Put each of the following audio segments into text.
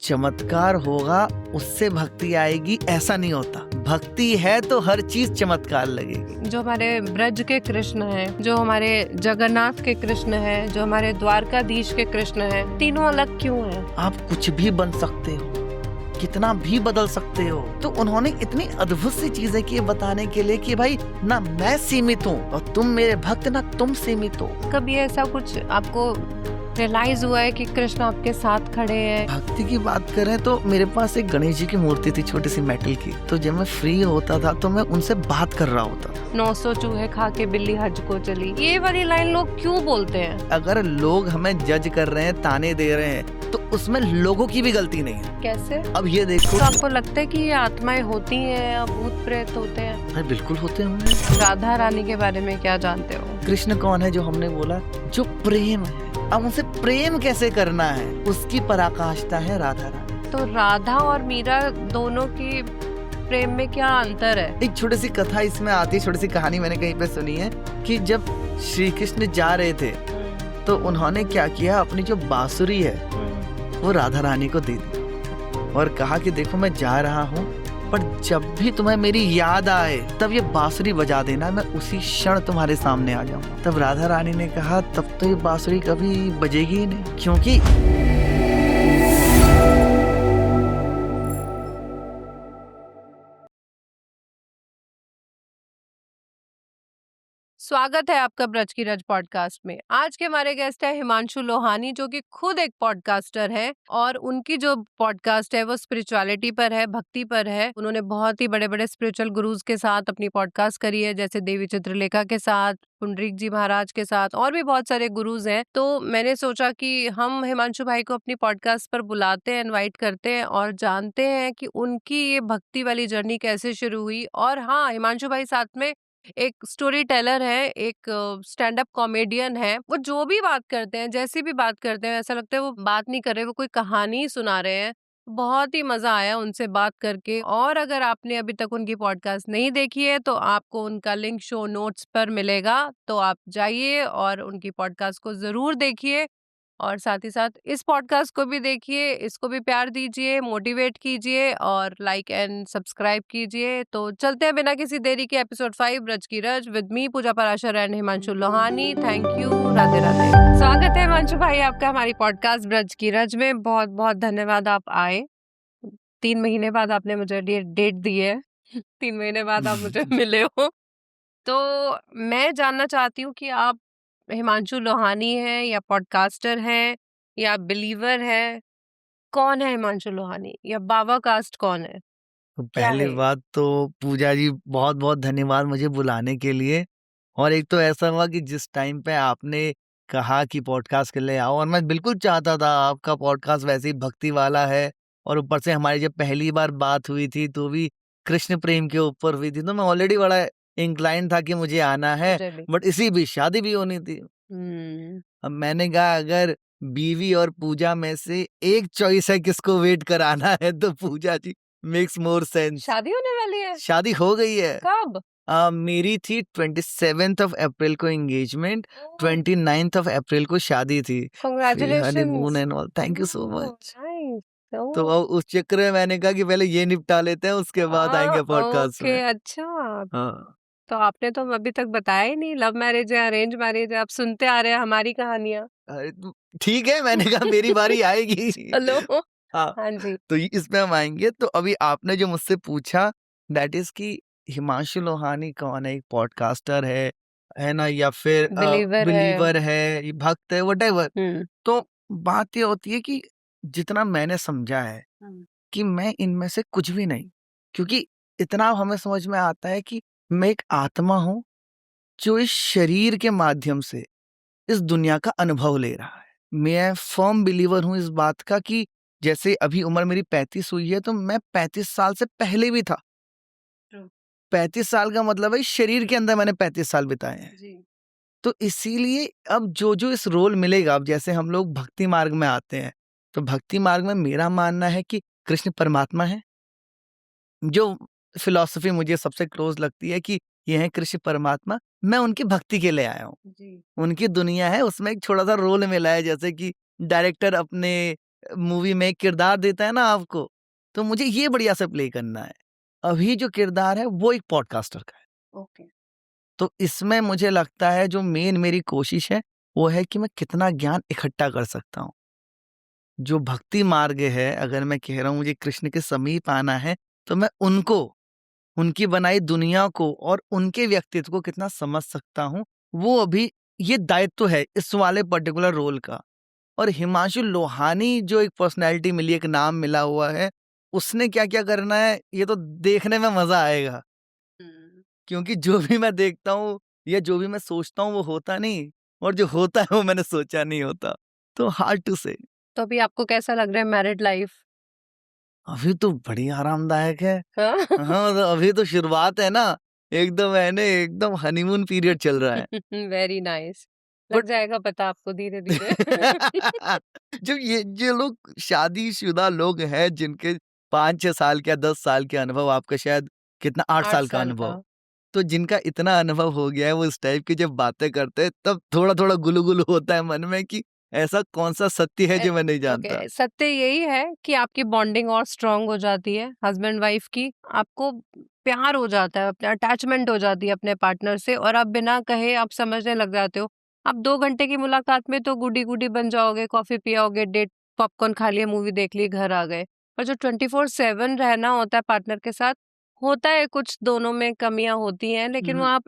चमत्कार होगा उससे भक्ति आएगी, ऐसा नहीं होता। भक्ति है तो हर चीज चमत्कार लगेगी। जो हमारे ब्रज के कृष्ण हैं, जो हमारे जगन्नाथ के कृष्ण हैं, जो हमारे द्वारकाधीश के कृष्ण हैं, तीनों अलग क्यों हैं? आप कुछ भी बन सकते हो, कितना भी बदल सकते हो। तो उन्होंने इतनी अद्भुत सी चीजें की बताने के लिए कि भाई ना मैं सीमित हूँ और तुम मेरे भक्त, ना तुम सीमित हो। कभी ऐसा कुछ आपको रियलाइज हुआ है कि कृष्ण आपके साथ खड़े हैं? भक्ति की बात करें तो मेरे पास एक गणेश जी की मूर्ति थी, छोटी सी मेटल की। तो जब मैं फ्री होता था तो मैं उनसे बात कर रहा होता था। 900 चूहे खा के बिल्ली हज को चली, ये वाली लाइन लोग क्यों बोलते हैं? अगर लोग हमें जज कर रहे हैं, ताने दे रहे हैं, तो उसमें लोगों की भी गलती नहीं है। कैसे? अब ये देखो, तो आपको लगता है कि ये आत्माएं होती हैं या भूत प्रेत होते हैं? अरे बिल्कुल होते होंगे। राधा रानी के बारे में क्या जानते हो? कृष्ण कौन है? जो हमने बोला, जो प्रेम है। अब उनसे प्रेम कैसे करना है, उसकी पराकाष्ठा है राधा रानी। तो राधा और मीरा दोनों की प्रेम में क्या अंतर है? एक छोटी सी कथा इसमें आती है, छोटी सी कहानी मैंने कहीं पे सुनी है कि जब श्री कृष्ण जा रहे थे तो उन्होंने क्या किया, अपनी जो बांसुरी है वो राधा रानी को दे दी और कहा कि देखो मैं जा रहा हूँ, पर जब भी तुम्हें मेरी याद आए तब ये बांसुरी बजा देना, मैं उसी क्षण तुम्हारे सामने आ जाऊंगा। तब राधा रानी ने कहा तब तो ये बांसुरी कभी बजेगी ही नहीं, क्योंकि स्वागत है आपका ब्रज की रज पॉडकास्ट में। आज के हमारे गेस्ट है हिमांशु लोहानी, जो कि खुद एक पॉडकास्टर है और उनकी जो पॉडकास्ट है वो स्पिरिचुअलिटी पर है, भक्ति पर है। उन्होंने बहुत ही बड़े बड़े स्पिरिचुअल गुरुज के साथ अपनी पॉडकास्ट करी है, जैसे देवी चित्रलेखा के साथ, पुंडरीक जी महाराज के साथ, और भी बहुत सारे गुरुज हैं। तो मैंने सोचा कि हम हिमांशु भाई को अपनी पॉडकास्ट पर बुलाते हैं, इनवाइट करते हैं और जानते हैं कि उनकी ये भक्ति वाली जर्नी कैसे शुरू हुई। और हाँ, हिमांशु भाई साथ में एक स्टोरी टेलर है, एक स्टैंड अप कॉमेडियन है। वो जो भी बात करते हैं, जैसी भी बात करते हैं, ऐसा लगता है वो बात नहीं कर रहे, वो कोई कहानी ही सुना रहे हैं। बहुत ही मजा आया उनसे बात करके। और अगर आपने अभी तक उनकी पॉडकास्ट नहीं देखी है तो आपको उनका लिंक शो नोट्स पर मिलेगा, तो आप जाइए और उनकी पॉडकास्ट को जरूर देखिए और साथ ही साथ इस पॉडकास्ट को भी देखिए, इसको भी प्यार दीजिए, मोटिवेट कीजिए और लाइक एंड सब्सक्राइब कीजिए। तो चलते हैं बिना किसी देरी के एपिसोड 5 ब्रज की रज with me Pooja Parashar and Himanshu Lohani. Thank you, Radhe Radhe. स्वागत है हिमांशु भाई आपका हमारी पॉडकास्ट ब्रज की रज में। बहुत बहुत धन्यवाद आप आए। 3 महीने बाद आपने मुझे डेट दी है। 3 महीने बाद आप मुझे मिले हो। तो मैं जानना चाहती हूँ कि आप हिमांशु लोहानी है या पॉडकास्टर है या बिलीवर है? कौन है हिमांशु लोहानी, या बाबा कास्ट कौन है? तो क्या पहली है? बात तो पूजा जी बहुत बहुत धन्यवाद मुझे बुलाने के लिए। और एक तो ऐसा हुआ कि जिस टाइम पे आपने कहा कि पॉडकास्ट के लिए आओ, और मैं बिल्कुल चाहता था, आपका पॉडकास्ट वैसे ही भक्ति वाला है और ऊपर से हमारी जब पहली बार बात हुई थी तो भी कृष्ण प्रेम के ऊपर हुई थी, तो मैं ऑलरेडी बड़ा इंक्लाइन था कि मुझे आना है। मुझे भी। बट इसी बीच शादी भी होनी थी। अब मैंने कहा अगर बीवी और पूजा में से एक चॉइस है किसको वेट कराना है तो पूजा जी मेक्स मोर सेंस। शादी होने वाली है? शादी हो गई है। कब? मेरी थी 27th ऑफ अप्रैल को एंगेजमेंट, 29th ऑफ अप्रैल को शादी थी। फिर honeymoon and all. Thank you so much. तो अब उस चक्कर में मैंने कहा कि पहले ये निपटा लेते हैं, उसके बाद आएंगे पॉडकास्ट ओके, में। अच्छा। हाँ तो आपने तो अभी तक बताया ही नहीं, लव मैरिज है अरेंज मैरिज है, आप सुनते आ रहे हैं हमारी कहानियां। अरे ठीक है, मैंने कहा मेरी बारी आएगी। चलो। हाँ, हाँ जी। तो इसमें हम आएंगे। तो अभी आपने जो मुझसे पूछा, दैट इज कि हिमांशु लोहानी कौन है, एक पॉडकास्टर है ना, या फिर बिलीवर है। बिलीवर है, ये भक्त है, व्हाटएवर। हम्म। तो बात ये होती है कि जितना मैंने समझा है कि मैं इनमें से कुछ भी नहीं, क्योंकि इतना हमें समझ में आता है कि मैं एक आत्मा हूं जो इस शरीर के माध्यम से इस दुनिया का अनुभव ले रहा है। मैं फर्म बिलीवर हूं इस बात का कि जैसे अभी उम्र मेरी 35 हुई है, तो मैं 35 साल से पहले भी था। 35 साल का मतलब है इस शरीर के अंदर मैंने 35 साल बिताए हैं। जी। तो इसीलिए अब जो जो इस रोल मिलेगा, अब जैसे हम लोग भक्ति मार्ग में आते हैं, तो भक्ति मार्ग में मेरा मानना है कि कृष्ण परमात्मा है। जो फिलॉसफी मुझे सबसे क्लोज लगती है कि ये है कृष्ण परमात्मा, मैं उनकी भक्ति के लिए आया हूँ। जी। उनकी दुनिया है, उसमें एक छोटा सा रोल मिला है, जैसे कि डायरेक्टर अपने मूवी में एक किरदार देता है ना आपको, तो मुझे ये बढ़िया से प्ले करना है। अभी जो किरदार है वो एक पॉडकास्टर का है। ओके। तो इसमें मुझे लगता है जो मेन मेरी कोशिश है वो है कि मैं कितना ज्ञान इकट्ठा कर सकता हूँ। जो भक्ति मार्ग है, अगर मैं कह रहा हूँ मुझे कृष्ण के समीप आना है, तो मैं उनको, उनकी बनाई दुनिया को और उनके व्यक्तित्व को कितना समझ सकता हूँ, वो अभी ये दायित्व है इस वाले पर्टिकुलर रोल का। और हिमांशु लोहानी जो एक पर्सनैलिटी मिली, एक नाम मिला हुआ है, उसने क्या-क्या करना है, ये तो देखने में मज़ा आएगा। क्योंकि जो भी मैं देखता हूँ या जो भी मैं सोचता हूँ वो होता नहीं, और जो होता है वो मैंने सोचा नहीं होता। तो हार्ड टू से। तो अभी आपको कैसा लग रहा है मैरिड लाइफ? अभी तो बड़ी आरामदायक है। हाँ? हाँ, तो अभी तो शुरुआत है ना, एकदम है ना, एकदम हनीमून पीरियड चल रहा है। Very nice. लग बट जाएगा पता आपको धीरे-धीरे। जब ये लोग शादीशुदा लोग हैं जिनके 5-6 साल के या 10 साल के अनुभव, आपका शायद कितना 8 8 साल का साल का। अनुभव, तो जिनका इतना अनुभव हो गया है वो इस टाइप की जब बातें करते हैं तब थोड़ा-थोड़ा गुलुगुलु होता है मन में कि ऐसा कौन-सा सत्य है जो मैं नहीं जानता। ओके, सत्य यही है कि आपकी बॉन्डिंग और स्ट्रांग हो जाती है हस्बैंड वाइफ की। आपको प्यार हो जाता है, अपना अटैचमेंट हो जाती है अपने पार्टनर से, और आप बिना कहे आप समझने लग जाते हो। आप 2 घंटे की मुलाकात में तो गुडी-गुडी बन जाओगे, कॉफ़ी पियाओगे, डेट पॉपकॉर्न खा लिया, मूवी देख ली, घर आ गए। और जो 24/7 रहना होता है पार्टनर के साथ, होता है कुछ दोनों में कमियाँ होती हैं, लेकिन वो हुँ, आप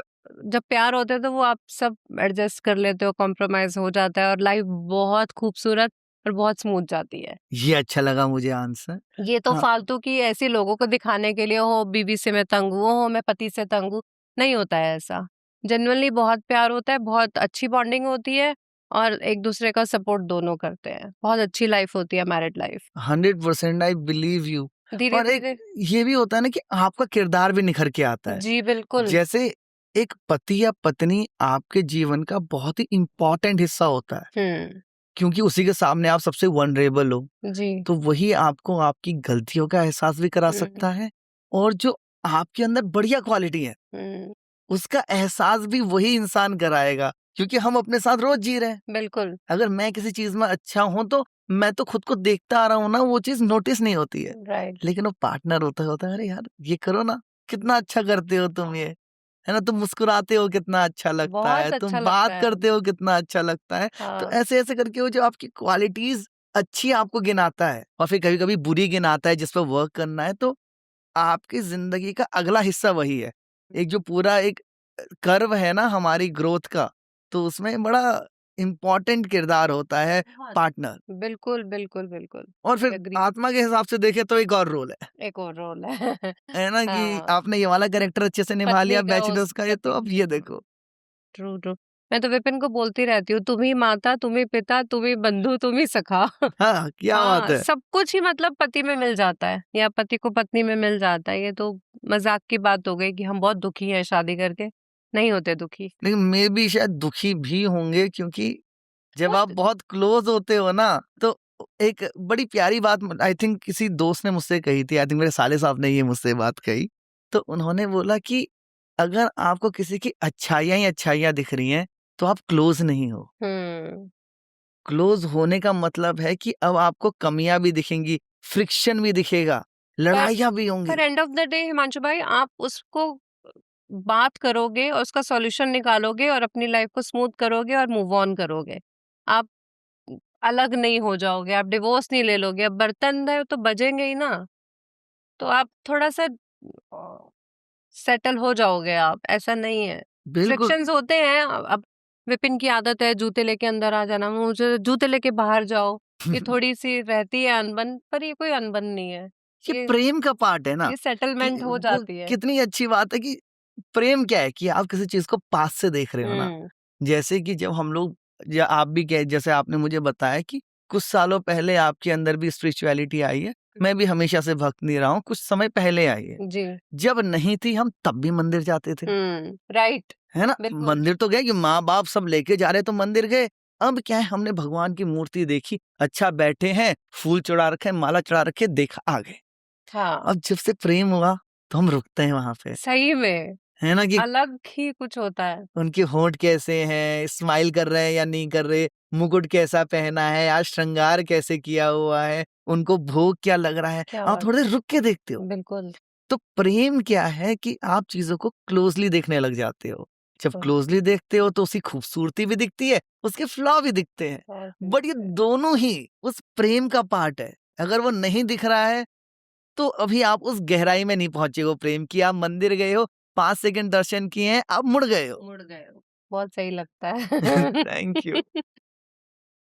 जब प्यार होता है तो वो आप सब एडजस्ट कर लेते हो, कॉम्प्रोमाइज़ हो जाता है और लाइफ बहुत खूबसूरत और बहुत स्मूथ जाती है। ये अच्छा लगा मुझे आंसर। ये तो हाँ, फालतू की ऐसे लोगों को दिखाने के लिए, हो बीवी से मैं तंग हूँ, हो मैं पति से तंग हूँ, नहीं होता है ऐसा। जेन्युइनली बहुत प्यार होता है, बहुत अच्छी बॉन्डिंग होती है और एक दूसरे का सपोर्ट दोनों करते हैं। बहुत अच्छी लाइफ होती है married life. 100% I believe you. और एक धीरे-धीरे। ये भी होता है ना कि आपका किरदार भी निखर के आता है। जी, बिल्कुल। जैसे एक पति या पत्नी आपके जीवन का बहुत ही इम्पोर्टेंट हिस्सा होता है, हुँ, क्योंकि उसी के सामने आप सबसे वल्नरेबल हो। जी। तो वही आपको आपकी गलतियों का एहसास भी करा हुँ, सकता है, और जो आपके अंदर बढ़िया क्वालिटी है, हुँ, उसका एहसास भी वही इंसान कराएगा, क्योंकि हम अपने साथ रोज़ जी रहे हैं। बिल्कुल। अगर मैं किसी चीज़ में अच्छा हूँ, तो मैं तो खुद को देखता आ रहा हूँ ना, वो चीज़ नोटिस नहीं होती है। राइट। लेकिन वो पार्टनर होता है, "अरे यार, ये करो ना, कितना अच्छा करते हो तुम ये।" है ना? तुम मुस्कुराते हो, कितना अच्छा लगता है, बहुत अच्छा तुम लगता बात है। करते हो, कितना अच्छा लगता है। तो हाँ। ऐसे-ऐसे करके वो जो आपकी क्वालिटीज़ अच्छी आपको गिनाता है, और फिर कभी-कभी बुरी गिनाता है जिस पे वर्क करना है, तो आपकी ज़िंदगी का अगला हिस्सा वही है। एक जो पूरा एक कर्व है ना हमारी ग्रोथ का, तो उसमें बड़ा इम्पोर्टेंट किरदार होता है बहुत। पार्टनर। बिल्कुल, बिल्कुल, बिल्कुल। और फिर एग्री। आत्मा के हिसाब से देखें तो एक और रोल एक और रोल है। है ना, कि हाँ, आपने ये वाला कैरेक्टर अच्छे से निभा लिया पत्नी का उस बैचलर्स का, ये तो पति। अब ये देखो। True, true. मैं तो विपिन को बोलती रहती हूँ, तुम ही माता, तुम ही पिता, तुम ही बंधु, तुम ही सखा। हाँ, क्या बात हाँ, है! सब कुछ ही मतलब पति में मिल जाता है या पति को पत्नी में मिल जाता है। ये तो मज़ाक की बात हो गई कि हम बहुत दुखी हैं शादी करके, नहीं होते दुखी। लेकिन मे बी शायद दुखी भी होंगे, क्योंकि जब आप बहुत। बहुत क्लोज होते हो ना, तो एक बड़ी प्यारी बात आई थिंक किसी दोस्त ने मुझसे कही थी, आई थिंक मेरे साले साहब ने ये मुझसे बात कही। तो उन्होंने बोला कि अगर आपको किसी की अच्छाइयाँ ही अच्छाइयाँ दिख रही हैं, तो आप क्लोज नहीं हो। हुँ। क्लोज होने का मतलब है कि अब आपको कमियाँ भी दिखेंगी, फ्रिक्शन भी दिखेगा, पर लड़ाइयाँ भी पर होंगी। End of the day Himanshu भाई, आप उसको बात करोगे और उसका सॉल्यूशन निकालोगे और अपनी लाइफ को स्मूथ करोगे और मूव ऑन करोगे। आप अलग नहीं हो जाओगे, आप डिवोर्स नहीं ले लोगे। अब बर्तन है तो बजेंगे ही ना, तो आप थोड़ा-सा सेटल हो जाओगे आप, ऐसा नहीं है। बिल्कुल। फ्रिक्शंस होते हैं। अब विपिन की आदत है जूते लेके अंदर आ जाना, मुझे जूते लेके बाहर जाओ। ये थोड़ी-सी रहती है अनबन, पर ये कोई अनबन नहीं है। ये ये प्रेम का पार्ट है ना, ये कि सेटलमेंट हो वो जाती है। कितनी अच्छी बात है कि प्रेम क्या है कि आप किसी चीज़ को पास से देख रहे हो ना। हुँ, जैसे कि जब हम लोग, या आप भी कह, जैसे आपने मुझे बताया कि कुछ सालों पहले आपके अंदर भी स्पिरिचुअलिटी आई है। मैं भी हमेशा से भक्त नहीं रहा हूँ, कुछ समय पहले आई है। जी। जब नहीं थी हम तब भी मंदिर जाते थे, राइट, है ना? बिल्कुल। मंदिर तो गए कि माँ-बाप सब लेके जा रहे तो मंदिर गए। अब क्या है, हमने भगवान की मूर्ति देखी, अच्छा बैठे हैं, फूल चढ़ा रखे हैं, माला चढ़ा रखी है, देखा, आ गए। हाँ, अब जब से प्रेम हुआ तो हम रुकते हैं वहाँ पे, सही में। है ना, कि अलग ही कुछ होता है। उनके होंठ कैसे हैं, स्माइल कर रहे हैं या नहीं कर रहे, मुकुट कैसा पहना है, आज श्रृंगार कैसे किया हुआ है, उनको भोग क्या लग रहा है, क्या आप बात थोड़ी देर रुक के देखते हो। बिल्कुल। तो प्रेम क्या है कि आप चीजों को क्लोजली देखने लग जाते हो। जब वाह! क्लोजली देखते हो तो उसकी खूबसूरती भी दिखती है, उसके फ्लॉ भी दिखते हैं। बहुत बट ये सही है। दोनों ही उस प्रेम का पार्ट है। अगर वो नहीं दिख रहा है तो अभी आप उस गहराई में नहीं पहुंचे हो प्रेम की। आप मंदिर गए हो, 5 सेकंड दर्शन किए हैं, आप मुड़ गए हो। मुड़ गए हो। बहुत सही लगता है। Thank you.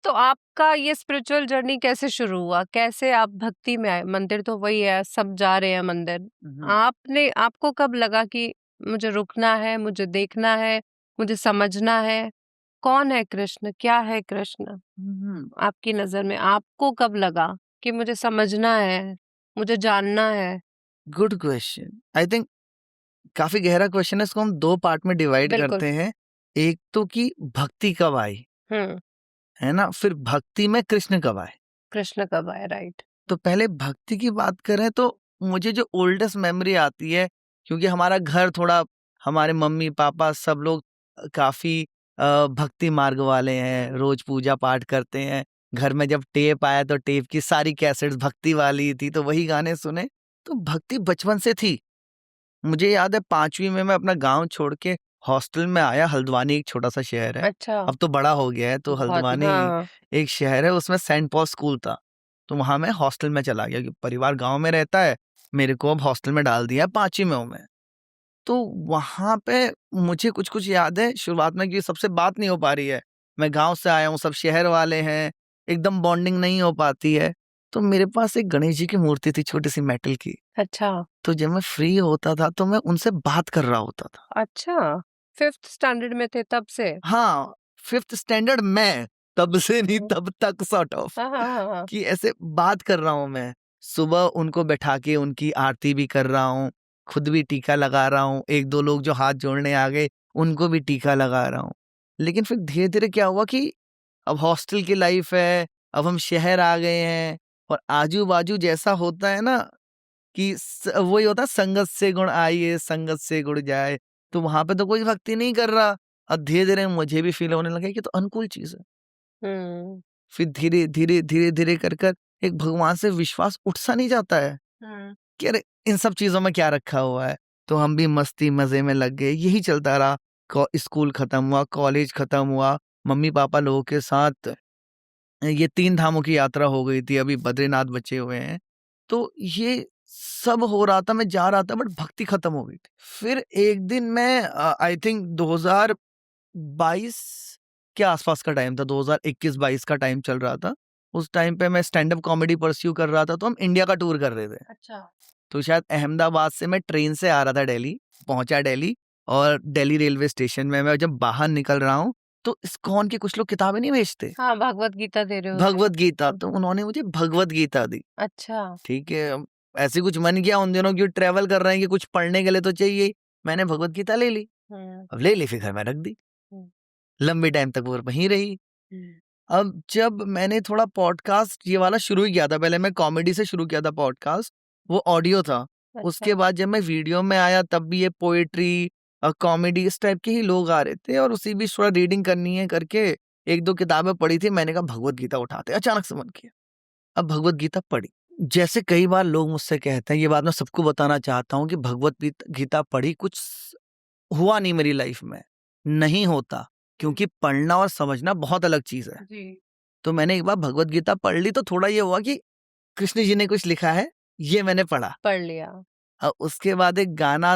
तो आपका ये स्पिरिचुअल जर्नी कैसे शुरू हुआ? कैसे आप भक्ति में आए? मंदिर तो वही है, सब जा रहे हैं मंदिर। आपको कब लगा कि मुझे रुकना है, मुझे देखना है, मुझे समझना है, कौन है कृष्ण? क्या है कृष्ण? आपकी नज़र में आपको कब लगा कि मुझे समझना है, मुझे जानना है? Good question. आई थिंक काफी गहरा क्वेश्चन है। इसको हम 2 पार्ट में डिवाइड बिल्कुल। करते हैं। एक तो कि भक्ति कब आई, हुँ, है ना? फिर भक्ति में कृष्ण कब आए। कृष्ण कब आए? राइट। तो पहले भक्ति की बात करें तो मुझे जो ओल्डेस्ट मेमोरी आती है, क्योंकि हमारा घर थोड़ा, हमारे मम्मी पापा सब लोग काफी भक्ति मार्ग वाले हैं, रोज पूजा पाठ करते हैं। घर में जब टेप आया तो टेप की सारी कैसेट्स भक्ति वाली थी, तो वही गाने सुने। तो भक्ति बचपन से थी। मुझे याद है 5वीं में मैं अपना गांव छोड़ के हॉस्टल में आया। हल्द्वानी एक छोटा सा शहर है, अच्छा, अब तो बड़ा हो गया है। तो बहुत हल्द्वानी हाँ, एक शहर है, उसमें सेंट पॉल स्कूल था। तो वहां मैं हॉस्टल में चला गया, क्योंकि परिवार गांव में रहता है, मेरे को अब हॉस्टल में डाल दिया है। 5वीं में हूं मैं। तो वहां पे मुझे कुछ कुछ याद है शुरुआत में, कि सबसे बात नहीं हो पा रही है। मैं गांव से आया हूँ, सब शहर वाले हैं, एकदम बॉन्डिंग नहीं हो पाती है। तो मेरे पास एक गणेश जी की मूर्ति थी, छोटी सी मेटल की। अच्छा, तो जब मैं फ्री होता था तो मैं उनसे बात कर रहा होता था। अच्छा, 5th स्टैंडर्ड में थे तब से? हाँ, 5th स्टैंडर्ड में, तब से नहीं हुँ। तब तक सॉर्ट ऑफ, हाँ, हाँ, हाँ, हाँ। कि ऐसे बात कर रहा हूँ मैं। सुबह उनको बैठा के उनकी आरती भी कर रहा हूँ, खुद भी टीका लगा रहा हूँ। 1-2 लोग जो हाथ जोड़ने आ गए, उनको भी टीका लगा रहा हूँ। लेकिन फिर धीरे-धीरे क्या हुआ कि अब हॉस्टल की लाइफ है, अब हम शहर आ गए हैं, और आजू-बाजू जैसा होता है ना, कि वही होता है, संगत से गुण आइए, संगत से गुण जाए। तो वहां पे तो कोई भक्ति नहीं कर रहा। अब धीरे धीरे मुझे भी फील होने लगा कि तो अनुकूल चीज है। हुँ। फिर धीरे धीरे धीरे धीरे कर कर एक भगवान से विश्वास उठ सा नहीं जाता है, हुँ। कि अरे इन सब चीजों में क्या रखा हुआ है। तो हम भी मस्ती मजे में लग गए, यही चलता रहा। स्कूल खत्म हुआ, कॉलेज खत्म हुआ, मम्मी पापा लोगों के साथ ये 3 धामों की यात्रा हो गई थी, अभी बद्रीनाथ बचे हुए हैं। तो ये सब हो रहा था, मैं जा रहा था, बट भक्ति खत्म हो गई थी। फिर एक दिन मैं आई थिंक 2022 के आसपास का टाइम था, 2021-22 का टाइम चल रहा था। उस टाइम पे मैं स्टैंड अप कॉमेडी परस्यू कर रहा था, तो हम इंडिया का टूर कर रहे थे। अच्छा। तो शायद अहमदाबाद से मैं ट्रेन से आ रहा था दिल्ली, पहुंचा दिल्ली, और दिल्ली रेलवे स्टेशन में मैं जब बाहर निकल रहा हूँ, तो इस्कॉन की कुछ लोग किताबें नहीं बेचते, हाँ, भगवत गीता दे रहे होते हैं। भगवत गीता, तो उन्होंने मुझे भगवत गीता दी। अच्छा। ठीक है, अब ऐसे कुछ मन किया उन दिनों, की ट्रैवल कर रहे हैं कि कुछ पढ़ने के लिए तो चाहिए ही। मैंने भगवत गीता ले ली। हुँ, अब ले ली, फिर घर में रख दी। हुँ, लंबे टाइम तक वो वहीं रही। हुँ। अब जब मैंने थोड़ा पॉडकास्ट ये वाला शुरू ही किया था, पहले मैं कॉमेडी से शुरू किया था पॉडकास्ट, वो ऑडियो था। अच्छा। उसके बाद जब मैं वीडियो में आया, तब भी ये पोएट्री कॉमेडी इस टाइप के ही लोग आ रहे थे, और उसी बीच थोड़ा रीडिंग करनी है करके 1-2 किताबें पढ़ी थी। मैंने कहा भगवत गीता उठाते हैं। अचानक से मन किया, अब भगवत गीता पढ़ी। जैसे कई बार लोग मुझसे कहते हैं, ये बात मैं सबको बताना चाहता हूँ, कि भगवत गीता पढ़ी, कुछ हुआ नहीं मेरी लाइफ में। नहीं होता, क्योंकि पढ़ना और समझना बहुत अलग चीज है। जी। तो मैंने एक बार भगवत गीता पढ़ ली, तो थोड़ा ये हुआ कि कृष्ण जी ने कुछ लिखा है, ये मैंने पढ़ा। पढ़ लिया। उसके बाद एक गाना,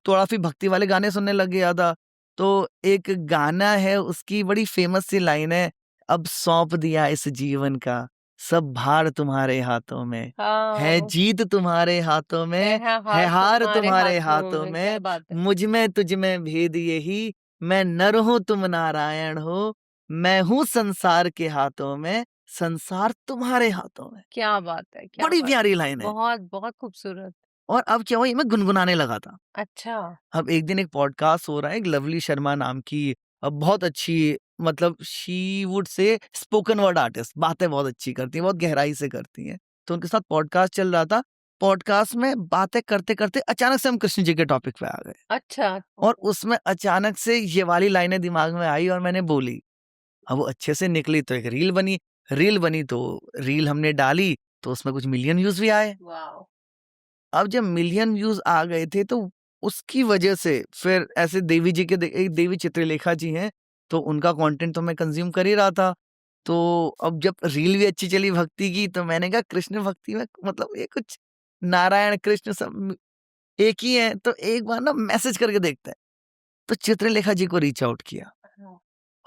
थोड़ा फिर भक्ति वाले गाने सुनने लग गया था। तो एक गाना है, उसकी बड़ी फेमस सी लाइन है, अब सौंप दिया इस जीवन का सब भार तुम्हारे हाथों में, है हाँ, जीत तुम्हारे हाथों में, है है हार हार तुम्हारे तुम्हारे हाथों हाथों में, क्या में, बात है! मुझ में तुझ में भेद यही, मैं नर हूं तुम नारायण हो, मैं हूं संसार के हाथों में, संसार तुम्हारे हाथों में। क्या बात है, क्या बड़ी बात है! प्यारी लाइन है। बहुत, बहुत खूबसूरत। और अब क्या हुआ, ये मैं गुनगुनाने लगा था। अच्छा। अब एक दिन एक पॉडकास्ट हो रहा है, एक लवली शर्मा नाम की, बहुत अच्छी, मतलब she would say spoken word artist, बातें बहुत अच्छी करती हैं, बहुत गहराई से करती हैं। तो उनके साथ पॉडकास्ट चल रहा था। पॉडकास्ट में बातें करते करते अचानक से हम कृष्ण जी के टॉपिक पे आ गए। अच्छा। और उसमें अचानक से ये वाली लाइनें दिमाग में आई और मैंने बोली। अब वो अच्छे से निकली तो एक रील बनी तो रील हमने डाली तो उसमें कुछ मिलियन व्यूज भी आए। वाओ। अब जब मिलियन व्यूज आ गए थे तो उसकी वजह से फिर ऐसे देवी जी के एक देवी चित्रलेखा जी हैं, तो उनका कंटेंट तो मैं कंज्यूम कर ही रहा था। तो अब जब रील भी अच्छी चली भक्ति की तो मैंने कहा कृष्ण भक्ति में मतलब ये कुछ नारायण कृष्ण सब एक ही है, तो एक बार ना मैसेज करके देखते हैं। तो चित्रलेखा जी को रीच आउट किया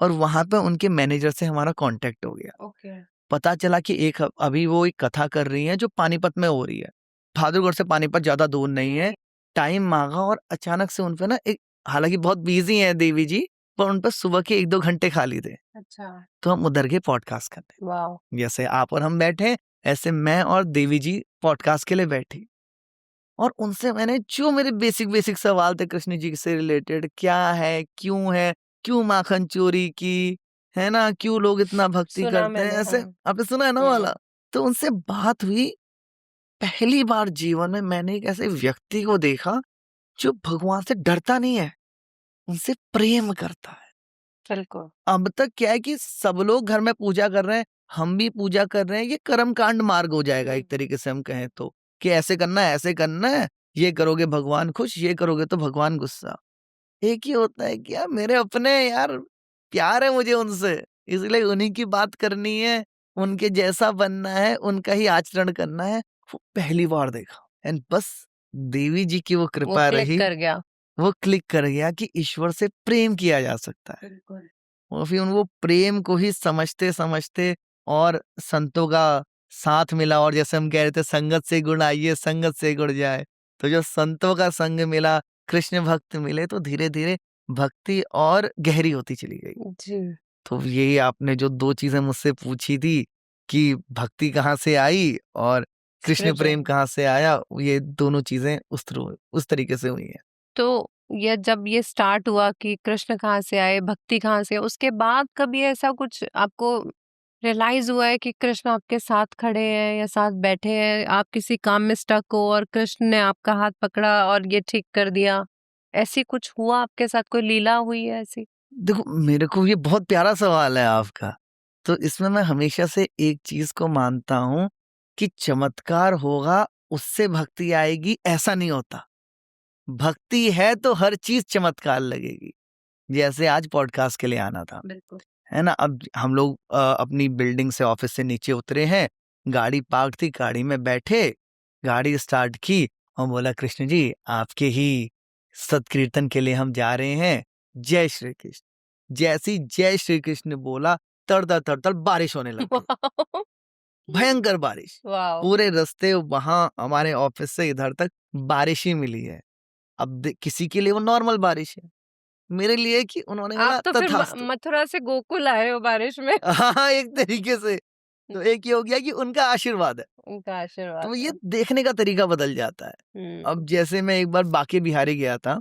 और वहां पे उनके मैनेजर से हमारा कांटेक्ट हो गया। ओके। पता चला कि अभी वो एक कथा कर रही है जो पानीपत में हो रही है। बहादुरगढ़ से पानीपत ज्यादा दूर नहीं है। टाइम मांगा और अचानक से उनपे ना एक, हालांकि बहुत बिजी हैं देवी जी, पर उन पर सुबह के 1-2 घंटे खाली थे। अच्छा। तो हम उधर के पॉडकास्ट करने, वाओ। जैसे आप और हम बैठे ऐसे मैं और देवी जी पॉडकास्ट के लिए बैठी और उनसे मैंने जो मेरे बेसिक बेसिक सवाल थे कृष्ण जी से रिलेटेड, क्या है, क्यों माखन चोरी की, है ना, क्यों लोग इतना भक्ति सुना करते हैं, मैंने, ऐसे हाँ। आपने सुना है ना वाला। तो उनसे बात हुई। पहली बार जीवन में मैंने एक ऐसे व्यक्ति को देखा जो भगवान से डरता नहीं है, उनसे प्रेम करता है। बिल्कुल। अब तक क्या है कि सब लोग घर में पूजा कर रहे हैं, हम भी पूजा कर रहे हैं, ये कर्मकांड मार्ग हो जाएगा एक तरीके से हम कहें तो, कि ऐसे करना है, ये करोगे भगवान खुश, ये करोगे तो भगवान गुस्सा। एक ही होता है कि यार मेरे अपने यार प्यार है मुझे उनसे, इसलिए उन्हीं की बात करनी है, उनके जैसा बनना है, उनका ही आचरण करना है। वो पहली बार देखा एंड बस देवी जी की वो वो कृपा क्लिक रही, कर गया। वो क्लिक कर गया कि ईश्वर से प्रेम किया जा सकता है। बिल्कुल। और फिर वो प्रेम को ही समझते समझते और संतों का साथ मिला, और जैसे हम कह रहे थे संगत से गुण आइए संगत से गुण जाए, तो जो संतों का संग मिला, कृष्ण भक्त मिले, तो धीरे धीरे भक्ति और गहरी होती चली गई। जी। तो यही आपने जो 2 चीजें मुझसे पूछी थी कि भक्ति कहाँ से आई और कृष्ण प्रेम कहाँ से आया, ये दोनों चीजें उस तरीके से हुई हैं। तो ये जब ये स्टार्ट हुआ कि कृष्ण कहाँ से आए, भक्ति कहाँ से, उसके बाद कभी ऐसा कुछ आपको रियलाइज हुआ है कि कृष्ण आपके साथ खड़े हैं या साथ बैठे हैं, आप किसी काम में स्टक हो और कृष्ण ने आपका हाथ पकड़ा और ये ठीक कर दिया, ऐसी कुछ हुआ आपके साथ, कोई लीला हुई है ऐसी? देखो, मेरे को ये बहुत प्यारा सवाल है आपका। तो इसमें मैं हमेशा से एक चीज़ को मानता हूँ कि चमत्कार होगा, उससे भक्ति आएगी, ऐसा नहीं होता। भक्ति है तो हर चीज़ चमत्कार लगेगी। जैसे आज पॉडकास्ट के लिए आना था, बिल्कुल। है ना? अब हम लोग अपनी बिल्डिंग से, ऑफ़िस से नीचे उतरे हैं, गाड़ी पार्क थी, गाड़ी में बैठे, गाड़ी स्टार्ट की और बोला, कृष्ण जी, आपके ही सत्कीर्तन के लिए हम जा रहे हैं। जय श्री कृष्ण। जैसे ही जय श्री कृष्ण बोला, तड़-तड़ बारिश होने लग गई। वाओ। भयंकर बारिश। वाओ। पूरे रास्ते वहाँ हमारे ऑफ़िस से इधर तक बारिश ही मिली है। अब किसी के लिए वो नॉर्मल बारिश है। मेरे लिए कि उन्होंने आप बोला तो फिर तथास्तु। मथुरा से गोकुल आए हो बारिश में। हाँ, एक तरीके से। तो एक ये हो गया कि उनका आशीर्वाद है। उनका आशीर्वाद तो ये है। देखने का तरीका बदल जाता है। अब जैसे मैं एक बार बांके बिहारी गया था,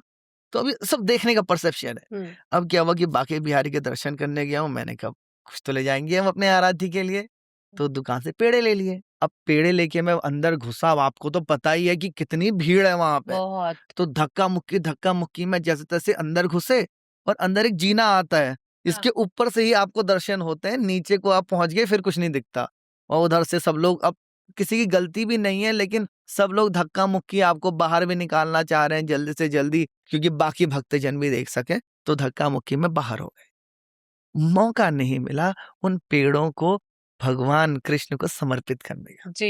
तो अभी सब देखने का परसेप्शन है। अब क्या हुआ कि बांके बिहारी के दर्शन करने गया हूँ, मैंने कहा कुछ तो ले जाएँगे हम अपने आराध्य के लिए। तो दुकान से पेड़े ले लिए। अब पेड़े लेके मैं अंदर घुसा, अब आपको तो पता ही है कि कितनी भीड़ है वहाँ पे। बहुत। तो धक्का-मुक्की में जैसे-तैसे अंदर घुसे और अंदर एक जीना आता है। इसके ऊपर से ही आपको दर्शन होते हैं, नीचे को आप पहुँच गए फिर कुछ नहीं दिखता। और उधर से सब लोग, अब किसी की गलती भी नहीं है, लेकिन सब लोग धक्का-मुक्की आपको बाहर भी निकालना चाह रहे हैं जल्दी से जल्दी, क्योंकि बाकी भक्तजन भी देख सकें, तो धक्का-मुक्की में बाहर हो गए। मौका नहीं मिला उन पेड़ों को भगवान कृष्ण को समर्पित करने का। जी।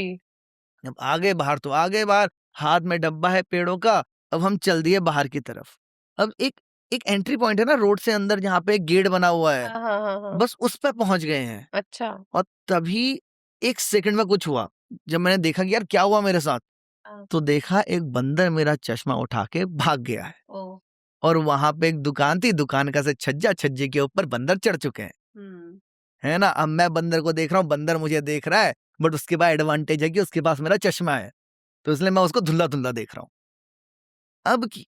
अब आगे बाहर तो आगे बाहर, हाथ में डब्बा है पेड़ों का, अब हम चल दिए बाहर की तरफ। अब एक एक एंट्री पॉइंट है ना रोड से अंदर, जहाँ पे एक गेट बना हुआ है, हाँ, हाँ, हाँ, हाँ। बस उस पे पहुँच गए हैं। अच्छा। और तभी 1 सेकंड में कुछ हुआ। जब मैंने देखा कि यार क्या हुआ मेरे साथ? हाँ। तो देखा एक बंदर मेरा चश्मा उठा के भाग गया है। ओह! और वहाँ पे एक दुकान थी, दुकान का से छज्जा, छज्जे के ऊपर बंदर चढ़ चुके हैं। हुँ। है ना? अब मैं बंदर को देख रहा हूँ, बंदर मुझे देख रहा है, बट उसके पास एडवांटेज है कि उसके पास मेरा चश्मा है। तो इसलिए मैं उसको धुंधला-धुंधला देख रहा हूँ। अब की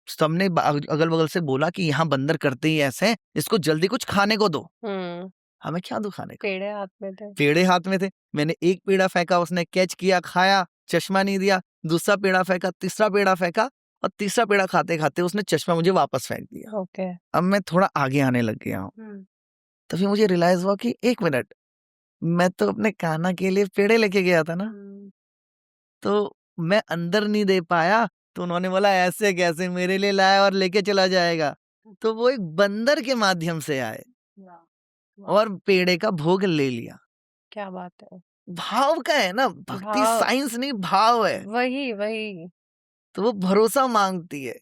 सबने अगल-बगल से बोला कि यहाँ बंदर करते ही ऐसे हैं, इसको जल्दी कुछ खाने को दो। हुँ। हमें क्या दूँ खाने को? पेड़े हाथ में थे। पेड़े हाथ में थे। मैंने एक पेड़ा फेंका, उसने कैच किया, खाया। चश्मा नहीं दिया, दूसरा पेड़ा फेंका, तीसरा पेड़ा फेंका, और तीसरा पेड़ा खाते खाते उसने चश्मा मुझे वापस फेंक दिया। ओके। अब मैं थोड़ा आगे आने लग गया हूँ। तभी मुझे रियलाइज हुआ कि 1 मिनट, मैं तो अपने कान्हा के लिए पेड़े लेके गया था ना, तो मैं अंदर नहीं दे पाया, तो उन्होंने बोला ऐसे कैसे मेरे लिए लाया और लेके चला जाएगा। तो वो एक बंदर के माध्यम से आए और पेड़े का भोग ले लिया। क्या बात है। भाव का है ना, भक्ति भाव, साइंस नहीं, भाव है। वही वही। तो वो भरोसा मांगती है।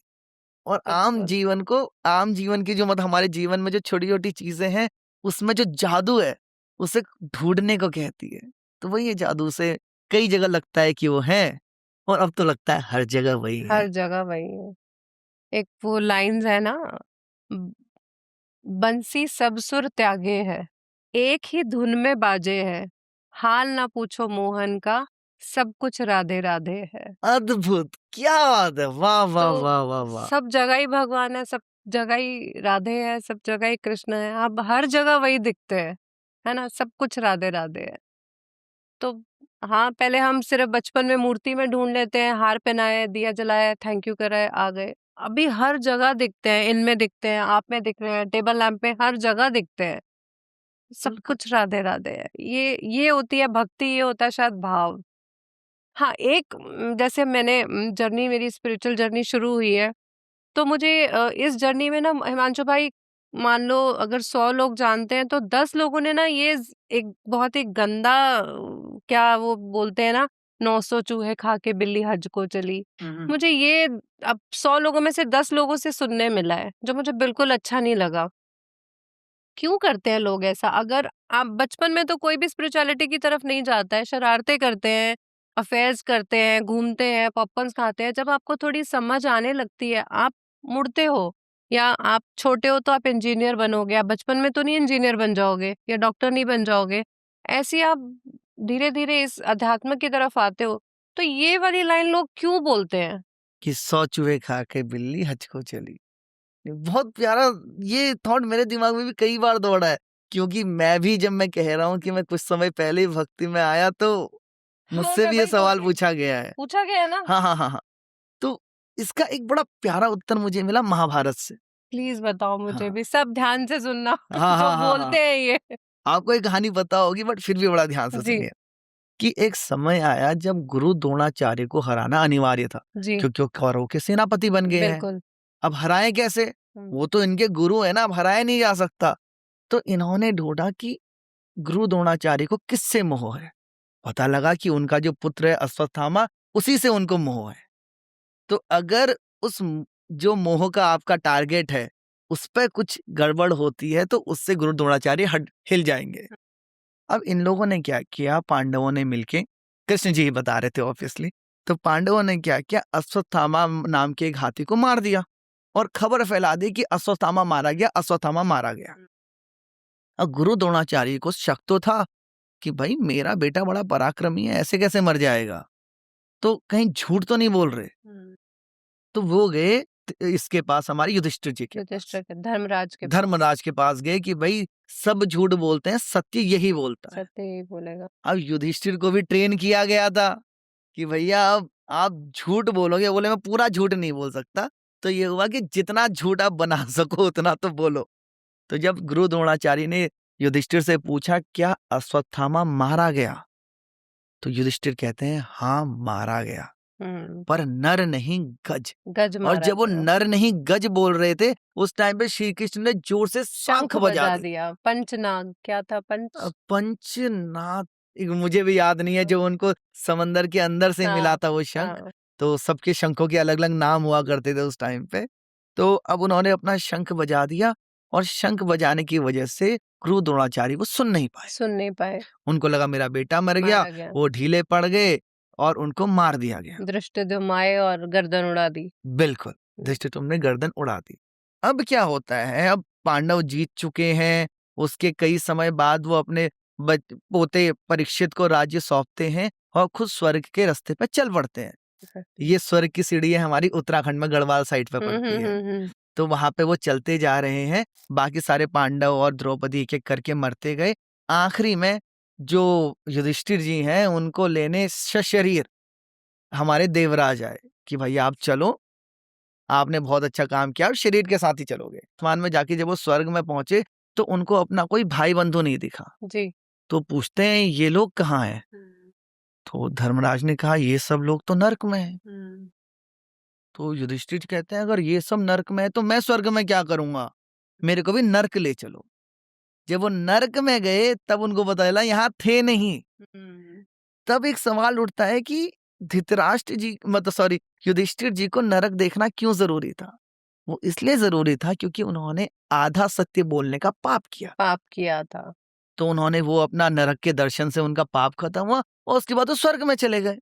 और आम जीवन की जो मतलब हमारे जीवन में जो छोटी छोटी चीजें हैं, उसमें जो जादू है उसे ढूंढने को कहती है। तो वही है जादू, से कई जगह लगता है कि वो है, और अब तो लगता है हर जगह वही है। हर जगह वही है। एक वो लाइंस है ना, ब- बंसी सब सुर त्यागे है, एक ही धुन में बाजे है, हाल ना पूछो मोहन का, सब कुछ राधे राधे है। अद्भुत, क्या बात है, वाह वाह तो वाह वाह वाह। सब जगह ही भगवान है, सब जगह ही राधे है, सब जगह ही कृष्ण है। अब हर जगह वही दिखते हैं, है ना, सब कुछ राधे राधे है। तो हाँ, पहले हम सिर्फ बचपन में मूर्ति में ढूंढ लेते हैं, हार पहनाए, दिया जलाया, थैंक यू कराए, आ गए। अभी हर जगह दिखते हैं, इनमें दिखते हैं, आप में दिख रहे हैं, टेबल लैंप में, हर जगह दिखते हैं। सब कुछ राधे राधे है। ये होती है भक्ति, ये होता है शायद भाव। हाँ, एक जैसे मैंने जर्नी, मेरी स्पिरिचुअल जर्नी शुरू हुई है, तो मुझे इस जर्नी में ना हिमांशु भाई, मान लो अगर 100 लोग जानते हैं तो 10 लोगों ने ना ये एक बहुत ही गंदा, क्या वो बोलते हैं ना, 900 चूहे खा के बिल्ली हज को चली। मुझे ये अब 100 लोगों में से 10 लोगों से सुनने मिला है, जो मुझे बिल्कुल अच्छा नहीं लगा। क्यों करते हैं लोग ऐसा? अगर आप बचपन में, तो कोई भी स्पिरिचुअलिटी की तरफ नहीं जाता है, शरारतें करते हैं, अफेयर्स करते हैं, घूमते हैं, पॉपकॉर्न्स खाते हैं। जब आपको थोड़ी समझ आने लगती है, आप मुड़ते हो, या आप छोटे हो तो आप इंजीनियर बनोगे, आप बचपन में तो नहीं इंजीनियर बन जाओगे या डॉक्टर नहीं बन जाओगे। ऐसे ही आप धीरे धीरे इस अध्यात्म की तरफ आते हो। तो ये वाली लाइन लोग क्यों बोलते हैं? कि 100 चूहे खा के बिल्ली हज को चली। बहुत प्यारा, ये थॉट मेरे दिमाग में भी कई बार दौड़ा है, क्योंकि मैं भी, जब मैं कह रहा हूँ कि मैं कुछ समय पहले ही भक्ति में आया, तो मुझसे मैं भी ये वही सवाल कहूंगी। पूछा गया है। पूछा गया है ना? हाँ हाँ हाँ हाँ। तो इसका एक बड़ा प्यारा उत्तर मुझे मिला महाभारत से। प्लीज बताओ, मुझे हाँ भी, सब ध्यान से सुनना हाँ जो हाँ हाँ हाँ। बोलते हैं ये। आपको एक कहानी पता होगी, बट फिर भी बड़ा ध्यान से जी सुनिए। कि एक समय आया जब गुरु द्रोणाचार्य को हराना अनिवार्य था, जी, क्योंकि वो कौरवों के सेनापति बन गए हैं। बिल्कुल। अब हराए कैसे? वो तो इनके गुरु है ना, अब हराया नहीं जा सकता। तो इन्होंने ढूंढा कि गुरु द्रोणाचार्य को किससे मोह है। पता लगा कि उनका जो पुत्र है अश्वत्थामा, उसी से उनको मोह है। तो अगर जो मोह का आपका टारगेट है, उस पर कुछ गड़बड़ होती है, तो उससे गुरु द्रोणाचार्य हिल जाएंगे। अब इन लोगों ने क्या किया, पांडवों ने मिलके, कृष्ण जी ही बता रहे थे ऑब्वियसली, तो पांडवों ने क्या किया, अश्वत्थामा नाम के एक हाथी को मार दिया और खबर फैला दी कि अश्वत्थामा मारा गया, अश्वत्थामा मारा गया। अब गुरु द्रोणाचार्य को शक तो था कि भाई मेरा बेटा बड़ा पराक्रमी है, ऐसे कैसे मर जाएगा, तो कहीं झूठ तो नहीं बोल रहे। तो वो गए इसके पास, हमारे युधिष्ठिर जी के पास, धर्मराज के धर्मराज के पास गए कि भाई सब झूठ बोलते हैं, सत्य यही बोलता है। सत्य यही बोलेगा। अब युधिष्ठिर को भी ट्रेन किया गया था कि भैया अब आप झूठ बोलोगे, बोले मैं पूरा झूठ नहीं बोल सकता। तो ये हुआ कि जितना झूठ आप बना सको उतना तो बोलो। तो जब गुरु द्रोणाचार्य ने युधिष्ठिर से पूछा क्या अश्वत्थामा मारा गया, तो युधिष्ठिर कहते हैं हाँ मारा गया, पर नर नहीं गज। गज और मारा जब वो गया। नर नहीं गज बोल रहे थे, उस टाइम पे श्री कृष्ण ने जोर से शंख बजा दी। दिया। पंचनाग, क्या था? पंचनाद, मुझे भी याद नहीं है, जो उनको समंदर के अंदर से मिला था वो शंख। तो सबके शंखों के अलग अलग नाम हुआ करते थे उस टाइम पे। तो अब उन्होंने अपना शंख बजा दिया, और शंख बजाने की वजह से गुरु द्रोणाचार्य वो सुन नहीं पाए। उनको लगा मेरा बेटा मर गया, वो ढीले पड़ गए और उनको मार दिया गया। धृष्टद्युम्न आए और गर्दन उड़ा दी। बिल्कुल, धृष्टद्युम्न ने गर्दन उड़ा दी। अब क्या होता है, अब पांडव जीत चुके हैं। उसके कई समय बाद वो अपने पोते परीक्षित को राज्य सौंपते हैं और खुद स्वर्ग के रास्ते पे चल पड़ते हैं। ये स्वर्ग की सीढ़ियां हमारी उत्तराखंड में गढ़वाल साइड पे पड़ती है। तो वहां पे वो चलते जा रहे हैं, बाकी सारे पांडव और द्रौपदी एक एक करके मरते गए। आखिरी में जो युधिष्ठिर जी हैं, उनको लेने सशरीर हमारे देवराज आए कि भाई आप चलो, आपने बहुत अच्छा काम किया, और शरीर के साथ ही चलोगे। आसमान में जाके जब वो स्वर्ग में पहुंचे तो उनको अपना कोई भाई बंधु नहीं दिखा जी। तो पूछते हैं ये लोग कहाँ हैं? तो धर्मराज ने कहा ये सब लोग तो नर्क में हैं। तो युधिष्ठिर कहते हैं अगर ये सब नर्क में है तो मैं स्वर्ग में क्या करूंगा, मेरे को भी नर्क ले चलो। जब वो नर्क में गए तब उनको पता चला यहाँ थे नहीं। तब एक सवाल उठता है कि धृतराष्ट्र जी मतलब सॉरी युधिष्ठिर जी को नरक देखना क्यों जरूरी था? वो इसलिए जरूरी था क्योंकि उन्होंने आधा सत्य बोलने का पाप किया था। तो उन्होंने वो अपना नरक के दर्शन से उनका पाप खत्म हुआ और उसके बाद वो स्वर्ग में चले गए।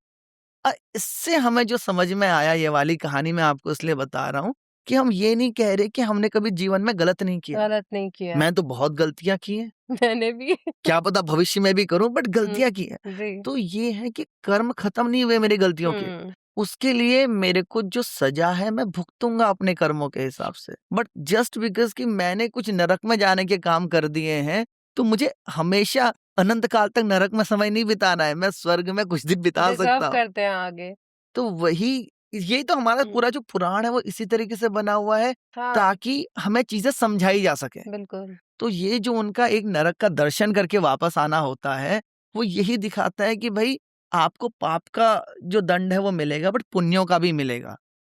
इससे हमें जो समझ में आया, ये वाली कहानी मैं आपको इसलिए बता रहा हूँ कि हम ये नहीं कह रहे कि हमने कभी जीवन में गलत नहीं किया। मैं तो बहुत गलतियां की हैं, मैंने भी। क्या पता भविष्य में भी करूं, बट गलतियां की है। जी। तो ये है कि कर्म खत्म नहीं हुए मेरी गलतियों के, उसके लिए मेरे को जो सजा है मैं भुगतूंगा अपने कर्मों के हिसाब से। बट जस्ट बिकॉज कि मैंने कुछ नरक में जाने के काम कर दिए हैं तो मुझे हमेशा अनंत काल तक नरक में समय नहीं बिताना है, मैं स्वर्ग में कुछ दिन बिता सकता हूँ। करते हैं आगे। तो वही, यही तो हमारा पूरा जो पुराण है वो इसी तरीके से बना हुआ है ताकि हमें चीजें समझाई जा सके। बिल्कुल। तो ये जो उनका एक नरक का दर्शन करके वापस आना होता है वो यही दिखाता है कि भाई आपको पाप का जो दंड है वो मिलेगा बट पुण्यों का भी मिलेगा।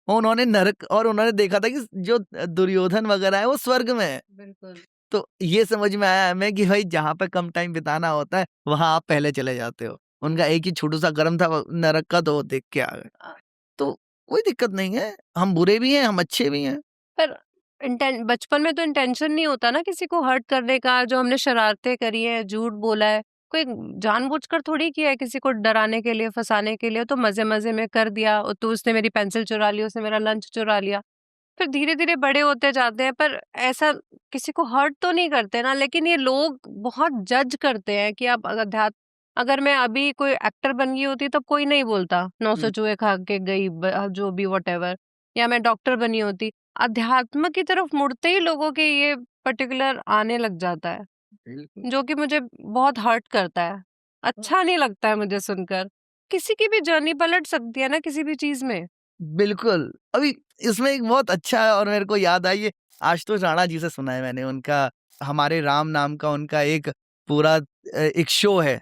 और उन्होंने नरक और उन्होंने देखा था कि जो दुर्योधन वगैरह है वो स्वर्ग में है। बिल्कुल। तो ये समझ में आया हमें कि भाई जहाँ पे कम टाइम बिताना होता है वहां आप पहले चले जाते हो। उनका एक ही छोटू सा कर्म था नरक का, तो वो देख के आ गए। तो कोई दिक्कत नहीं है, हम बुरे भी हैं हम अच्छे भी हैं। पर बचपन में तो इंटेंशन नहीं होता ना किसी को हर्ट करने का, जो हमने शरारतें करी है, झूठ बोला है, कोई जानबूझकर थोड़ी किया है किसी को डराने के लिए, फंसाने के लिए, तो मजे-मजे में कर दिया। तो उसने मेरी पेंसिल चुरा ली, उसने मेरा लंच चुरा लिया। फिर धीरे-धीरे बड़े होते जाते हैं, पर ऐसा किसी को हर्ट तो नहीं करते ना, लेकिन ये लोग बहुत जज करते हैं कि आप अगर मैं अभी कोई एक्टर बन गई होती तो कोई नहीं बोलता, 900 चूहे खा के गई जो भी व्हाटएवर, या मैं डॉक्टर बनी होती। अध्यात्म की तरफ मुड़ते ही लोगों के ये पर्टिकुलर आने लग जाता है, जो कि मुझे बहुत हर्ट करता है। अच्छा नहीं लगता है मुझे सुनकर। किसी की भी जर्नी पलट सकती है ना किसी भी चीज में। बिल्कुल। अभी इसमें एक बहुत अच्छा है और मेरे को याद आई है, आशुतोष राणा जी से सुना है मैंने, उनका हमारे राम नाम का उनका एक पूरा एक शो है,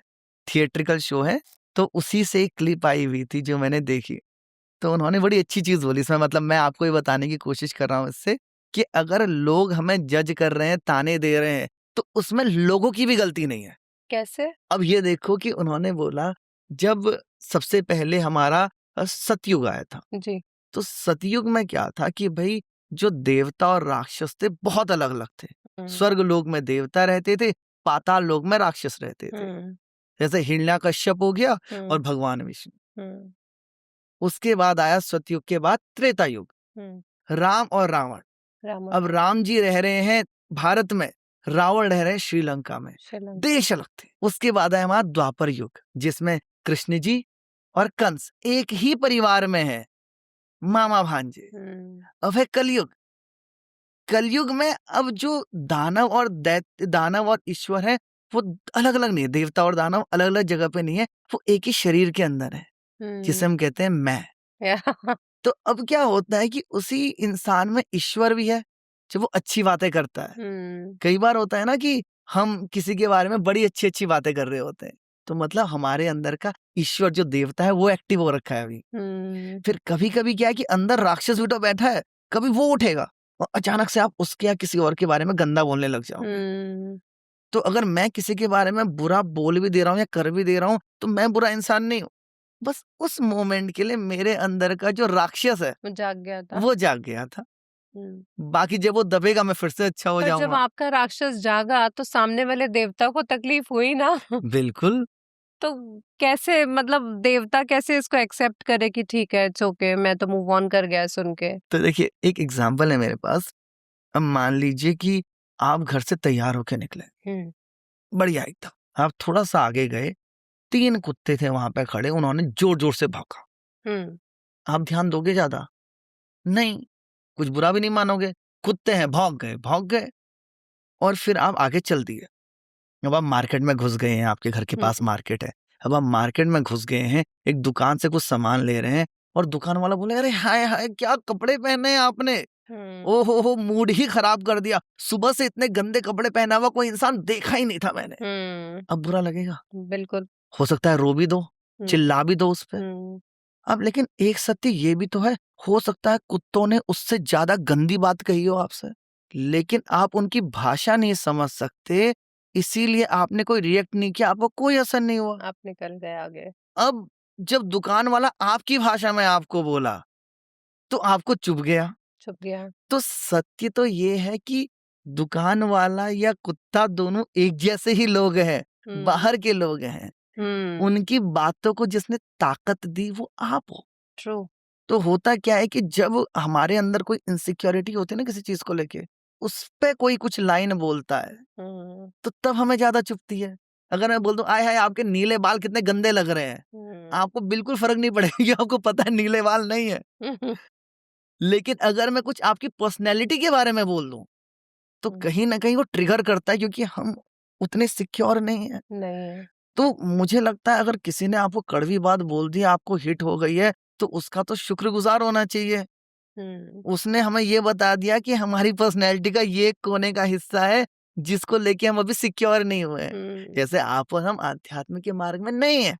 थिएट्रिकल शो है, तो उसी से एक क्लिप आई हुई थी जो मैंने देखी। तो उन्होंने बड़ी अच्छी चीज़ बोली इसमें, मतलब मैं आपको ये बताने की कोशिश कर रहा हूँ इससे कि अगर लोग हमें जज कर रहे हैं, ताने दे रहे हैं, तो उसमें लोगों की भी गलती नहीं है। कैसे? अब ये देखो कि उन्होंने बोला जब सबसे पहले हमारा सतयुग आया था, जी। तो सतयुग में क्या था कि भाई जो देवता और राक्षस थे बहुत अलग-अलग थे। स्वर्ग लोक में देवता रहते थे, पाताल लोक में राक्षस रहते थे। जैसे हिरण्याकश्यप हो गया और भगवान विष्णु। उसके बाद आया सतयुग के बाद त्रेता युग, राम और रावण। अब राम जी रह रहे हैं भारत में, रावण रह रहे हैं श्रीलंका में, देश अलग थे। उसके बाद आया हमारा द्वापर युग जिसमें कृष्ण जी और कंस एक ही परिवार में है, मामा भांजे। अब है कलयुग। कलयुग में अब जो दानव और दैत्य, दानव और ईश्वर है वो अलग अलग नहीं है, देवता और दानव अलग अलग जगह पे नहीं है, वो एक ही शरीर के अंदर है जिसे हम कहते हैं मैं। तो अब क्या होता है कि उसी इंसान में ईश्वर भी है जो वो अच्छी बातें करता है। कई बार होता है ना कि हम किसी के बारे में बड़ी अच्छी अच्छी बातें कर रहे होते हैं, तो मतलब हमारे अंदर का ईश्वर जो देवता है वो एक्टिव हो रखा है अभी। फिर कभी कभी क्या है कि अंदर राक्षस भी तो बैठा है, कभी वो उठेगा और अचानक से आप उसके या किसी और के बारे में गंदा बोलने लग जाओगे। तो अगर मैं किसी के बारे में बुरा बोल भी दे रहा हूँ या कर भी दे रहा हूँ तो मैं बुरा इंसान नहीं हूँ, बस उस मोमेंट के लिए मेरे अंदर का जो राक्षस है वो जाग गया था। बाकी जब वो दबेगा मैं फिर से अच्छा हो पर जब जाऊंगा। आपका राक्षस जागा तो सामने वाले देवता को तकलीफ हुई ना। बिल्कुल। तो कैसे, मतलब देवता कैसे इसको एक्सेप्ट करे कि ठीक है, इट्स ओके, मैं तो मूव ऑन कर गया सुन के। तो देखिए एक एग्जांपल है मेरे पास। अब मान लीजिए कि आप घर से तैयार होके निकले, बढ़िया एकदम, आप थोड़ा सा आगे गए, 3 कुत्ते थे वहां पे खड़े, उन्होंने जोर जोर से भौंका। आप ध्यान दोगे ज्यादा? नहीं। कुछ बुरा भी नहीं मानोगे, कुत्ते हैं, भौंक गए और फिर आप आगे चल दिए। अब आप मार्केट में घुस गए हैं, आपके घर के पास मार्केट है, अब हम मार्केट में घुस गए हैं, एक दुकान से कुछ सामान ले रहे हैं और दुकान वाला बोले, अरे हाय हाय क्या कपड़े पहने हैं आपने, ओ हो मूड ही खराब कर दिया, सुबह से इतने गंदे कपड़े पहना हुआ कोई इंसान देखा ही नहीं था मैंने। अब बुरा लगेगा, बिल्कुल। हो सकता है रो भी दो, चिल्ला भी दो उस पे। अब लेकिन एक सत्य ये भी तो है, हो सकता है कुत्तों ने उससे ज्यादा गंदी बात कही हो आपसे, लेकिन आप उनकी भाषा नहीं समझ सकते, इसीलिए आपने कोई रिएक्ट नहीं किया, आपको कोई असर नहीं हुआ। आप निकल गए आगे। अब जब दुकान वाला आपकी भाषा में आपको बोला तो आपको चुभ गया। छुप गया। तो सत्य तो ये है कि दुकान वाला या कुत्ता दोनों एक जैसे ही लोग हैं, बाहर के लोग हैं। उनकी बातों को जिसने ताकत दी वो आप हो। ट्रू। तो होता क्या है कि जब हमारे अंदर कोई इनसिक्योरिटी होती है ना किसी चीज को लेके, उस पे कोई कुछ लाइन बोलता है तो तब हमें ज्यादा चुभती है। अगर मैं बोल दूं आय हाय आपके नीले बाल कितने गंदे लग रहे हैं, आपको बिल्कुल फर्क नहीं पड़ेगा कि आपको पता है नीले बाल नहीं है। लेकिन अगर मैं कुछ आपकी पर्सनैलिटी के बारे में बोल दूं तो कहीं ना कहीं वो ट्रिगर करता है, क्योंकि हम उतने सिक्योर नहीं है। नहीं। तो मुझे लगता है अगर किसी ने आपको कड़वी बात बोल दी, आपको हिट हो गई है, तो उसका तो शुक्रगुजार होना चाहिए। उसने हमें ये बता दिया कि हमारी पर्सनैलिटी का ये कोने का हिस्सा है जिसको लेके हम अभी सिक्योर नहीं हुए हैं। जैसे आप और हम आध्यात्म के मार्ग में नहीं है,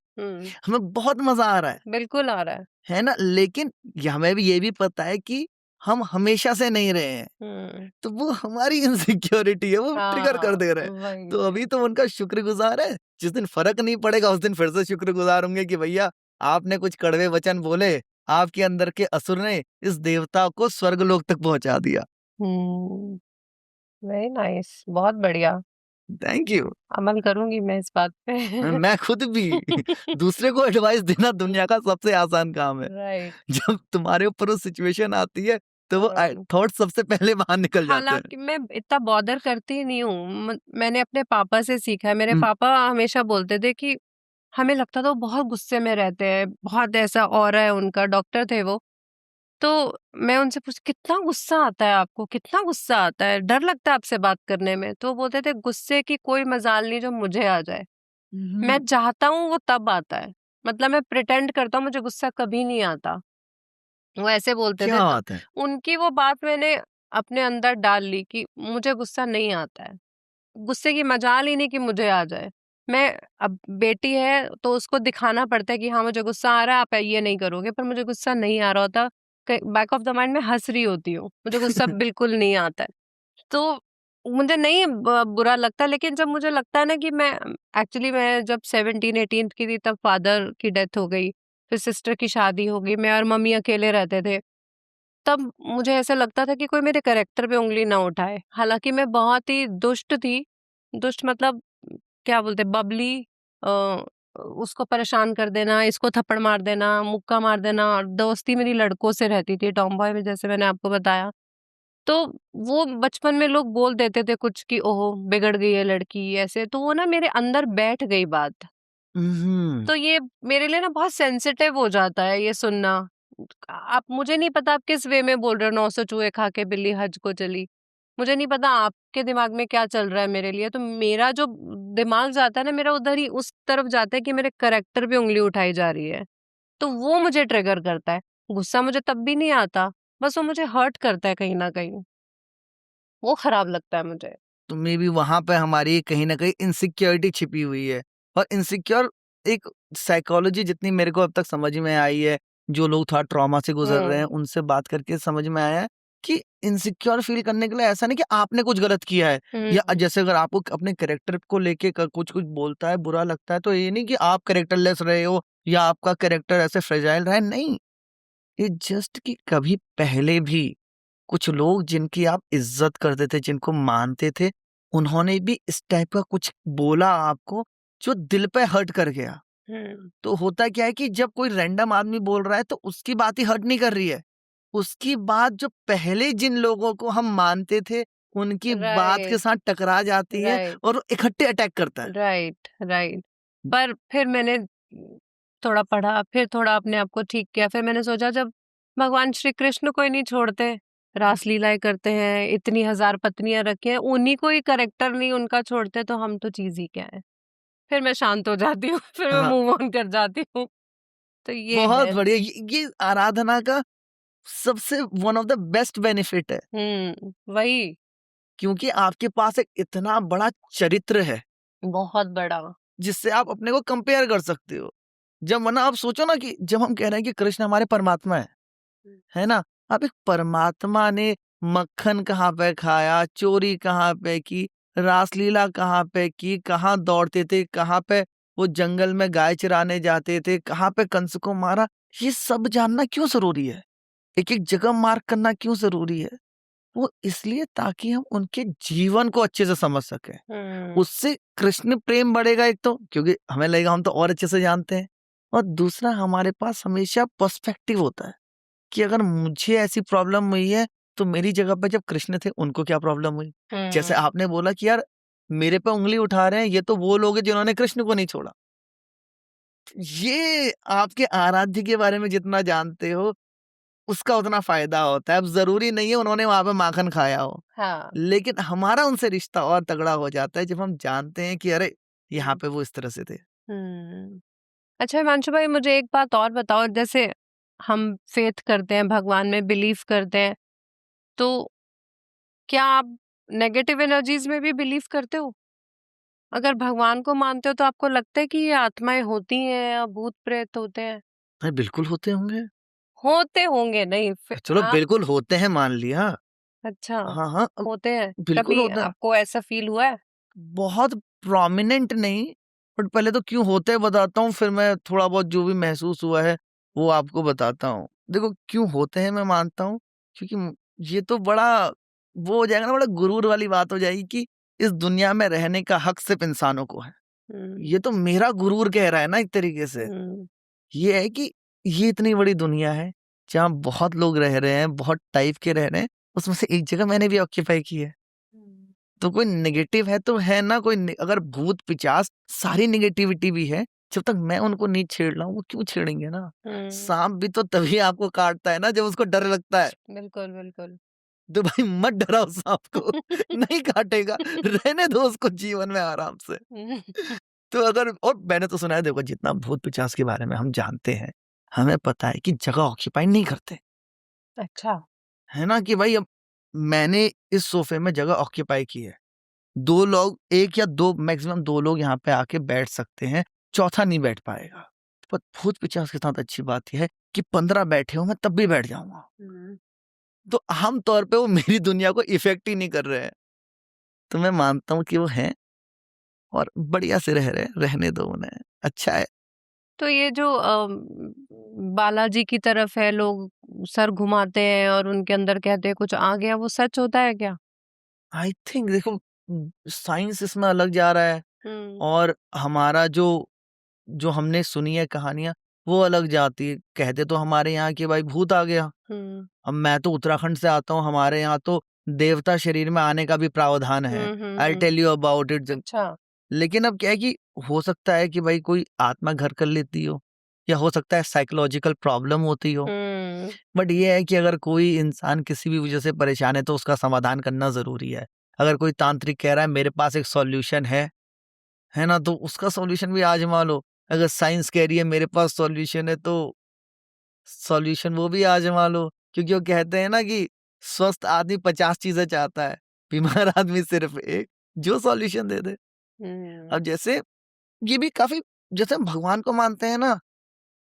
हमें बहुत मजा आ रहा है, बिल्कुल आ रहा है ना, लेकिन हमें भी ये भी पता है कि हम हमेशा से नहीं रहे हैं, है। तो वो हमारी इनसिक्योरिटी है, वो ट्रिगर कर दे रहे हैं। वही तो अभी तो उनका शुक्रगुजार है, जिस दिन फर्क नहीं पड़ेगा उस दिन फिर से शुक्रगुजार होंगे कि भैया आपने कुछ कड़वे वचन बोले, आपके अंदर के असुर ने इस देवता को स्वर्गलोक तक पहुंचा दिया। वेरी नाइस, बहुत बढ़िया। Thank you. अमल करूंगी मैं इस बात पे। मैं खुद भी दूसरे को एडवाइस देना दुनिया का सबसे आसान काम है। राइट। जब तुम्हारे ऊपर वो सिचुएशन आती है तो वो थॉट सबसे पहले बाहर निकल जाते हैं। हालांकि मैं इतना बॉदर करती नहीं हूँ, मैंने अपने पापा से सीखा है। मेरे हम्म, पापा हमेशा बोलते थे कि हमें लगता था वो बहुत गुस्से में रहते हैं, बहुत ऐसा ऑरा है उनका, डॉक्टर थे वो। तो मैं उनसे पूछ कितना गुस्सा आता है आपको, कितना गुस्सा आता है, डर लगता है आपसे बात करने में? तो वो बोलते थे गुस्से की कोई मजाल नहीं जो मुझे आ जाए, मैं चाहता हूँ वो तब आता है, मतलब मैं प्रिटेंड करता हूँ मुझे गुस्सा कभी नहीं आता। वो ऐसे बोलते थे। क्या तो बात है। उनकी वो बात मैंने अपने अंदर डाल ली कि मुझे गुस्सा नहीं आता है, गुस्से की मजाल ही नहीं कि मुझे आ जाए। मैं अब बेटी है तो उसको दिखाना पड़ता है कि हाँ मुझे गुस्सा आ रहा है, आप ये नहीं करोगे, पर मुझे गुस्सा नहीं आ रहा होता, बैक ऑफ द माइंड में हंस रही होती हूँ, मुझे गुस्सा बिल्कुल नहीं आता है। तो मुझे नहीं बुरा लगता, लेकिन जब मुझे लगता है ना कि मैं जब 17-18 की थी तब फादर की डेथ हो गई, फिर सिस्टर की शादी हो गई, मैं और मम्मी अकेले रहते थे। तब मुझे ऐसा लगता था कि कोई मेरे कैरेक्टर पे उंगली ना उठाए। हालाँकि मैं बहुत ही दुष्ट थी। दुष्ट मतलब क्या बोलते हैं, बबली, अ, उसको परेशान कर देना, इसको थप्पड़ मार देना, मुक्का मार देना, और दोस्ती मेरी लड़कों से रहती थी, टॉम बॉय में, जैसे मैंने आपको बताया। तो वो बचपन में लोग बोल देते थे कुछ कि ओहो! बिगड़ गई है लड़की, ऐसे, तो वो ना मेरे अंदर बैठ गई बात। तो ये मेरे लिए ना बहुत सेंसिटिव हो जाता है ये सुनना। आप, मुझे नहीं पता आप किस वे में बोल रहे हो, 900 चूहे खा के बिल्ली हज को चली। मुझे नहीं पता आपके दिमाग में क्या चल रहा है मेरे लिए। तो मेरा जो दिमाग जाता है ना, मेरा उधर ही उस तरफ जाता है कि मेरे कैरेक्टर पे उँगली उठाई जा रही है। तो वो मुझे ट्रिगर करता है। गुस्सा मुझे तब भी नहीं आता, बस वो मुझे हर्ट करता है कहीं न कहीं। वो खराब लगता है मुझे। तो मे बी वहां पे हमारी कहीं ना कहीं इनसिक्योरिटी छिपी हुई है। और इनसिक्योर एक साइकोलॉजी जितनी मेरे को अब तक समझ में आई है, जो लोग थोड़ा ट्रॉमा से गुजर रहे हैं उनसे बात करके समझ में आया है कि इनसिक्योर फील करने के लिए ऐसा नहीं कि आपने कुछ गलत किया है, या जैसे अगर आपको अपने कैरेक्टर को लेके कुछ कुछ बोलता है, बुरा लगता है, तो ये नहीं कि आप कैरेक्टरलेस रहे हो या आपका कैरेक्टर ऐसे फ्रेजाइल रहा है, नहीं। ये जस्ट कि कभी पहले भी कुछ लोग जिनकी आप इज्जत करते थे, जिनको मानते थे, उन्होंने भी इस टाइप का कुछ बोला आपको जो दिल पे हर्ट कर गया। तो होता क्या है कि जब कोई रैंडम आदमी बोल रहा है तो उसकी बात ही हर्ट नहीं कर रही है, उसकी बात जो पहले जिन लोगों को हम मानते थे उनकी बात के राइट, साथ टकरा जाती है राइट। और वो इकट्ठे अटैक करता है। Right, right. पर फिर मैंने थोड़ा पढ़ा, फिर थोड़ा अपने आप को ठीक किया, फिर मैंने सोचा जब भगवान श्री कृष्ण को ही नहीं छोड़ते, रास लीलाएँ करते हैं, इतनी हज़ार पत्नियाँ रखी हैं, उन्हीं को ही कैरेक्टर नहीं उनका छोड़ते, तो हम तो चीज़ ही क्या है। फिर मैं शांत हो जाती हूँ, फिर मैं हाँ, मूव ऑन कर जाती हूँ। तो ये बहुत है। बढ़िया। ये आराधना का सबसे one of the best benefit है, वही। क्योंकि आपके पास एक इतना बड़ा चरित्र है बहुत बड़ा। जिससे आप अपने को कंपेयर कर सकते हो। जब वरना आप सोचो ना कि जब हम कह रहे हैं कि कृष्ण हमारे परमात्मा है ना? अब एक परमात्मा ने मक्खन कहाँ पे खाया, चोरी कहाँ पे की, रासलीला कहाँ पे की, कहाँ दौड़ते थे, कहाँ पे वो जंगल में गाय चराने जाते थे, कहाँ पे कंस को मारा, ये सब जानना क्यों ज़रूरी है? एक-एक जगह मार्क करना क्यों ज़रूरी है? वो इसलिए ताकि हम उनके जीवन को अच्छे से समझ सकें। उससे कृष्ण प्रेम बढ़ेगा एक तो, क्योंकि हमें लगेगा हम तो और अच्छे से जानते हैं, और दूसरा हमारे पास हमेशा पर्सपेक्टिव होता है कि अगर मुझे ऐसी प्रॉब्लम हुई है, तो मेरी जगह पे जब कृष्ण थे उनको क्या प्रॉब्लम हुई? जैसे आपने बोला कि यार मेरे पे उँगली उठा रहे हैं, ये तो वो लोग हैं जिन्होंने कृष्ण को नहीं छोड़ा। ये आपके आराध्य के बारे में जितना जानते हो, उसका उतना फ़ायदा होता है। अब ज़रूरी नहीं है उन्होंने वहाँ पे माखन खाया हो। हाँ। लेकिन हमारा उनसे रिश्ता और तगड़ा हो जाता है जब हम जानते हैं कि अरे! यहाँ हुँ। पे वो इस तरह से थे। अच्छा हिमांशु भाई, मुझे एक बात और बताओ, जैसे हम फेथ करते हैं, भगवान में बिलीव करते हैं, तो क्या आप नेगेटिव एनर्जीज में भी बिलीव करते हो? अगर भगवान को मानते हो तो आपको लगता है कि ये आत्माएं होती हैं या भूत प्रेत होते हैं? अरे बिल्कुल होते होंगे। होते होंगे नहीं फिर चलो आप। बिल्कुल होते हैं मान लिया। अच्छा। हाँ, हाँ, होते हैं। बिल्कुल कभी होता है। आपको ऐसा फील हुआ है? बहुत प्रोमिनेंट नहीं, बट पहले तो क्यों होते हैं बताता हूँ, फिर मैं थोड़ा बहुत जो भी महसूस हुआ है, वो आपको बताता हूँ। देखो क्यों होते हैं मैं मानता हूँ, क्योंकि ये तो बड़ा वो हो जाएगा ना, बड़ा गुरूर वाली बात हो जाएगी कि इस दुनिया में रहने का हक सिर्फ़ इंसानों को है। हम्म। ये तो मेरा गुरूर कह रहा है ना एक तरीके से। हम्म। ये है कि ये इतनी बड़ी दुनिया है, जहाँ बहुत लोग रह रहे हैं, बहुत टाइप के रह रहे हैं, उसमें से एक जगह मैंने भी ऑक्यूपाई की है। तो कोई नेगेटिव है तो है ना, कोई अगर भूत पिचास सारी नेगेटिविटी भी है, जब तक मैं उनको नहीं छेड़ रहा हूँ, वो क्यों छेड़ेंगे ना? सांप भी तो तभी आपको काटता है ना जब उसको डर लगता है। बिल्कुल बिल्कुल। तो भाई मत डराओ सांप को, नहीं काटेगा, रहने दो उसको जीवन में आराम से। तो अगर, और मैंने तो सुना है, देखो जितना भूत पिचास के बारे में हम जानते हैं, हमें पता है कि जगह ऑक्यूपाई नहीं करते, अच्छा। है ना? कि भाई अब मैंने इस सोफे में जगह ऑक्यूपाई की है, 2 लोग, 1 या 2 मैक्सिमम 2 लोग यहाँ पे आके बैठ सकते हैं, चौथा नहीं बैठ पाएगा। पर भूत-पिशाच के साथ अच्छी बात ये है कि 15 बैठे हो, मैं तब भी बैठ जाऊँगा। तो आम तौर पे वो मेरी दुनिया को इफ़ेक्ट ही नहीं कर रहे हैं। तो मैं मानता हूँ कि वो हैं और बढ़िया से रह रहे हैं, रहने दो उन्हें, अच्छा है। तो ये जो बालाजी की तरफ है, लोग सर घुमाते हैं और उनके अंदर कहते हैं कुछ आ गया, वो सच होता है क्या? आई थिंक देखो साइंस इसमें अलग जा रहा है, हम्म। और हमारा जो जो हमने सुनी है कहानियाँ, वो अलग जाती है। कहते तो हमारे यहाँ कि भाई भूत आ गया। हम्म। अब मैं तो उत्तराखंड से आता हूँ, हमारे यहाँ तो देवता शरीर में आने का भी प्रावधान है। I will tell you about it. अच्छा। लेकिन अब क्या है कि हो सकता है कि भाई कोई आत्मा घर कर लेती हो, या हो सकता है साइकोलॉजिकल प्रॉब्लम होती हो। बट ये है कि अगर कोई इंसान किसी भी वजह से परेशान है तो उसका समाधान करना ज़रूरी है। अगर कोई तांत्रिक कह रहा है मेरे पास एक सॉल्यूशन है ना? तो उसका सॉल्यूशन भी आज़मा लो। अगर साइंस कह रही है मेरे पास सॉल्यूशन है, तो सॉल्यूशन वो भी आज़मा लो। क्योंकि वो कहते हैं ना कि स्वस्थ आदमी 50 चीज़ें चाहता है, बीमार आदमी सिर्फ़ एक, जो सॉल्यूशन दे दे। अब जैसे ये भी काफ़ी, जैसे हम भगवान को मानते हैं ना,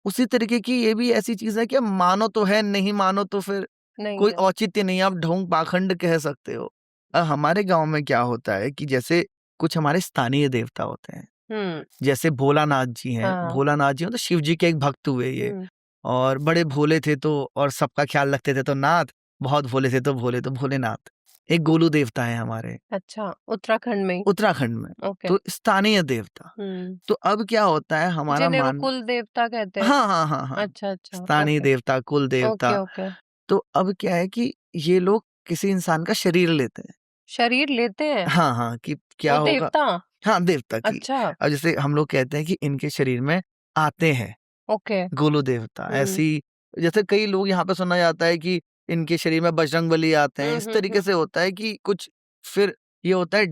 उसी तरीके की ये भी ऐसी चीज़ है कि अब मानो तो है, नहीं मानो तो फिर नहीं कोई है। औचित्य नहीं है, आप ढोंग पाखंड कह सकते हो। हमारे गाँव में क्या होता है कि जैसे कुछ हमारे स्थानीय देवता होते हैं, हम्म। जैसे भोलानाथ जी हैं। हाँ। भोलानाथ जी मतलब शिव जी के एक भक्त हुए ये, हम्म। और बड़े भोले थे, तो और सबका ख्याल रखते थे तो नाथ, बहुत भोले थे तो भोले, तो भोलेनाथ। एक गोलू देवता है हमारे अच्छा, उत्तराखंड में ही? उत्तराखंड में, ओके। तो स्थानीय देवता। हम्म। तो अब क्या होता है हमारा जिन्हें वो मान, कुल देवता कहते हैं? हाँ, हाँ, हाँ, हाँ। अच्छा अच्छा। स्थानीय ओके देवता, कुल ओके देवता। ओके। तो अब क्या है कि ये लोग किसी इंसान का शरीर लेते हैं। शरीर लेते हैं? हाँ, हाँ, कि क्या वो होगा, देवता? हाँ, देवता की। अच्छा। अब जैसे हम लोग कहते हैं कि इनके शरीर में आते हैं ओके। गोलू देवता, हम्म। ऐसी जैसे कई लोग यहाँ पे सुना जाता है कि इनके शरीर में बजरंगबली आते हैं। इस तरीके से होता है कि कुछ, फिर ये होता है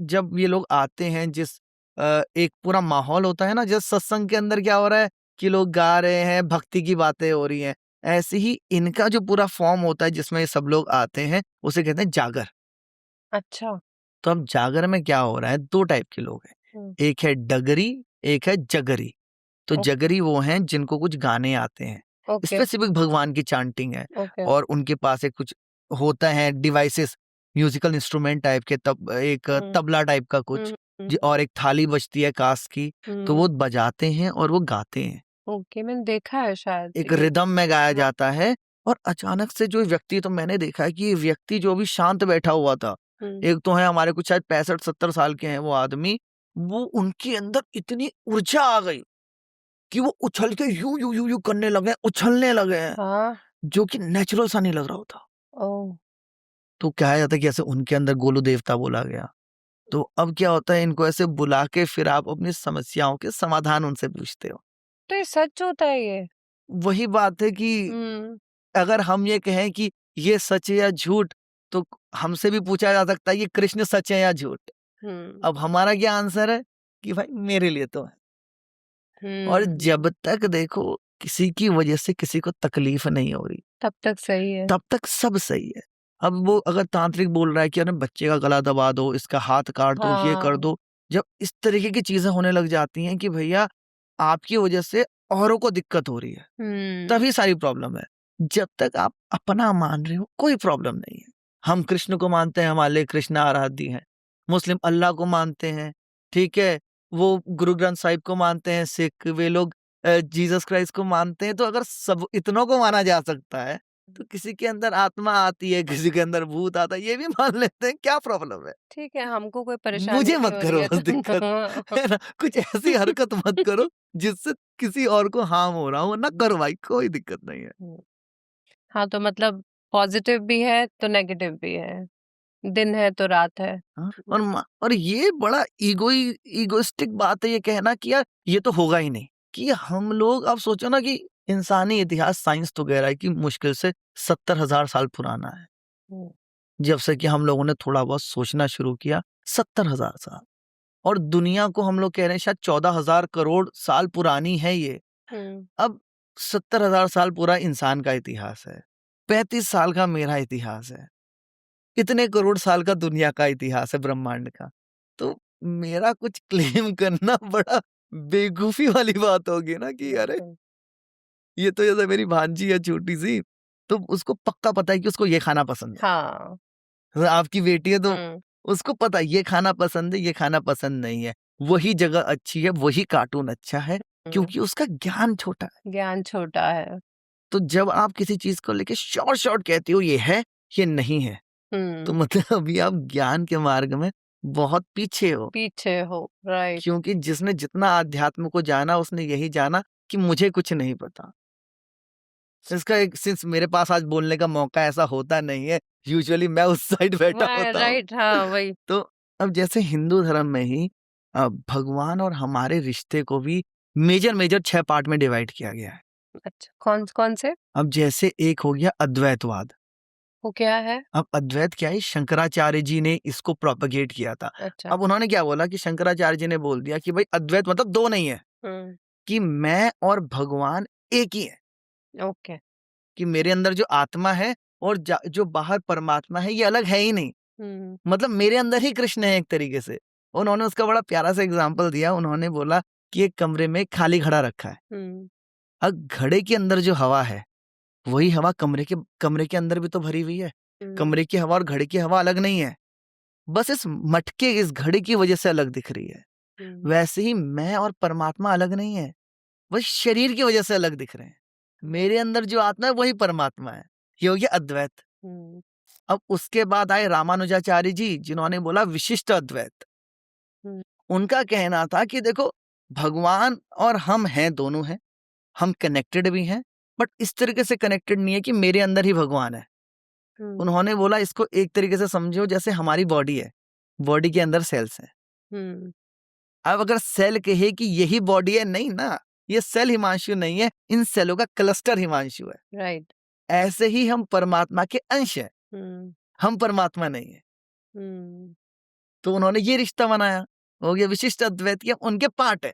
जब ये लोग आते हैं जिस एक पूरा माहौल होता है ना, जैसे सत्संग के अंदर क्या हो रहा है कि लोग गा रहे हैं, भक्ति की बातें हो रही हैं, ऐसे ही इनका जो पूरा फॉर्म होता है जिसमें ये सब लोग आते हैं, उसे कहते हैं जागर। अच्छा। तो अब जागर में क्या हो रहा है, 2 टाइप के लोग हैं, एक है डगरी, एक है जगरी। तो जगरी वो हैं जिनको कुछ गाने आते हैं, स्पेसिफिक भगवान की चांटिंग है, और उनके पास एक कुछ होता है डिवाइसेस, म्यूजिकल इंस्ट्रूमेंट टाइप के, तब एक तबला टाइप का कुछ, और एक थाली बजती है कांस की, तो वो बजाते हैं और वो गाते हैं। ओके, मैंने देखा है शायद। एक रिदम में गाया जाता है, और अचानक से जो व्यक्ति, तो मैंने देखा है कि ये व्यक्ति जो अभी शांत बैठा हुआ था, एक तो है हमारे कुछ शायद 65-70 साल के हैं वो आदमी, वो उनके अंदर इतनी ऊर्जा आ गई कि वो उछल के यूं यूं यूं यूं करने लगे, उछलने लगे हैं, हाँ। जो कि नेचुरल सा नहीं लग रहा होता। ओह। तो कहा जाता है कि ऐसे उनके अंदर गोलू देवता बोला गया। तो अब क्या होता है, इनको ऐसे बुला के फिर आप अपनी समस्याओं के समाधान उनसे पूछते हो। तो ये सच होता है ये? वही बात है कि अगर हम ये कहें कि ये सच है या झूठ, तो हमसे भी पूछा जा सकता है कि कृष्ण सच है या झूठ। अब हमारा क्या आंसर है कि भाई मेरे लिए तो है। और जब तक देखो किसी की वजह से किसी को तकलीफ नहीं हो रही, तब तक सही है, तब तक सब सही है। अब वो अगर तांत्रिक बोल रहा है कि अरे बच्चे का गला दबा दो, इसका हाथ काट दो, ये कर दो, जब इस तरीके की चीजें होने लग जाती हैं कि भैया आपकी वजह से औरों को दिक्कत हो रही है, तभी सारी प्रॉब्लम है। जब तक आप अपना मान रहे हो कोई प्रॉब्लम नहीं है। हम कृष्ण को मानते हैं, हमारे लिए कृष्ण आराध्य है। मुस्लिम अल्लाह को मानते हैं, ठीक है, वो गुरु ग्रंथ साहिब को मानते हैं, सिख वे लोग जीसस क्राइस्ट को मानते हैं। तो अगर सब इतनों को माना जा सकता है, तो किसी के अंदर आत्मा आती है, किसी के अंदर भूत आता है, ये भी मान लेते हैं, क्या प्रॉब्लम है? ठीक है, हमको कोई परेशानी मुझे नहीं मत हो करो रही है बस तो दिक्कत, है ना? कुछ ऐसी हरकत मत करो जिससे किसी और को हार्म हो रहा हो, ना करो भाई, कोई दिक्कत नहीं है। हाँ, तो मतलब पॉजिटिव भी है तो नेगेटिव भी है, दिन है तो रात है। हाँ, और ये बड़ा इगोइस्टिक बात है ये कहना कि यार ये तो होगा ही नहीं, कि हम लोग, आप सोचो ना कि इंसानी इतिहास, साइंस तो कह रहा है कि मुश्किल से 70,000 साल पुराना है, जब से कि हम लोगों ने थोड़ा बहुत सोचना शुरू किया। 70,000 साल, और दुनिया को हम लोग कह रहे हैं शायद 14,000 करोड़ साल पुरानी है ये। अब 70,000 साल पूरा इंसान का इतिहास है, 35 साल का मेरा इतिहास है, इतने करोड़ साल का दुनिया का इतिहास है ब्रह्मांड का। तो मेरा कुछ क्लेम करना बड़ा बेवकूफी वाली बात होगी ना कि अरे ये तो जैसे मेरी भांजी है छोटी सी, तो उसको पक्का पता है कि उसको ये खाना पसंद है। हाँ। तो आपकी बेटी है तो उसको पता है ये खाना पसंद है, ये खाना पसंद नहीं है, वही जगह अच्छी है, वही कार्टून अच्छा है, क्योंकि उसका ज्ञान छोटा है। ज्ञान छोटा है। तो जब आप किसी चीज को लेके शॉर्ट कहते हो ये है, ये नहीं है, तो मतलब अभी आप ज्ञान के मार्ग में बहुत पीछे हो। राइट। क्योंकि जिसने जितना आध्यात्म को जाना, उसने यही जाना कि मुझे कुछ नहीं पता। इसका एक सिंस मेरे पास आज बोलने का मौका ऐसा होता नहीं है, यूजुअली मैं उस साइड बैठा होता हूँ। राइट, हाँ वही। तो अब जैसे हिंदू धर्म में ही भगवान और हमारे रिश्ते को भी मेजर 6 पार्ट में डिवाइड किया गया है। अच्छा, कौन कौन से? अब जैसे एक हो गया अद्वैतवाद। वो क्या है? अब अद्वैत क्या है, शंकराचार्य जी ने इसको प्रोपगेट किया था। अच्छा। अब उन्होंने क्या बोला कि शंकराचार्य जी ने बोल दिया कि भाई अद्वैत मतलब 2 नहीं है, कि मैं और भगवान एक ही है। ओके। कि मेरे अंदर जो आत्मा है और जो बाहर परमात्मा है, ये अलग है ही नहीं। मतलब मेरे अंदर ही कृष्ण है एक तरीके से। उन्होंने उसका बड़ा प्यारा सा एग्जाम्पल दिया। उन्होंने बोला कि एक कमरे में खाली घड़ा रखा है, अब घड़े के अंदर जो हवा है, वही हवा कमरे के अंदर भी तो भरी हुई है। कमरे की हवा और घड़े की हवा अलग नहीं है, बस इस मटके, इस घड़े की वजह से अलग दिख रही है। वैसे ही मैं और परमात्मा अलग नहीं है, बस शरीर की वजह से अलग दिख रहे हैं। मेरे अंदर जो आत्मा है वही परमात्मा है। ये हो गया अद्वैत। अब उसके बाद आए रामानुजाचार्य जी, जिन्होंने बोला विशिष्ट अद्वैत। उनका कहना था कि देखो भगवान और हम हैं, दोनों हैं, हम कनेक्टेड भी हैं, बट इस तरीके से कनेक्टेड नहीं है कि मेरे अंदर ही भगवान है। उन्होंने बोला इसको एक तरीके से समझो जैसे हमारी बॉडी है, बॉडी के अंदर सेल्स हैं। अब अगर सेल कहे कि यही बॉडी है, नहीं ना, ये सेल हिमांशु नहीं है, इन सेलों का क्लस्टर हिमांशु है। राइट। ऐसे ही हम परमात्मा के अंश हैं, हम परमात्मा नहीं है। तो उन्होंने ये रिश्ता बनाया हो गया विशिष्ट अद्वैत की, हम उनके पार्ट है।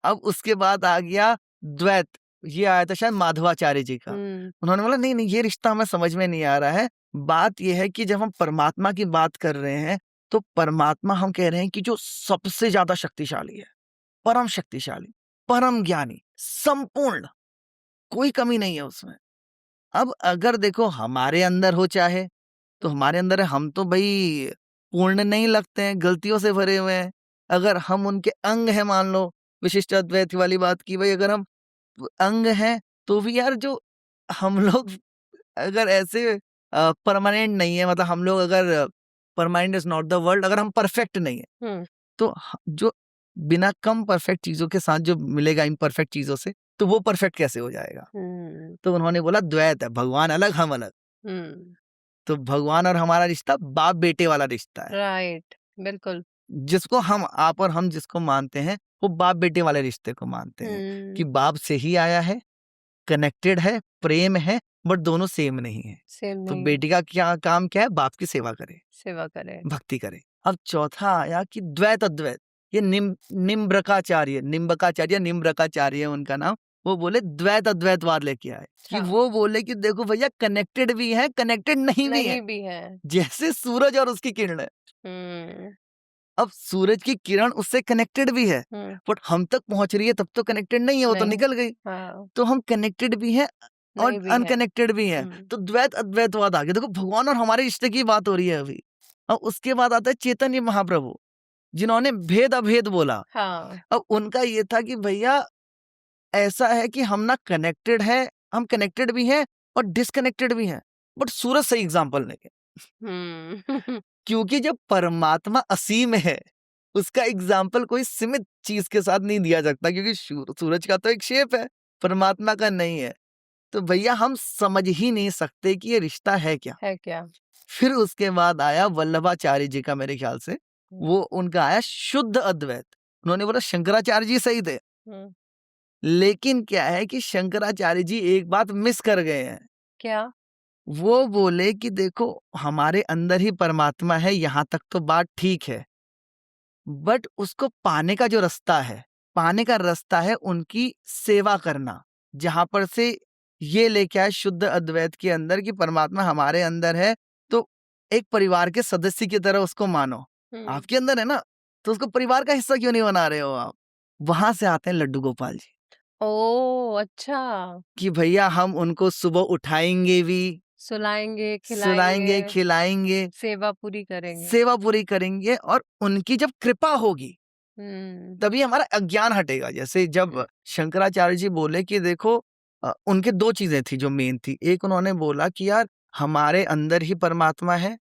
अब उसके बाद आ गया द्वैत, ये आया था शायद माधवाचार्य जी का। उन्होंने बोला नहीं नहीं, ये रिश्ता हमें समझ में नहीं आ रहा है। बात ये है कि जब हम परमात्मा की बात कर रहे हैं तो परमात्मा हम कह रहे हैं कि जो सबसे ज्यादा शक्तिशाली है, परम शक्तिशाली, परम ज्ञानी, संपूर्ण, कोई कमी नहीं है उसमें। अब अगर देखो हमारे अंदर हो चाहे तो हमारे अंदर है, हम तो भाई पूर्ण नहीं लगते हैं, गलतियों से भरे हुए हैं। अगर हम उनके अंग हैं, मान लो विशिष्ट अद्वैत वाली बात की, भाई अगर हम अंग हैं तो भी यार जो हम लोग अगर ऐसे परमानेंट नहीं है, मतलब हम लोग अगर permanent is not the world, अगर हम परफेक्ट नहीं है तो जो बिना कम परफेक्ट चीजों के साथ जो मिलेगा इम्परफेक्ट चीजों से, तो वो परफेक्ट कैसे हो जाएगा। तो उन्होंने बोला द्वैत है, भगवान अलग हम अलग। तो भगवान और हमारा रिश्ता बाप बेटे वाला रिश्ता है। राइट, बिल्कुल। जिसको हम, आप और हम जिसको मानते हैं वो बाप बेटे वाले रिश्ते को मानते हैं कि बाप से ही आया है, कनेक्टेड है, प्रेम है, बट दोनों सेम नहीं है। सेम तो नहीं, बेटी का क्या काम, क्या है, बाप की सेवा करे, सेवा करे, भक्ति करे। अब चौथा आया कि द्वैत अद्वैत, ये निम्ब्रकाचार्य, निम्ब्रकाचार्य उनका नाम, वो बोले द्वैत अद्वैतवाद लेके आए कि वो बोले कि देखो भैया कनेक्टेड भी है, कनेक्टेड नहीं भी है, जैसे सूरज और उसकी किरण है। अब सूरज की किरण उससे कनेक्टेड भी है, बट हम तक पहुंच रही है तब तो कनेक्टेड नहीं है, वो तो निकल गई। तो हम कनेक्टेड भी हैं और अनकनेक्टेड भी हैं। तो द्वैत अद्वैतवाद आ गया। देखो भगवान और हमारे रिश्ते की बात हो रही है अभी। अब उसके बाद आता है चैतन्य महाप्रभु, जिन्होंने भेद अभेद बोला। अब उनका ये था कि भैया ऐसा है कि हम ना कनेक्टेड है, हम कनेक्टेड भी हैं और डिसकनेक्टेड भी हैं, बट सूरज सही एग्जाम्पल नहीं है। क्योंकि जब परमात्मा असीम है, उसका एग्जाम्पल कोई सीमित चीज के साथ नहीं दिया सकता, क्योंकि सूरज का तो एक शेप है, परमात्मा का नहीं है। तो भैया हम समझ ही नहीं सकते कि ये रिश्ता है क्या। फिर उसके बाद आया वल्लभाचार्य जी का, मेरे ख्याल से वो उनका आया शुद्ध अद्वैत। उन्होंने बोला शंकराचार्य जी सही थे, लेकिन क्या है कि शंकराचार्य जी एक बात मिस कर गए हैं। क्या? वो बोले कि देखो हमारे अंदर ही परमात्मा है, यहां तक तो बात ठीक है, बट उसको पाने का जो रास्ता है, पाने का रास्ता है उनकी सेवा करना, जहां पर से ये लेके आए शुद्ध अद्वैत के अंदर कि परमात्मा हमारे अंदर है, तो एक परिवार के सदस्य की तरह उसको मानो। आपके अंदर है ना, तो उसको परिवार का हिस्सा क्यों नहीं बना रहे हो आप। वहां से आते हैं लड्डू गोपाल जी। ओह अच्छा, कि भैया हम उनको सुबह उठाएंगे भी, सुलाएंगे, खिलाएंगे, सेवा पूरी करेंगे और उनकी जब कृपा होगी तभी हमारा अज्ञान हटेगा। जैसे जब शंकराचार्य जी बोले कि देखो उनके दो चीजें थी जो मेन थी। एक उन्होंने बोला कि यार हमारे अंदर ही परमात्मा है,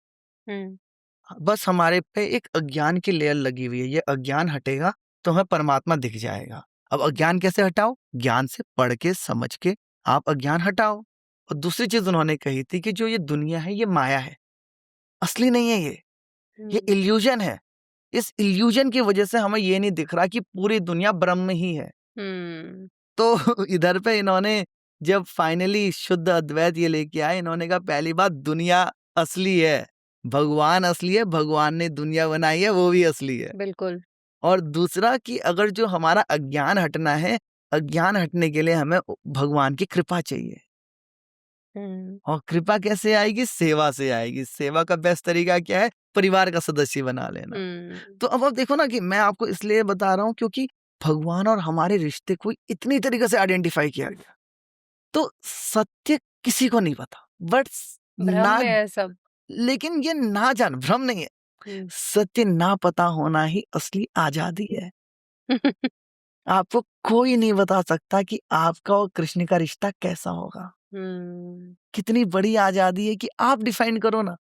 बस हमारे पे एक अज्ञान की लेयर लगी हुई है, ये अज्ञान हटेगा तो हमें परमात्मा दिख जाएगा। अब अज्ञान कैसे हटाओ, ज्ञान से पढ़ के समझ के आप अज्ञान हटाओ। और दूसरी चीज उन्होंने कही थी कि जो ये दुनिया है ये माया है, असली नहीं है, ये इल्यूजन है। इस इल्यूजन की वजह से हमें ये नहीं दिख रहा कि पूरी दुनिया ब्रह्म ही है। तो इधर पे इन्होंने जब फाइनली शुद्ध अद्वैत ये लेके आए, इन्होंने कहा पहली बात दुनिया असली है, भगवान असली है, भगवान ने दुनिया बनाई है वो भी असली है, बिल्कुल। और दूसरा कि अगर जो हमारा अज्ञान हटना है, अज्ञान हटने के लिए हमें भगवान की कृपा चाहिए। और कृपा कैसे आएगी, सेवा से आएगी। सेवा का बेस्ट तरीका क्या है, परिवार का सदस्य बना लेना। तो अब आप देखो ना कि मैं आपको इसलिए बता रहा हूँ क्योंकि भगवान और हमारे रिश्ते को इतनी तरीके से आइडेंटिफाई किया गया। तो सत्य किसी को नहीं पता, बट ना है सब, लेकिन ये ना जान भ्रम नहीं है, सत्य ना पता होना ही असली आजादी है। आपको कोई नहीं बता सकता कि आपका और कृष्ण का रिश्ता कैसा होगा। कितनी बड़ी आजादी है कि आप डिफाइन करो ना।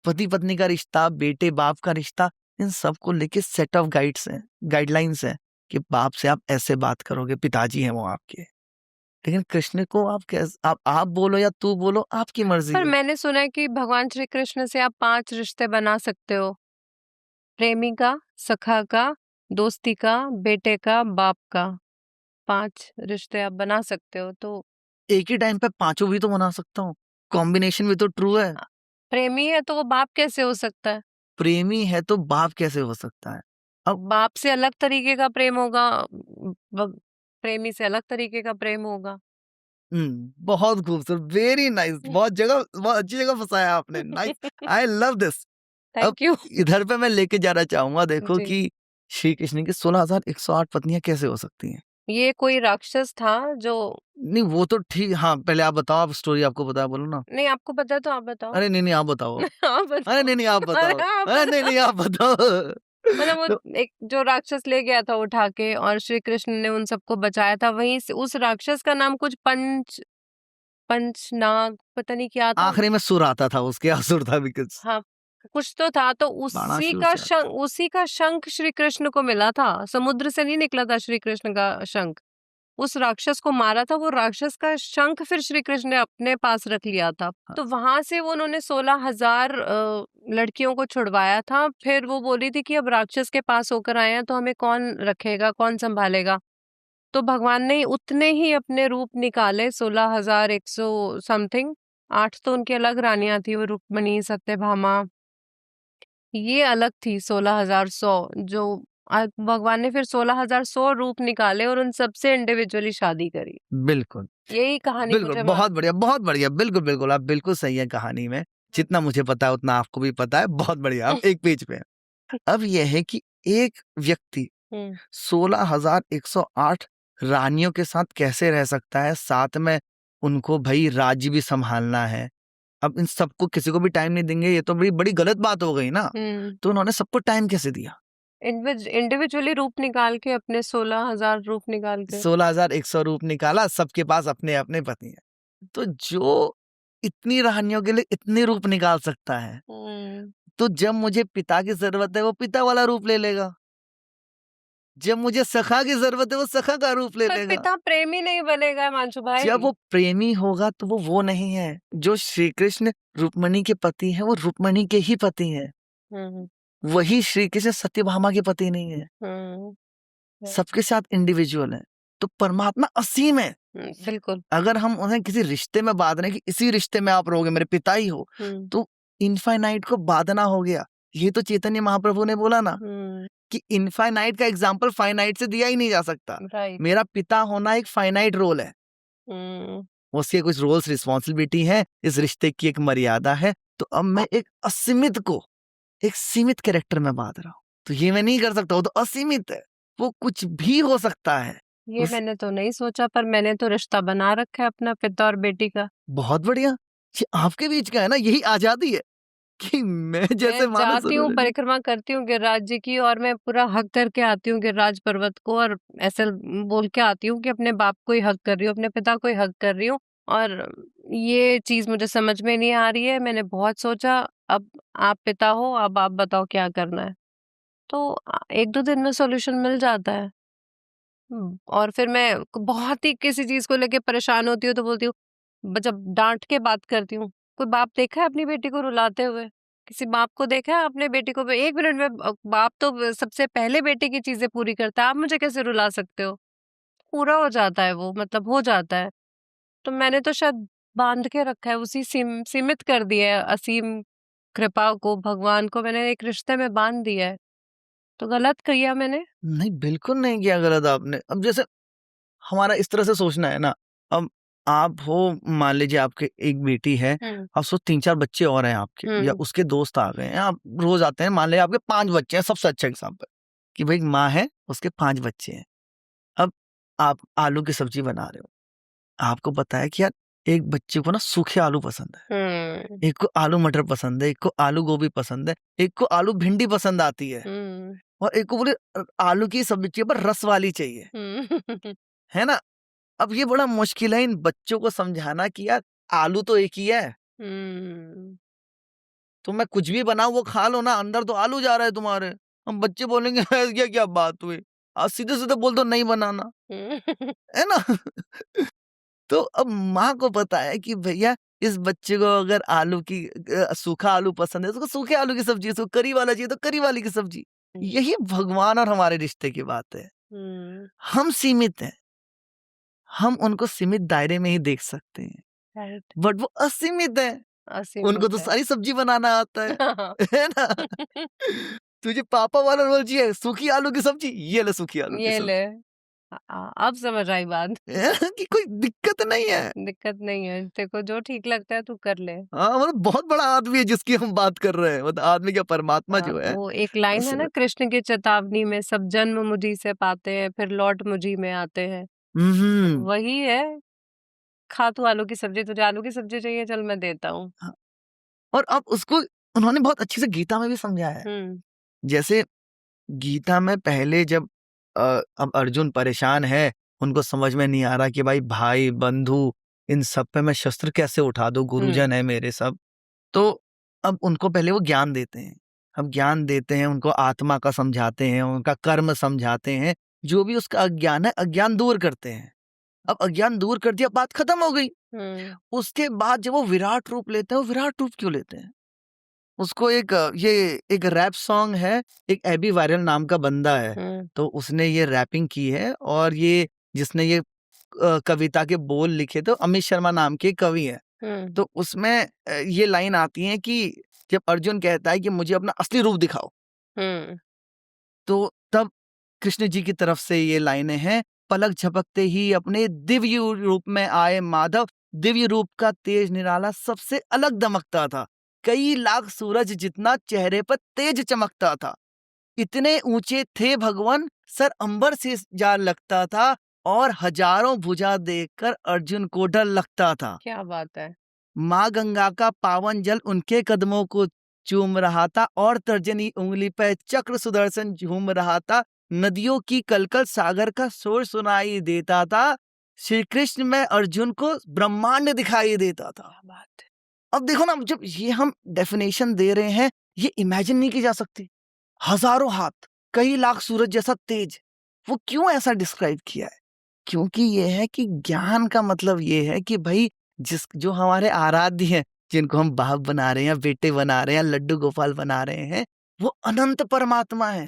पति पत्नी का रिश्ता, बेटे बाप का रिश्ता, इन सबको लेके सेट ऑफ गाइडलाइंस हैं कि बाप से आप ऐसे बात करोगे, पिताजी हैं वो आपके। लेकिन कृष्ण को आप कैसे, आप बोलो या तू बोलो, आपकी मर्जी पर है। मैंने सुना है कि भगवान श्री कृष्ण से आप 5 रिश्ते बना सकते हो, प्रेमी का, सखा का, दोस्ती का, बेटे का, बाप का, 5 रिश्ते आप बना सकते हो। तो एक ही टाइम पे पांचों भी तो बना सकता हूँ, कॉम्बिनेशन भी तो ट्रू है। प्रेमी है तो वो बाप कैसे हो सकता है? प्रेमी है तो बाप कैसे हो सकता है? अब बाप से अलग तरीके का प्रेम होगा, प्रेमी से अलग तरीके का प्रेम होगा। बहुत खूबसूरत, वेरी नाइस, बहुत अच्छी जगह फंसाया आपने, नाइस, आई लव दिस। अब थैंक यू। इधर पे मैं लेके जाना चाहूंगा, देखो जी। कि श्री कृष्ण की 16,108 पत्नियां कैसे हो सकती हैं? ये कोई राक्षस था जो, नहीं वो तो ठीक, हाँ पहले आप बताओ, आप स्टोरी आपको पता है, बोलो ना। नहीं आपको पता है तो आप बताओ। अरे नहीं आप बताओ। आप अरे बताओ। नहीं आप बताओ। अरे आप अरे बताओ। नहीं आप बताओ। मतलब वो तो एक जो राक्षस ले गया था उठा के और श्री कृष्ण ने उन सबको बचाया था, वहीं से उस राक्षस का नाम कुछ पंचनाग पता नहीं क्या था। आखिरी में सुर आता था उसके, असुर था बिकॉज हाँ, कुछ तो था, तो बाणासुर से आता। उसी का शंख श्री कृष्ण को मिला था, समुद्र से नहीं निकला था श्री कृष्ण का शंख। उस राक्षस को मारा था, वो राक्षस का शंख फिर श्री कृष्ण ने अपने पास रख लिया था। हाँ, तो वहां से वो उन्होंने 16,000 लड़कियों को छुड़वाया था। फिर वो बोली थी कि अब राक्षस के पास होकर आए हैं तो हमें कौन रखेगा, कौन संभालेगा। तो भगवान ने उतने ही अपने रूप निकाले, 16,100 समथिंग। 8 तो उनकी अलग रानियां थी, वो रुक्मणी, सत्यभामा, ये अलग थी 16,100 जो भगवान ने फिर 16,100 रूप निकाले और उन सबसे इंडिविजुअली शादी करी। बिल्कुल यही कहानी बिल्कुल, मुझे बहुत बढ़िया बहुत बढ़िया, बिल्कुल बिल्कुल, आप बिल्कुल सही है कहानी में। जितना मुझे पता है उतना आपको भी पता है, बहुत बढ़िया, आप एक पेज पे हैं। अब यह है कि एक व्यक्ति 16,108 रानियों के साथ कैसे रह सकता है, साथ में उनको भाई राज्य भी संभालना है। अब इन सबको किसी को भी टाइम नहीं देंगे, ये तो बड़ी बड़ी गलत बात हो गई ना। तो उन्होंने सबको टाइम कैसे दिया? इंडिविजुअली रूप निकाल के, अपने 16,000 रूप निकाल के। 16,100 रूप निकाला, सबके पास अपने अपने पति हैं। तो जो इतनी रानियों के लिए इतने रूप निकाल सकता है, तो जब मुझे पिता की जरूरत है वो पिता वाला रूप ले लेगा, जब मुझे सखा की जरूरत है वो सखा का रूप ले पर लेगा। पिता प्रेमी नहीं बनेगा मांशु भाई। जब वो प्रेमी होगा तो वो नहीं है। जो श्री कृष्ण रुक्मणी के पति है वो रुक्मणी के ही पति है, वही श्री कृष्ण सत्यभामा के पति नहीं है। सबके साथ इंडिविजुअल है। तो परमात्मा असीम है। बिल्कुल। अगर हम उन्हें किसी रिश्ते में बांध रहे हैं कि इसी रिश्ते में आप रहोगे, मेरे पिता ही हो, तो इनफाइनाइट को बांधना हो गया। ये तो चैतन्य महाप्रभु ने बोला ना कि इनफाइनाइट का एग्जाम्पल फाइनाइट से दिया ही नहीं जा सकता। मेरा पिता होना एक फाइनाइट रोल है, उसके कुछ रोल्स रिस्पॉन्सिबिलिटी है, इस रिश्ते की एक मर्यादा है। तो अब मैं एक असीमित को एक सीमित कैरेक्टर में बांध रहा हूँ, तो ये मैं नहीं कर सकता। वो तो असीमित है, वो कुछ भी हो सकता है। ये मैंने तो नहीं सोचा, पर मैंने तो रिश्ता बना रखा है अपना पिता और बेटी का। बहुत बढ़िया, ये आपके बीच का है ना, यही आजादी है कि मैं जैसे मैं मानो जाती हूँ, जरूरी नहीं। परिक्रमा करती हूँ गिरिराज जी की, और मैं पूरा हक करके आती हूँ गिरिराज पर्वत को, और ऐसे बोल के आती हूँ कि अपने बाप को ही हक कर रही हूँ, अपने पिता को ही हक कर रही हूँ। और ये चीज मुझे समझ में नहीं आ रही है। मैंने बहुत सोचा, अब आप पिता हो, अब आप बताओ क्या करना है। तो 1-2 दिन में सॉल्यूशन मिल जाता है। और फिर मैं बहुत ही किसी चीज को लेके परेशान होती हूँ तो बोलती हूँ, जब डांट के बात करती हूँ, कोई बाप देखा है अपनी बेटी को रुलाते हुए? किसी बाप को देखा है अपने बेटी को 1 मिनट में? बाप तो सबसे पहले बेटे की चीजें पूरी करता है, आप मुझे कैसे रुला सकते हो? पूरा हो जाता है वो, मतलब हो जाता है। तो मैंने तो शायद बांध के रखा है, उसी सीमित कर दिया है, असीम कृपा को, भगवान को मैंने एक रिश्ते में बांध दिया है। तो गलत किया मैंने? नहीं बिल्कुल नहीं किया गलत आपने। अब जैसे हमारा इस तरह से सोचना है ना, अब आप हो, मान लीजिए आपके एक बेटी है, अब सो 3-4 बच्चे और हैं आपके, या उसके दोस्त आ गए हैं, आप रोज आते हैं, मान लीजिए आपके 5 बच्चे हैं, सबसे अच्छा एग्जाम्पल कि भाई माँ है, उसके 5 बच्चे हैं। अब आप आलू की सब्जी बना रहे हो, आपको पता है कि यार एक बच्चे को ना सूखे आलू पसंद है, एक को आलू मटर पसंद है, एक को आलू गोभी पसंद है, एक को आलू भिंडी पसंद आती है, और एक को बोले आलू की सब्जी पर रस वाली चाहिए। है ना? अब ये बड़ा मुश्किल है इन बच्चों को समझाना कि यार आलू तो एक ही है। तो मैं कुछ भी बनाऊं वो खा लो ना, अंदर तो आलू जा रहा है तुम्हारे। हम बच्चे बोलेंगे क्या क्या बात हुई, आज सीधे सीधे बोल दो नहीं बनाना, है ना? तो अब माँ को पता है कि भैया इस बच्चे को अगर आलू की सूखा आलू पसंद है, उसको सूखे आलू की सब्जी, उसको करी वाला चाहिए तो करी वाली की सब्जी। यही भगवान और हमारे रिश्ते की बात है। हम सीमित हैं, हम उनको सीमित दायरे में ही देख सकते हैं, बट वो असीमित है। उनको तो है। सारी सब्जी बनाना आता है हाँ। है ना? तुझे पापा वाला रोल चाहिए, सूखी आलू की सब्जी, ये ले सूखी आलू की ये ले। सब्जी। अब समझ आई बात। कि कोई दिक्कत नहीं है। दिक्कत नहीं है, तेरे को जो ठीक लगता है तू कर ले। हाँ, मतलब बहुत बड़ा आदमी है जिसकी हम बात कर रहे हैं, मतलब आदमी क्या, परमात्मा जो है। वो एक लाइन है उसमें ना कृष्ण की चेतावनी में, सब जन्म मुझी से पाते हैं फिर लौट मुझी में आते हैं। हम्म। वही है। खा तू आलू की सब्जी, तुझे आलू की सब्जी चाहिए, चल मैं देता हूँ। हाँ, और अब उसको उन्होंने बहुत अच्छे से गीता में भी समझाया है। हम्म। जैसे गीता में पहले जब अब अर्जुन परेशान है, उनको समझ में नहीं आ रहा कि भाई भाई बंधु इन सब पे मैं शस्त्र कैसे उठा दूं, गुरुजन है मेरे सब। तो अब उनको पहले वो ज्ञान देते हैं। अब ज्ञान देते हैं, उनको आत्मा का समझाते हैं, उनका कर्म समझाते हैं, जो भी उसका अज्ञान है अज्ञान दूर करते हैं। अब अज्ञान दूर कर दिया, बात खत्म हो गई। उसके बाद जब वो विराट रूप लेते हैं, वो विराट रूप क्यों लेते हैं? उसको ये एक रैप सॉन्ग है, एक एबी वायरल नाम का बंदा है, तो उसने ये रैपिंग की है, और ये जिसने ये कविता के बोल लिखे थे अमित शर्मा नाम के कवि हैं। तो उसमें ये लाइन आती है कि जब अर्जुन कहता है कि मुझे अपना असली रूप दिखाओ, तो तब कृष्ण जी की तरफ से ये लाइनें हैं, पलक झपकते ही अपने दिव्य रूप में आए माधव, दिव्य रूप का तेज निराला सबसे अलग दमकता था, कई लाख सूरज जितना चेहरे पर तेज चमकता था, इतने ऊंचे थे भगवान सर अंबर से जा लगता था, और हजारों भुजा देखकर अर्जुन को डर लगता था। क्या बात है। माँ गंगा का पावन जल उनके कदमों को चूम रहा था, और तर्जनी उंगली पर चक्र सुदर्शन झूम रहा था, नदियों की कलकल सागर का शोर सुनाई देता था, श्री कृष्ण में अर्जुन को ब्रह्मांड दिखाई देता था। बात अब देखो ना, जब ये हम डेफिनेशन दे रहे हैं, ये इमेजिन नहीं की जा सकती। हजारों हाथ, कई लाख सूरज जैसा तेज, वो क्यों ऐसा डिस्क्राइब किया है? क्योंकि ये है कि ज्ञान का मतलब ये है कि भाई जो हमारे आराध्य हैं, जिनको हम बाप बना रहे हैं या बेटे बना रहे हैं या लड्डू गोपाल बना रहे हैं, वो अनंत परमात्मा है,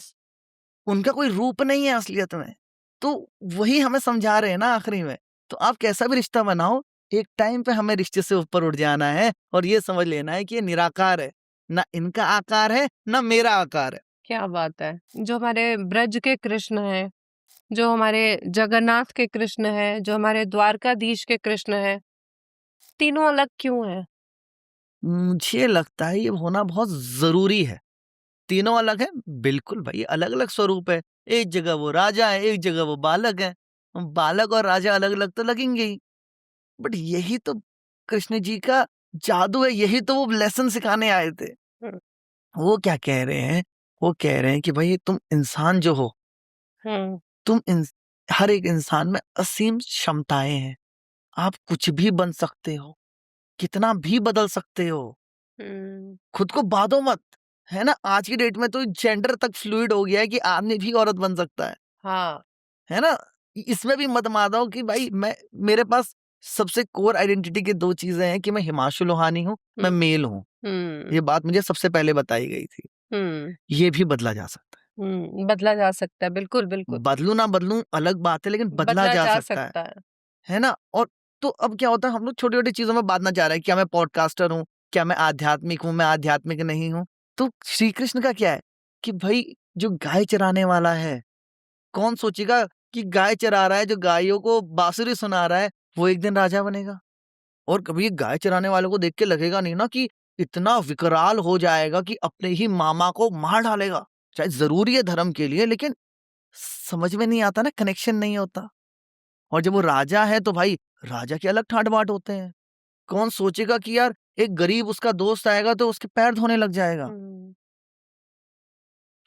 उनका कोई रूप नहीं है असलियत में। तो वही हमें समझा रहे हैं ना आखिरी में। तो आप कैसा भी रिश्ता बनाओ, एक टाइम पे हमें रिश्ते से ऊपर उठ जाना है, और ये समझ लेना है कि ये निराकार है, ना इनका आकार है ना मेरा आकार है। क्या बात है। जो हमारे ब्रज के कृष्ण हैं, जो हमारे जगन्नाथ के कृष्ण हैं, जो हमारे द्वारकाधीश के कृष्ण हैं, तीनों अलग क्यों हैं? मुझे लगता है ये होना बहुत जरूरी है। तीनों अलग है, बिल्कुल भाई, अलग अलग स्वरूप है। एक जगह वो राजा है, एक जगह वो बालक है। बालक और राजा अलग अलग तो लगेंगे ही, बट यही तो कृष्ण जी का जादू है, यही तो वो लेसन सिखाने आए थे। हम्म। वो क्या कह रहे हैं? वो कह रहे हैं कि भाई तुम इंसान जो हो, हम्म। तुम हर एक इंसान में असीम क्षमताएं हैं, आप कुछ भी बन सकते हो, कितना भी बदल सकते हो, खुद को बांधो मत। है ना, आज की डेट में तो जेंडर तक फ्लूइड हो गया है कि आदमी भी औरत बन सकता है। हाँ। है ना, इसमें भी मत मानो कि भाई मेरे पास सबसे कोर आइडेंटिटी की दो चीजें हैं कि मैं हिमांशु लोहानी हूँ, मैं मेल हूँ। ये बात मुझे सबसे पहले बताई गई थी। ये भी बदला जा सकता है। बदला जा सकता है, बिल्कुल बिल्कुल। बदलू ना बदलू अलग बात है, लेकिन बदला बदला जा जा सकता है। सकता है। है ना? और तो अब क्या होता है, हम लोग छोटी छोटी चीजों में बांधना चाह रहे हैं, क्या मैं पॉडकास्टर हूँ, क्या मैं आध्यात्मिक हूँ, मैं आध्यात्मिक नहीं हूँ। तो श्री कृष्ण का क्या है कि भाई जो गाय चराने वाला है, कौन सोचेगा कि गाय चरा रहा है, जो गायों को बांसुरी सुना रहा है, वो एक दिन राजा बनेगा। और कभी ये गाय चराने वालों को देख के लगेगा नहीं ना कि इतना विकराल हो जाएगा कि अपने ही मामा को मार डालेगा। शायद जरूरी है धर्म के लिए, लेकिन समझ में नहीं आता ना, कनेक्शन नहीं होता। और जब वो राजा है तो भाई राजा के अलग ठाट बाट होते हैं। कौन सोचेगा कि यार एक गरीब उसका दोस्त आएगा तो उसके पैर धोने लग जाएगा।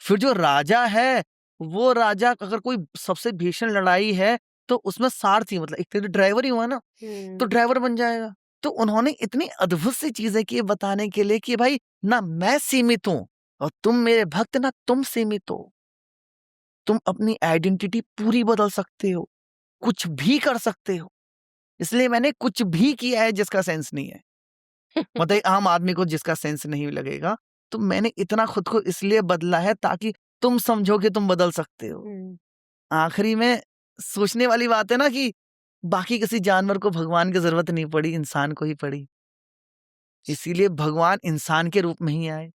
फिर जो राजा है, वो राजा अगर कोई सबसे भीषण लड़ाई है तो उसमें सारथी, मतलब एक तरह ड्राइवर ही हुआ ना, तो ड्राइवर बन जाएगा। तो उन्होंने इतनी अद्भुत सी चीजें की बताने के लिए कि भाई ना मैं सीमित हूं और तुम मेरे भक्त, ना तुम सीमित हो, तुम अपनी आइडेंटिटी पूरी बदल सकते हो, कुछ भी कर सकते हो। इसलिए मैंने कुछ भी किया है जिसका सेंस नहीं है, मतलब एक आम आदमी को जिसका सेंस नहीं लगेगा। तो मैंने इतना खुद को इसलिए बदला है ताकि तुम समझो कि तुम बदल सकते हो। आखिरी में सोचने वाली बात है ना कि बाकी किसी जानवर को भगवान की जरूरत नहीं पड़ी, इंसान को ही पड़ी। इसीलिए भगवान इंसान के रूप में ही आए,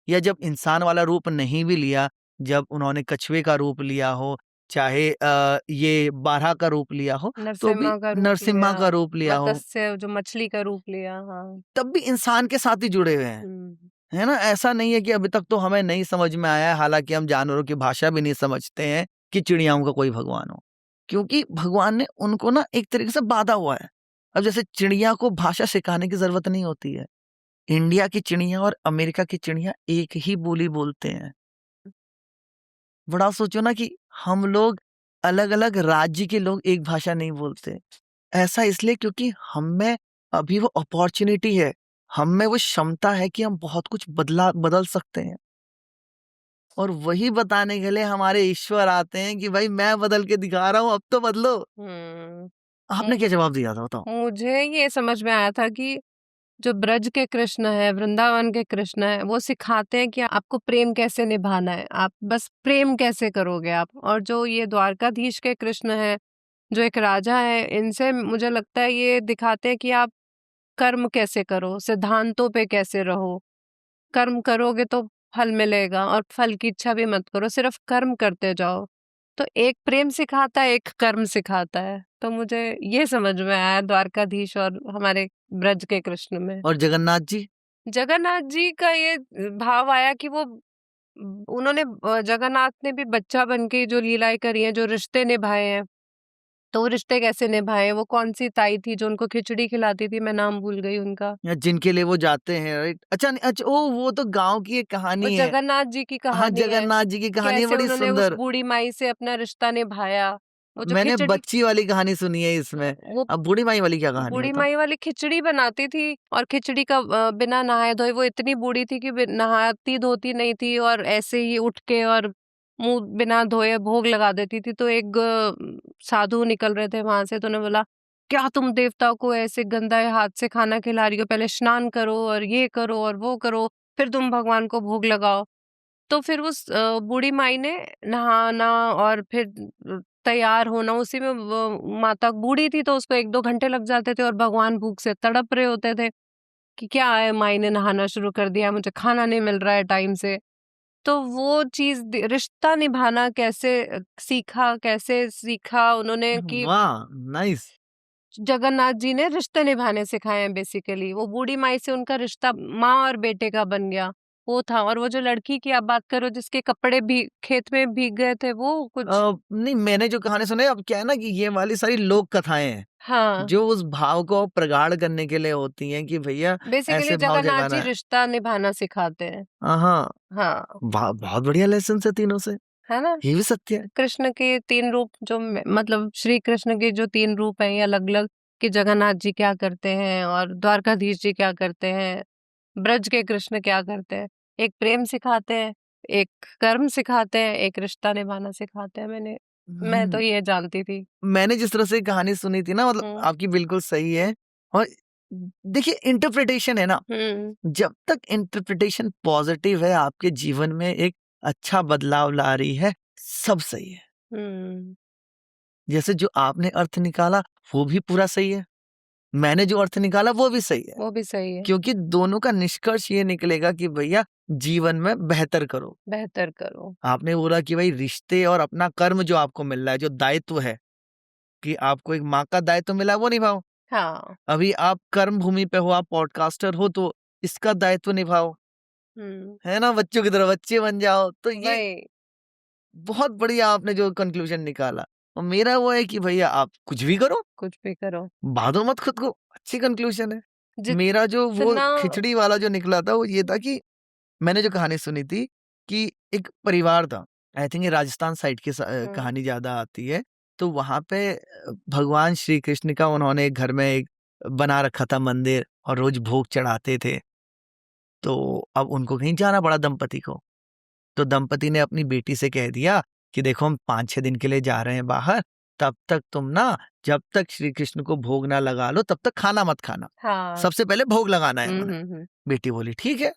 या जब इंसान वाला रूप नहीं भी लिया, जब उन्होंने कछुए का रूप लिया हो, चाहे ये बारह का रूप लिया हो, तो भी नरसिम्हा का रूप लिया हो, मत्स्य जो मछली का रूप लिया, हाँ, तब भी इंसान के साथ ही जुड़े हुए हैं, है ना। ऐसा नहीं है कि अभी तक तो हमें नहीं समझ में आया है, हालांकि हम जानवरों की भाषा भी नहीं समझते हैं, कि चिड़ियाओं का कोई भगवान हो, क्योंकि भगवान ने उनको ना एक तरीके से बांधा हुआ है। अब जैसे चिड़िया को भाषा सिखाने की जरूरत नहीं होती है, इंडिया की चिड़िया और अमेरिका की चिड़िया एक ही बोली बोलते हैं। बड़ा सोचो ना कि हम लोग अलग अलग राज्य के लोग एक भाषा नहीं बोलते। ऐसा इसलिए क्योंकि हम में अभी वो अपॉर्चुनिटी है, हम में वो क्षमता है कि हम बहुत कुछ बदल सकते हैं। और वही बताने के लिए हमारे ईश्वर आते हैं कि भाई मैं बदल के दिखा रहा हूँ, अब तो बदलो। आपने क्या जवाब दिया था, बताओ। मुझे ये समझ में आया था कि जो ब्रज के कृष्ण है, वृंदावन के कृष्ण है, वो सिखाते हैं कि आपको प्रेम कैसे निभाना है, आप बस प्रेम कैसे करोगे आप। और जो ये द्वारकाधीश के कृष्ण है, जो एक राजा है, इनसे मुझे लगता है ये दिखाते हैं कि आप कर्म कैसे करो, सिद्धांतों पे कैसे रहो। कर्म करोगे तो फल मिलेगा, और फल की इच्छा भी मत करो, सिर्फ कर्म करते जाओ। तो एक प्रेम सिखाता है, एक कर्म सिखाता है। तो मुझे ये समझ में आया द्वारकाधीश और हमारे ब्रज के कृष्ण में। और जगन्नाथ जी, जगन्नाथ जी का ये भाव आया कि वो उन्होंने जगन्नाथ ने भी बच्चा बन के जो लीलाएं करी हैं, जो रिश्ते निभाए हैं, तो वो रिश्ते कैसे निभाए। वो कौन सी ताई थी जो उनको खिचड़ी खिलाती थी, मैं नाम भूल गई उनका, या जिनके लिए वो जाते हैं, राइट। अच्छा अच्छा, ओ वो तो गांव की एक वो कहानी है। जगन्नाथ जी की हाँ, कहानी है, जगन्नाथ जी की कहानी है, कैसे बड़ी उन्होंने उस सुंदर। बूढ़ी माई से अपना रिश्ता निभाया। वो जो मैंने खिचड़ी, बच्ची वाली कहानी सुनी है इसमें। वो अब बूढ़ी माई वाली क्या कहानी है, बूढ़ी बताओ। माई वाली खिचड़ी बनाती थी, और खिचड़ी का बिना नहाए धोए, वो इतनी बूढ़ी थी कि नहाती धोती नहीं थी, और ऐसे ही उठ के और मुंह बिना धोए भोग लगा देती थी। तो एक साधु निकल रहे थे वहां से, तो उन्होंने बोला, क्या तुम देवताओं को ऐसे गंदा हाथ से खाना खिला रही हो, पहले स्नान करो और ये करो और वो करो, फिर तुम भगवान को भोग लगाओ। तो फिर उस बूढ़ी माई ने नहाना और फिर तैयार होना, उसी में वो माता बूढ़ी थी तो उसको 1-2 घंटे लग जाते थे, और भगवान भूख से तड़प रहे होते थे कि क्या है, माई ने नहाना शुरू कर दिया, मुझे खाना नहीं मिल रहा है टाइम से। तो वो चीज रिश्ता निभाना कैसे सीखा उन्होंने कि वाह, नाइस। जगन्नाथ जी ने रिश्ते निभाने सिखाए हैं बेसिकली। वो बूढ़ी माई से उनका रिश्ता माँ और बेटे का बन गया, वो था। और वो जो लड़की की आप बात करो जिसके कपड़े भी खेत में भीग गए थे, वो कुछ नहीं, मैंने जो कहानी सुनी, अब क्या है ना कि ये वाली सारी लोक कथाएं हैं, हाँ, जो उस भाव को प्रगाढ़ करने के लिए होती हैं कि भैया बेसिकली ऐसे भाव जगन्नाथ जगाना जी है। रिश्ता निभाना सिखाते हैं। हाँ, हाँ, बहुत बढ़िया लेसन है तीनों से, है ना। ये भी सत्य है। कृष्ण के 3 रूप जो मतलब श्री कृष्ण के जो 3 रूप हैं, ये अलग-अलग, कि जगन्नाथ जी क्या करते हैं और द्वारकाधीश जी क्या करते हैं, ब्रज के कृष्ण क्या करते हैं। एक प्रेम सिखाते हैं, एक कर्म सिखाते हैं, एक रिश्ता निभाना सिखाते हैं। मैं तो ये जानती थी। मैंने जिस तरह से कहानी सुनी थी ना, मतलब आपकी बिल्कुल सही है। और देखिए, इंटरप्रिटेशन है ना, जब तक इंटरप्रिटेशन पॉजिटिव है, आपके जीवन में एक अच्छा बदलाव ला रही है, सब सही है। जैसे जो आपने अर्थ निकाला वो भी पूरा सही है, मैंने जो अर्थ निकाला वो भी सही है, वो भी सही है। क्योंकि दोनों का निष्कर्ष ये निकलेगा कि भैया जीवन में बेहतर करो। बेहतर करो। आपने बोला कि भाई रिश्ते और अपना कर्म जो आपको मिल रहा है, जो दायित्व है, कि आपको एक माँ का दायित्व मिला है, वो निभाओ। हाँ। अभी आप कर्म भूमि पे हो, आप पॉडकास्टर हो, तो इसका दायित्व निभाओ, है ना। बच्चों की तरह बच्चे बन जाओ। तो ये बहुत बढ़िया आपने जो कंक्लूजन निकाला। और मेरा वो है कि भैया आप कुछ भी करो, बांधो मत खुद को। अच्छी कंक्लूजन है। मेरा जो वो खिचड़ी वाला जो निकला था, वो ये था कि मैंने जो कहानी सुनी थी कि एक परिवार था, आई थिंक ये राजस्थान साइड की कहानी ज्यादा आती है। तो वहां पे भगवान श्री कृष्ण का उन्होंने घर में एक बना रखा था मंदिर, और रोज भोग चढ़ाते थे। तो अब उनको कहीं जाना पड़ा दंपति को। तो दंपति ने अपनी बेटी से कह दिया कि देखो, हम 5-6 दिन के लिए जा रहे हैं बाहर, तब तक तुम ना, जब तक श्री कृष्ण को भोग ना लगा लो तब तक खाना मत खाना। हाँ। सबसे पहले भोग लगाना है उन्हें। बेटी बोली ठीक है।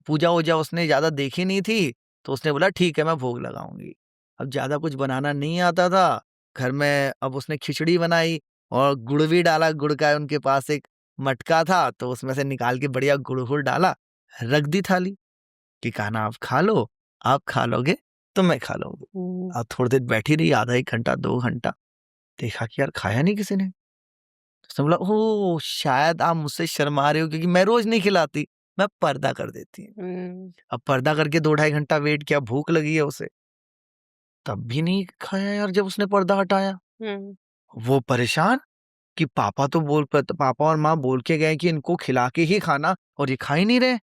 पूजा वूजा उसने ज्यादा देखी नहीं थी, तो उसने बोला ठीक है, मैं भोग लगाऊंगी। अब ज्यादा कुछ बनाना नहीं आता था घर में। अब उसने खिचड़ी बनाई और गुड़ भी डाला। गुड़ का उनके पास एक मटका था तो उसमें से निकाल के बढ़िया गुड़ डाला, रख दी थाली कि खाना आप खा लो, आप खा लोगे तो मैं खा लूंगी। अब थोड़ी देर बैठी रही, आधा 1 घंटा 2 घंटा, देखा कि यार खाया नहीं किसी ने। तो बोला ओ शायद आप मुझसे शर्मा रहे हो क्योंकि मैं रोज नहीं खिलाती, मैं पर्दा कर देती हूँ। अब पर्दा करके 2-2.5 घंटा वेट किया, भूख लगी है उसे, तब भी नहीं खाया यार। जब उसने पर्दा हटाया वो परेशान कि पापा और माँ बोल के गए कि इनको खिला के ही खाना, और ये खा ही नहीं रहे,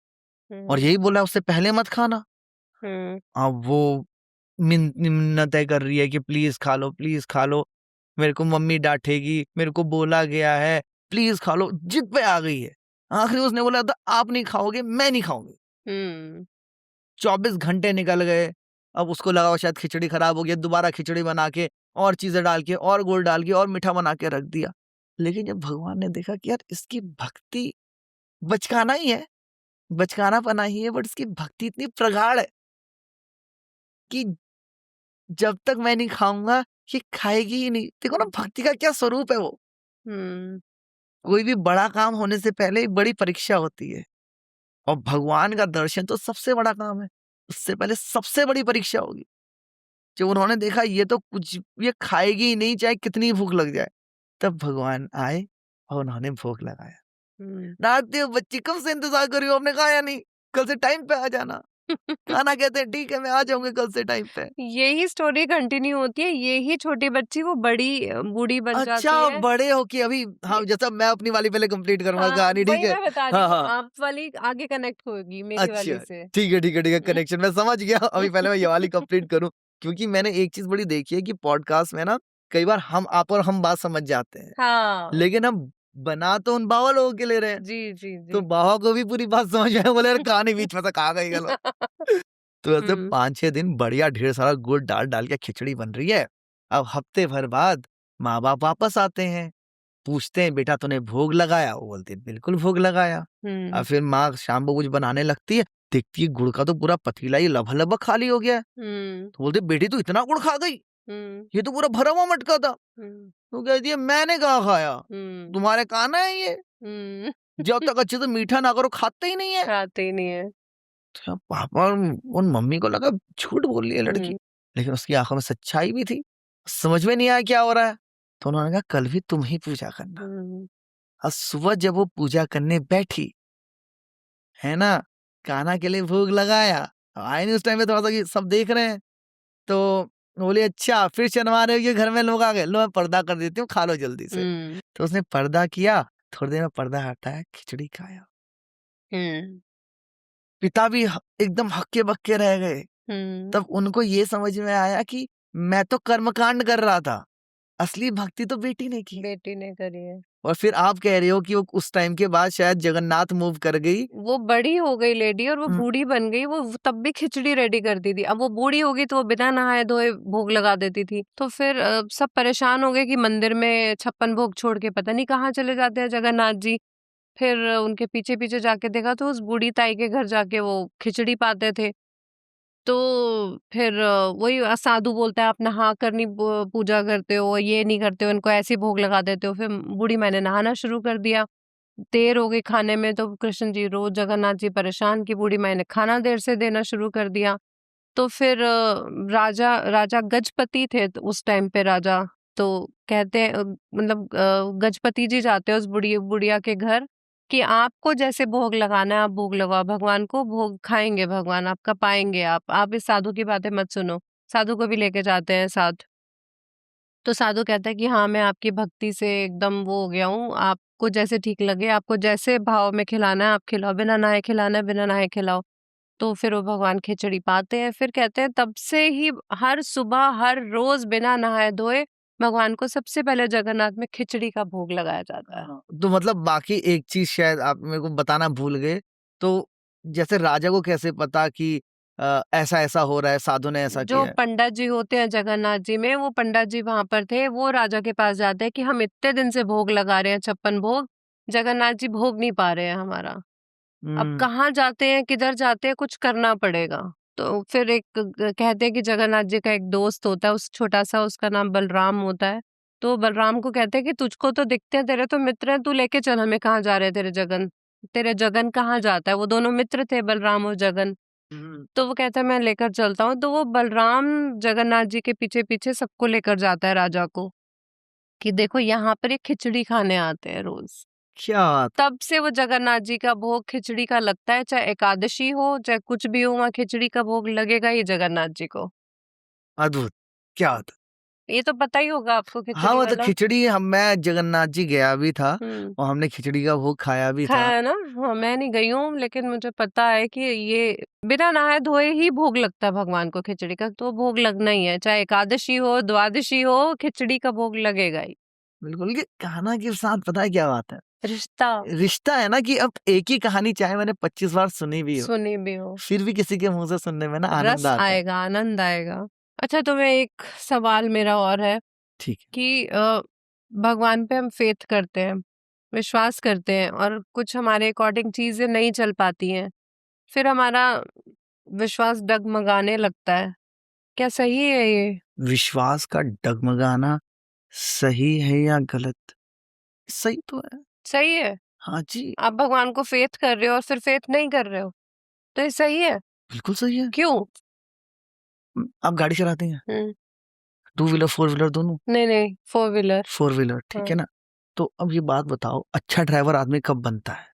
और यही बोला उससे पहले मत खाना। अब वो मिन्नतें कर रही है कि प्लीज खा लो, मेरे को मम्मी डांटेगी, मेरे को बोला गया है, प्लीज खा लो, जिद पे आ गई है। आखिरी उसने बोला था आप नहीं खाओगे मैं नहीं खाऊंगी। 24 घंटे निकल गए। अब उसको लगा शायद खिचड़ी खराब हो गया, दोबारा खिचड़ी बना के और चीजें डाल के और गुड़ डाल के और मीठा बना के रख दिया। लेकिन जब भगवान ने देखा कि यार इसकी भक्ति बचकाना ही है, बचकानापना ही है, बट इसकी भक्ति इतनी प्रगाढ़ है कि जब तक मैं नहीं खाऊंगा ये खाएगी ही नहीं। देखो ना भक्ति का क्या स्वरूप है वो। कोई भी बड़ा काम होने से पहले एक बड़ी परीक्षा होती है, और भगवान का दर्शन तो सबसे बड़ा काम है, उससे पहले सबसे बड़ी परीक्षा होगी। जब उन्होंने देखा ये तो कुछ ये खाएगी ही नहीं चाहे कितनी भूख लग जाए, तब भगवान आए और उन्होंने भोग लगाया। डांटते हो बच्ची कब से इंतजार कर रही हो, हमने खाया नहीं, कल से टाइम पे आ जाना। खाना कहते हैं ठीक है मैं आ जाऊंगी कल से टाइम पे। यही स्टोरी कंटिन्यू होती है, यही छोटी बच्ची वो बड़ी बूढ़ी बन जाती अच्छा है। बड़े हो के अभी, हाँ जैसा मैं अपनी वाली पहले कंप्लीट करूंगा कहानी, ठीक वही है मैं बता रही हाँ हूँ, हाँ आप वाली आगे कनेक्ट होगी मेरी वाली अच्छा से। ठीक है ठीक है ठीक है, कनेक्शन मैं समझ गया। अभी पहले मैं ये वाली कंप्लीट करूं, क्योंकि मैंने एक चीज बड़ी देखी है कि पॉडकास्ट में ना कई बार हम आप और हम बात समझ जाते हैं, हाँ लेकिन हम बना तो उन बाबा लोगों के ले रहे हैं, जी जी जी। तो बाबा को भी पूरी बात समझ में आए, बोले यार कहानी बीच में से कहा गई गलो। तो ऐसे 5-6 दिन बढ़िया ढेर सारा गुड़ डाल डाल के खिचड़ी बन रही है। अब हफ्ते भर बाद माँ बाप वापस आते हैं, पूछते हैं बेटा तूने भोग लगाया, वो बोलते हैं बिल्कुल भोग लगाया। अब फिर माँ शाम को कुछ बनाने लगती है, देखती है गुड़ का तो पूरा पतीला ही लगभग खाली हो गया है। तो बोलते बेटी तू इतना गुड़ खा गई, ये तो पूरा भरा हुआ मटका था। तो कहती है मैंने कहा खाया, तुम्हारे कान है ये, जब तक अच्छे से मीठा ना करो खाते ही नहीं है। खाते ही नहीं है। तो पापा और मम्मी को लगा झूठ बोल रही है लड़की, लेकिन उसकी आंखों में सच्चाई भी थी, समझ में नहीं आया क्या हो रहा है। तो उन्होंने कहा कल भी तुम ही पूजा करना। और सुबह जब वो पूजा करने बैठी है ना, कान्हा के लिए भोग लगाया, आए नहीं उस टाइम पे थोड़ा सा कि सब देख रहे हैं, तो बोले अच्छा फिर शर्मा रहे हो कि घर में लोग आ गए, लो मैं पर्दा कर देती हूँ खा लो जल्दी से। तो उसने पर्दा किया, थोड़ी देर में पर्दा हटाया, खिचड़ी खाया। पिता भी एकदम हक्के बक्के रह गए। तब उनको ये समझ में आया कि मैं तो कर्मकांड कर रहा था, असली भक्ति तो बेटी ने की। बेटी ने करी है। और फिर आप कह रहे हो कि वो उस टाइम के बाद शायद जगन्नाथ मूव कर गई, वो बड़ी हो गई लेडी और वो बूढ़ी बन गई, वो तब भी खिचड़ी रेडी करती थी। अब वो बूढ़ी हो गई तो वो बिना नहाए धोए भोग लगा देती थी। तो फिर सब परेशान हो गए कि मंदिर में 56 भोग छोड़ के पता नहीं कहाँ चले जाते हैं जगन्नाथ जी। फिर उनके पीछे पीछे जाके देखा तो उस बूढ़ी ताई के घर जाके वो खिचड़ी पाते थे। तो फिर वही साधु बोलता है आप नहा कर नहीं पूजा करते हो, ये नहीं करते हो, इनको ऐसे भोग लगा देते हो। फिर बूढ़ी माँ ने नहाना शुरू कर दिया। देर हो गई खाने में तो कृष्ण जी रोज जगन्नाथ जी परेशान कि बूढ़ी माँ ने खाना देर से देना शुरू कर दिया। तो फिर राजा राजा गजपति थे तो उस टाइम पे राजा, तो कहते हैं मतलब गजपति जी जाते हैं उस बुढ़िया के घर कि आपको जैसे भोग लगाना है आप भोग लगाओ, भगवान को भोग खाएंगे, भगवान आपका पाएंगे। आप इस साधु की बातें मत सुनो। साधु को भी लेके जाते हैं साथ। तो साधु कहता है कि हाँ मैं आपकी भक्ति से एकदम वो हो गया हूँ, आपको जैसे ठीक लगे, आपको जैसे भाव में खिलाना है आप खिलाओ, बिना नहाए खिलाना है बिना नहाए खिलाओ। तो फिर वो भगवान खिचड़ी पाते हैं। फिर कहते हैं तब से ही हर सुबह हर रोज बिना नहाए धोए भगवान को सबसे पहले जगन्नाथ में खिचड़ी का भोग लगाया जाता है। तो मतलब बाकी एक चीज शायद आप मेरे को बताना भूल गए, तो जैसे राजा को कैसे पता कि ऐसा ऐसा हो रहा है, साधु ने ऐसा जो किया है? पंडित जी होते हैं जगन्नाथ जी में, वो पंडित जी वहां पर थे, वो राजा के पास जाते हैं कि हम इतने दिन से भोग लगा रहे हैं 56 भोग, जगन्नाथ जी भोग नहीं पा रहे हैं हमारा। अब कहाँ जाते हैं किधर जाते हैं, कुछ करना पड़ेगा। तो फिर एक कहते हैं कि जगन्नाथ जी का एक दोस्त होता है उस छोटा सा, उसका नाम बलराम होता है। तो बलराम को कहते हैं कि तुझको तो दिखते हैं, तेरे तो मित्र हैं, तू लेके चल हमें, कहाँ जा रहे हैं तेरे जगन कहाँ जाता है। वो दोनों मित्र थे, बलराम और जगन। तो वो कहता है मैं लेकर चलता हूँ। तो वो बलराम जगन्नाथ जी के पीछे पीछे सबको लेकर जाता है राजा को, कि देखो यहाँ पर ये खिचड़ी खाने आते हैं रोज। क्या बात। तब से वो जगन्नाथ जी का भोग खिचड़ी का लगता है, चाहे एकादशी हो चाहे कुछ भी हो, वहाँ खिचड़ी का भोग लगेगा ही जगन्नाथ जी को। अद्भुत, क्या बात। ये तो पता ही होगा आपको हाँ खिचड़ी वो तो वाला। खिचड़ी, मैं जगन्नाथ जी गया भी था और हमने खिचड़ी का भोग खाया भी था। खाया ना? हाँ, मैं नहीं गई हूँ, लेकिन मुझे पता है कि ये बिना नहाए धोए ही भोग लगता है भगवान को खिचड़ी का। तो भोग लगना ही है, चाहे एकादशी हो द्वादशी हो, खिचड़ी का भोग लगेगा ही। बिल्कुल, ये कहाना के साथ पता है क्या बात है, रिश्ता है ना, कि अब एक ही कहानी चाहे मैंने 25 बार सुनी भी हो, फिर भी किसी के मुंह से सुनने में ना आनंद आता है। आएगा, आनंद आएगा। अच्छा, तुम्हें एक सवाल मेरा और है। ठीक है। कि भगवान पे हम फेथ करते हैं, विश्वास करते हैं, और कुछ हमारे अकॉर्डिंग चीजें नहीं चल पाती हैं, फिर हमारा विश्वास डगमगाने लगता है। क्या सही है ये? विश्वास का डगमगाना सही है या गलत? सही तो है। सही है। हाँ जी, आप भगवान को फेथ कर रहे हो और फिर फेथ नहीं कर रहे हो, तो ये सही है? बिल्कुल सही है। क्यों? आप गाड़ी चलाते हैं, हम्म। 2 व्हीलर 4 व्हीलर दोनों? नहीं, 4 व्हीलर। 4 व्हीलर, ठीक है ना। तो अब ये बात बताओ, अच्छा ड्राइवर आदमी कब बनता है?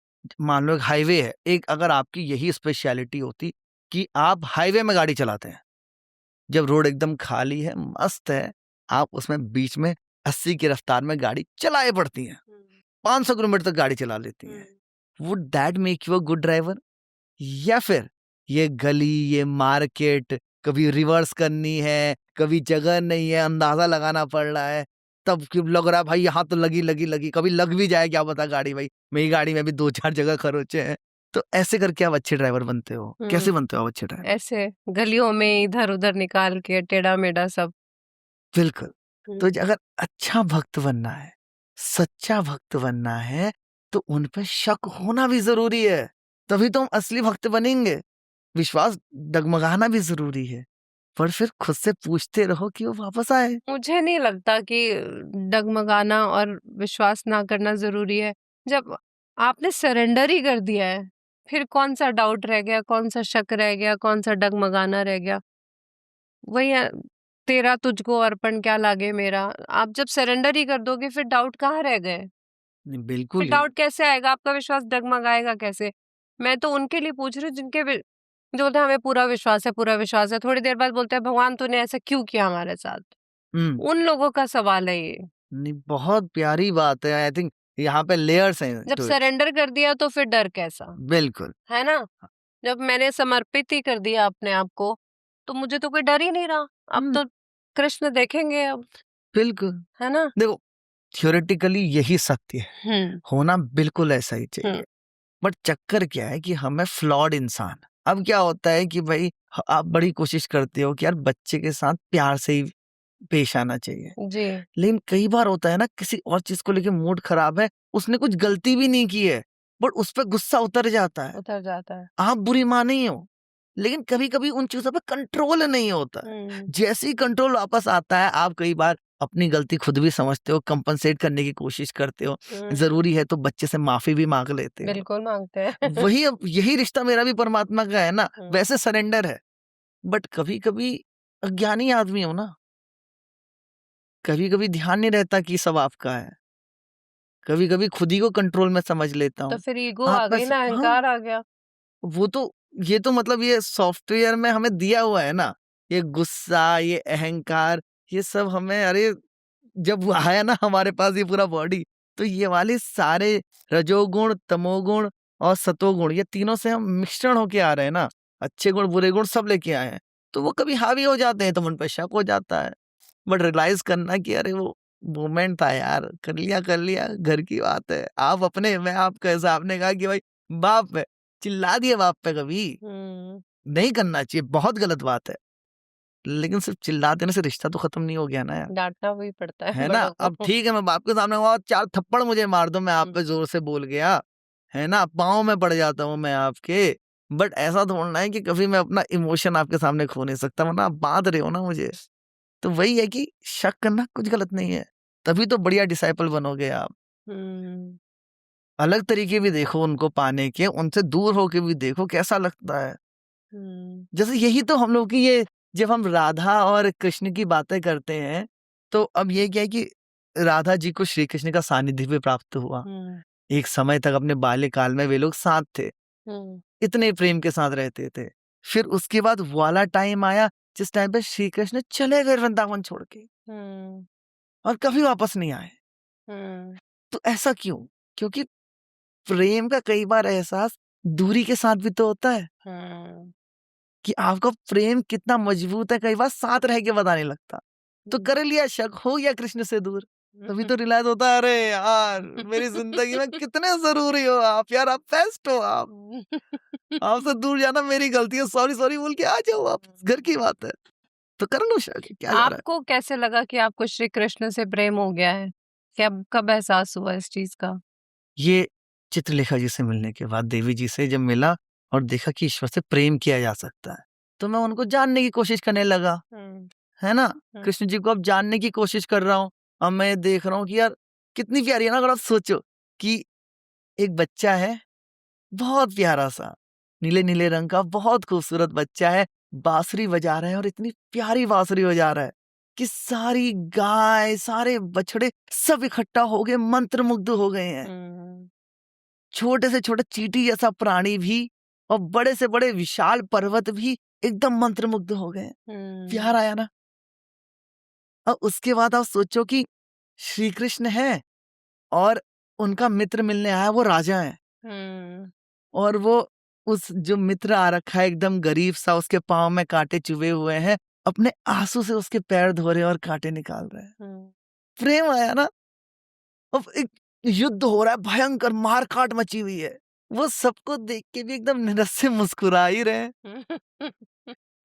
मान लो एक हाईवे है, एक अगर आपकी यही स्पेशलिटी होती कि आप हाईवे में गाड़ी चलाते हैं, जब रोड एकदम खाली है, मस्त है, आप उसमें बीच में 80 की रफ्तार में गाड़ी चलाए पड़ती हैं, 500 किलोमीटर तक गाड़ी चला लेती हैं, would that make you a good driver? या फिर ये गली, ये मार्केट, कभी रिवर्स करनी है, कभी जगह नहीं है, अंदाजा लगाना पड़ रहा है, तब क्यों लग रहा है भाई यहाँ तो लगी, कभी लग भी जाए क्या पता गाड़ी, भाई मेरी गाड़ी में भी 2-4 जगह खरोचे हैं। तो ऐसे करके आप अच्छे ड्राइवर बनते हो। कैसे बनते हो आप अच्छे ड्राइवर? ऐसे गलियों में इधर उधर निकाल के टेढ़ा मेढ़ा सब। बिल्कुल। तो अगर अच्छा भक्त बनना है, सच्चा भक्त बनना है, तो उन पे शक होना भी जरूरी है, तभी तो हम असली भक्त बनेंगे। विश्वास डगमगाना भी जरूरी है, पर फिर खुद से पूछते रहो कि वो वापस आए। मुझे नहीं लगता कि डगमगाना और विश्वास ना करना जरूरी है। जब आपने सरेंडर ही कर दिया है, फिर कौन सा डाउट रह गया, कौन सा शक रह गया, कौन सा डगमगाना रह गया? वही है, तेरा तुझको अर्पण क्या लागे मेरा। आप जब सरेंडर ही कर दोगे, फिर डाउट कहाँ रह गए? नहीं, फिर बिल्कुल डाउट कैसे आएगा? आपका विश्वास डगमगाएगा कैसे? मैं तो उनके लिए पूछ रही हूँ जिनके जो बोलते हैं हमें पूरा विश्वास है, पूरा विश्वास है, थोड़ी देर बाद बोलते हैं भगवान तूने ऐसा क्यों किया हमारे साथ? उन लोगों का सवाल है ये। नहीं, बहुत प्यारी बात है। आई थिंक यहाँ पे लेयर्स हैं जब to it। सरेंडर कर दिया तो फिर डर कैसा? बिल्कुल। है ना? जब मैंने समर्पित ही कर दिया अपने आप को, तो मुझे तो कोई डर ही नहीं रहा। अब तो कृष्ण देखेंगे अब। बिल्कुल। है ना? देखो, थियोरेटिकली यही सत्य है, होना बिल्कुल ऐसा ही चाहिए, बट चक्कर क्या है कि हमें फ्लॉड इंसान, अब क्या होता है कि भाई आप बड़ी कोशिश करते हो कि यार बच्चे के साथ प्यार से ही पेश आना चाहिए, जी। लेकिन कई बार होता है ना, किसी और चीज को लेके मूड खराब है, उसने कुछ गलती भी नहीं की है, बट उस पर गुस्सा उतर जाता है। आप बुरी माँ नहीं हो, लेकिन कभी कभी उन चीजों पे कंट्रोल नहीं होता है। जैसे ही कंट्रोल वापस आता है, आप कई बार अपनी गलती खुद भी समझते हो, कंपनसेट करने की कोशिश करते हो, जरूरी है तो बच्चे से माफी भी मांग लेते हो। बिल्कुल मांगते हैं। वही, अब यही रिश्ता मेरा भी परमात्मा का है ना, वैसे सरेंडर है, बट कभी कभी अज्ञानी आदमी हो ना, कभी कभी ध्यान नहीं रहता कि सब आपका है, कभी कभी खुद ही को कंट्रोल में समझ लेता हूँ। तो फिर ईगो आ गई ना, अहंकार आ गया। वो तो, ये तो मतलब ये सॉफ्टवेयर में हमें दिया हुआ है ना, ये गुस्सा, ये अहंकार, ये सब हमें, अरे जब वो आया ना हमारे पास ये पूरा बॉडी, तो ये वाले सारे रजोगुण, तमोगुण और सतोगुण, ये तीनों से हम मिश्रण होके आ रहे हैं ना, अच्छे गुण बुरे गुण सब लेके आए हैं, तो वो कभी हावी हो जाते हैं, तो मन पर शक हो जाता है। बट रियलाइज करना कि अरे वो मोमेंट था यार, कर लिया, घर की बात है, आप अपने, मैं आपका, ऐसा आपने कहा कि भाई बाप है, चिल्ला दिए बाप पे, कभी नहीं करना चाहिए, बहुत गलत बात है, लेकिन सिर्फ चिल्ला देने से रिश्ता तो खत्म नहीं हो गया ना यार, डांटना भी पड़ता है है ना। बड़ों को। अब ठीक है, मैं बाप के सामने वहाँ 4 थप्पड़ मुझे मार दो, मैं आप पे जोर से बोल गया, है ना, पाँव में पड़ जाता हूँ मैं आपके, बट ऐसा थोड़ना है कि कभी मैं अपना इमोशन आपके सामने खो नहीं सकता, वरना आप बांध रहे हो ना मुझे। तो वही है कि शक करना कुछ गलत नहीं है, तभी तो बढ़िया डिसाइपल बनोगे आप। अलग तरीके भी देखो उनको पाने के, उनसे दूर होके भी देखो कैसा लगता है। जैसे यही तो हम लोग की ये, जब हम राधा और कृष्ण की बातें करते हैं, तो अब ये क्या है कि राधा जी को श्री कृष्ण का सानिध्य भी प्राप्त हुआ। एक समय तक अपने बाल्यकाल में वे लोग साथ थे, इतने प्रेम के साथ रहते थे। फिर उसके बाद वाला टाइम आया जिस टाइम पे श्री कृष्ण चले गए वृंदावन छोड़ के, और कभी वापस नहीं आए। तो ऐसा क्यों? क्योंकि प्रेम का कई बार एहसास दूरी के साथ भी तो होता है, कि आपका प्रेम कितना मजबूत है कई बार साथ रह के पता नहीं लगता। तो कर लिया शक, हो गया कृष्ण से दूर, तभी तो रियलाइज होता है, अरे यार मेरी जिंदगी में कितने जरूरी हो आप, यार आप बेस्ट हो, आप आपसे दूर जाना मेरी गलती है, सॉरी सॉरी बोल के आ जाओ, आप घर की बात है। तो कर लो शक, क्या जा रहा है? आपको कैसे लगा कि आपको श्री कृष्ण से प्रेम हो गया है? कब एहसास हुआ इस चीज का? ये चित्रलेखा जी से मिलने के बाद, देवी जी से जब मिला और देखा कि ईश्वर से प्रेम किया जा सकता है, तो मैं उनको जानने की कोशिश करने लगा, है ना। कृष्ण जी को अब जानने की कोशिश कर रहा हूँ। अब मैं देख रहा हूँ कि यार कितनी प्यारी है ना। अगर आप सोचो कि एक बच्चा है, बहुत प्यारा सा, नीले नीले रंग का बहुत खूबसूरत बच्चा है, बांसुरी बजा रहा है, और इतनी प्यारी बांसुरी बजा रहा है कि सारी गाय, सारे बछड़े सब इकट्ठा हो गए, मंत्रमुग्ध हो गए हैं। छोटे से छोटे चींटी जैसा प्राणी भी और बड़े से बड़े विशाल पर्वत भी एकदम मंत्रमुग्ध हो गए। प्यार आया ना। और उसके बाद आप सोचो कि श्री कृष्ण है और उनका मित्र मिलने आया, वो राजा है, और वो उस जो मित्र आ रखा है एकदम गरीब सा, उसके पांव में कांटे चुभे हुए हैं, अपने आंसू से उसके पैर धो रहे हैं और कांटे निकाल रहे हैं। प्रेम आया ना। अब एक युद्ध हो रहा है, भयंकर मार काट मची हुई है, वो सबको देख के भी एकदम निरस से मुस्कुरा ही रहे हैं।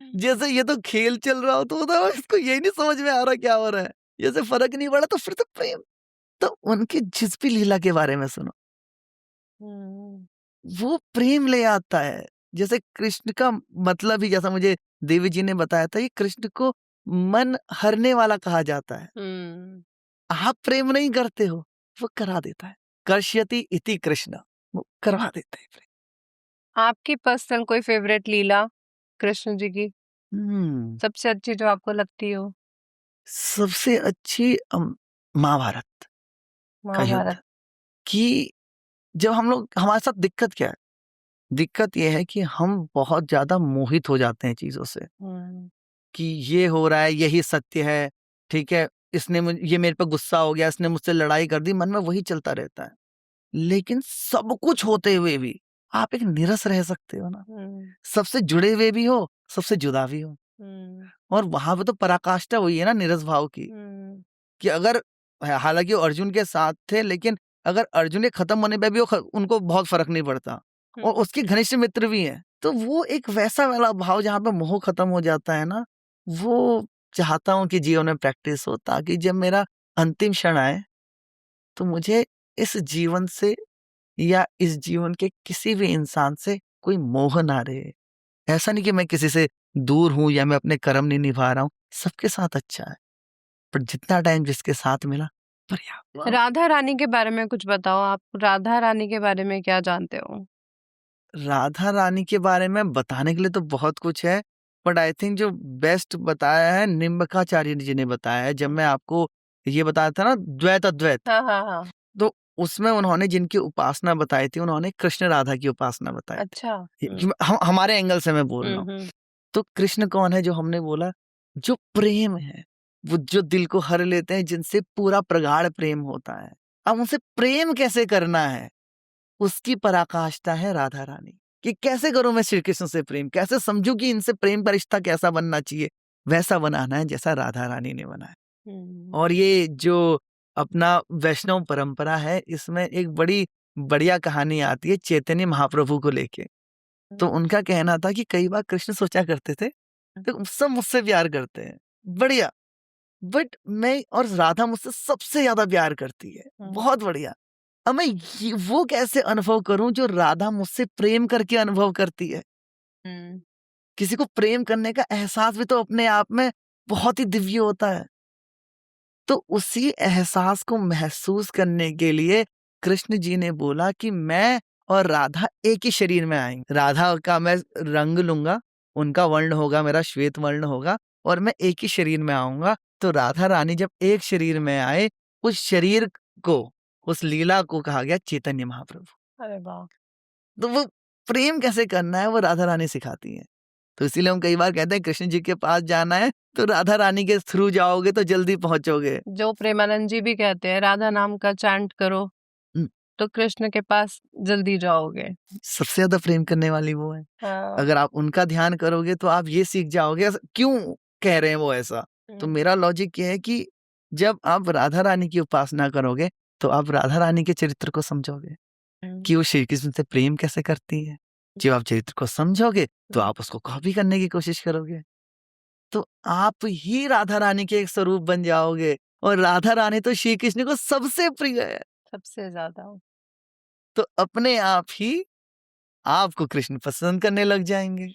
जैसे ये तो खेल चल रहा हो, तो इसको यही नहीं समझ में आ रहा क्या हो रहा है, जैसे फर्क नहीं पड़ा। तो फिर तो प्रेम, तो उनकी जिस भी लीला के बारे में सुनो, वो प्रेम ले आता है। जैसे कृष्ण का मतलब ही, जैसा मुझे देवी जी ने बताया था, ये कृष्ण को मन हरने वाला कहा जाता है। आप प्रेम नहीं करते हो, वो करा देता है। कर्ष्यति इति कृष्ण, वो करवा देते हैं प्रेम। आपकी पर्सनल कोई फेवरेट लीला कृष्ण जी की, सबसे अच्छी जो आपको लगती हो? सबसे अच्छी महाभारत का युद्ध। कि जब हम लोग, हमारे साथ दिक्कत क्या है? दिक्कत यह है कि हम बहुत ज्यादा मोहित हो जाते हैं चीजों से, कि ये हो रहा है, यही सत्य है, ठीक है, ये मेरे पर गुस्सा हो गया, इसने मुझसे लड़ाई कर दी, मन में वही चलता रहता है। लेकिन सब कुछ होते हुए भी आप एक निरस रह सकते हो ना। सबसे जुड़े हुए भी हो, सबसे जुदा भी हो। और वहां पे तो पराकाष्ठा हुई है ना निरस भाव की, कि अगर, हालांकि वो अर्जुन के साथ थे, लेकिन अगर अर्जुन के खत्म होने पे भी उनको बहुत फर्क नहीं पड़ता, और उसके घनिष्ठ मित्र भी हैं, तो वो एक वैसा वाला भाव जहाँ पे मोह खत्म हो जाता है ना, वो चाहता हूँ कि जीवन में प्रैक्टिस हो, ताकि जब मेरा अंतिम क्षण आए तो मुझे इस जीवन से या इस जीवन के किसी भी इंसान से कोई मोह ना रहे। ऐसा नहीं कि मैं किसी से दूर हूं या मैं अपने कर्म नहीं निभा रहा हूं, सबके साथ अच्छा है, पर जितना टाइम जिसके साथ मिला पर्याप्त। राधा रानी के बारे में कुछ बताओ, आप राधा रानी के बारे में क्या जानते हो? राधा रानी के बारे में बताने के लिए तो बहुत कुछ है, बट आई थिंक जो बेस्ट बताया है निम्बकाचार्य जी ने बताया है। जब मैं आपको ये बताया था ना द्वैत अद्वैत, हाँ। तो उसमें उन्होंने जिनकी उपासना बताई थी, उन्होंने कृष्ण राधा की उपासना बताई। अच्छा। हमारे एंगल से मैं बोल रहा हूँ। तो कृष्ण कौन है? जो हमने बोला, जो प्रेम है, वो जो दिल को हर लेते हैं, जिनसे पूरा प्रगाढ़ प्रेम होता है। अब उनसे प्रेम कैसे करना है, उसकी पराकाष्ठा है राधा रानी। कि कैसे करूं मैं श्री कृष्ण से प्रेम, कैसे समझूं कि इनसे प्रेम का रिश्ता कैसा बनना चाहिए, वैसा बनाना है जैसा राधा रानी ने बनाया। और ये जो अपना वैष्णव परंपरा है, इसमें एक बड़ी बढ़िया कहानी आती है चैतन्य महाप्रभु को लेके। तो उनका कहना था कि कई बार कृष्ण सोचा करते थे तो सब मुझसे प्यार करते हैं, बढ़िया, बट मैं और राधा मुझसे सबसे ज्यादा प्यार करती है, बहुत बढ़िया। अब मैं वो कैसे अनुभव करूं जो राधा मुझसे प्रेम करके अनुभव करती है। किसी को प्रेम करने का एहसास भी तो अपने आप में बहुत ही दिव्य होता है। तो उसी एहसास को महसूस करने के लिए कृष्ण जी ने बोला कि मैं और राधा एक ही शरीर में आएंगे। राधा का मैं रंग लूंगा, उनका वर्ण होगा मेरा श्वेत वर्ण होगा, और मैं एक ही शरीर में आऊंगा। तो राधा रानी जब एक शरीर में आए, उस शरीर को, उस लीला को कहा गया चैतन्य महाप्रभु। अरे वाह। तो वो प्रेम कैसे करना है वो राधा रानी सिखाती है। तो इसीलिए हम कई बार कहते हैं कृष्ण जी के पास जाना है तो राधा रानी के थ्रू जाओगे तो जल्दी पहुंचोगे। जो प्रेमानंद जी भी कहते हैं, राधा नाम का चैंट करो तो कृष्ण के पास जल्दी जाओगे। सबसे ज्यादा प्रेम करने वाली वो है। हाँ। अगर आप उनका ध्यान करोगे तो आप ये सीख जाओगे क्यों कह रहे हैं वो ऐसा। तो मेरा लॉजिक ये है कि जब आप राधा रानी की उपासना करोगे तो आप राधा रानी के चरित्र को समझोगे कि वो श्री कृष्ण से प्रेम कैसे करती है। जब आप चरित्र को समझोगे तो आप उसको कॉपी करने की कोशिश करोगे, तो आप ही राधा रानी के एक स्वरूप बन जाओगे। और राधा रानी तो श्री कृष्ण को सबसे प्रिय है, सबसे ज्यादा। तो अपने आप ही आपको कृष्ण पसंद करने लग जाएंगे।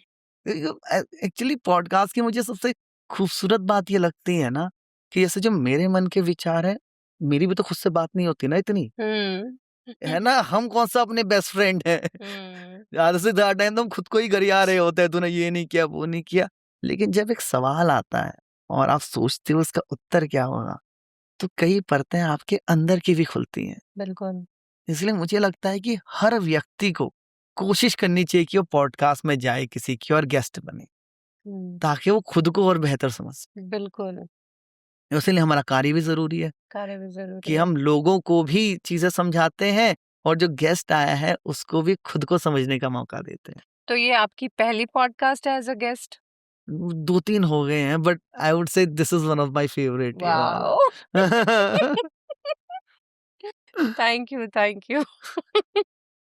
एक्चुअली पॉडकास्ट की मुझे सबसे खूबसूरत बात ये लगती है ना कि जैसे जो मेरे मन के विचार है, मेरी भी तो खुद से बात नहीं होती ना इतनी, है ना। हम कौन सा अपने बेस्ट फ्रेंड है। ज्यादा से ज्यादा टाइम तो हम खुद को ही गरिया रहे होते हैं, तूने ये नहीं किया वो नहीं किया। लेकिन जब एक सवाल आता है और आप सोचते हो उसका उत्तर क्या होगा, तो कई परतें आपके अंदर की भी खुलती हैं। बिल्कुल। इसलिए मुझे लगता है कि हर व्यक्ति को कोशिश करनी चाहिए कि वो पॉडकास्ट में जाए, किसी की और गेस्ट बने, ताकि वो खुद को और बेहतर समझ। बिल्कुल। इसलिए हमारा कार्य भी जरूरी है, कार्य भी जरूरी कि है। हम लोगों को भी चीजें समझाते हैं और जो गेस्ट आया है उसको भी खुद को समझने का मौका देते हैं। तो ये आपकी पहली पॉडकास्ट है एज अ गेस्ट? 2-3 हो गए हैं, but I would say this is one of my favourite. Wow. Thank you, thank you.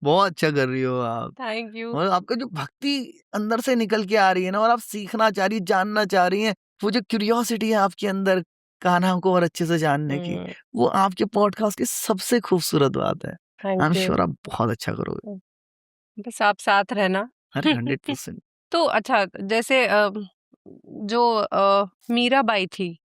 बहुत अच्छा कर रही हो आप। Thank you. और आपका जो भक्ति अंदर से निकल के आ रही है ना, और आप सीखना चाह रही, जानना चाह रही हैं, वो जो क्यूरियोसिटी है आपके अंदर कान्हा को और अच्छे से जानने की, वो आपके पॉडकास्ट की सबसे खूबसूरत बात है। आई एम श्योर आप बहुत अच्छा करोगे। बस आप साथ रहना। अरे 100%। तो अच्छा, जैसे जो मीराबाई थी,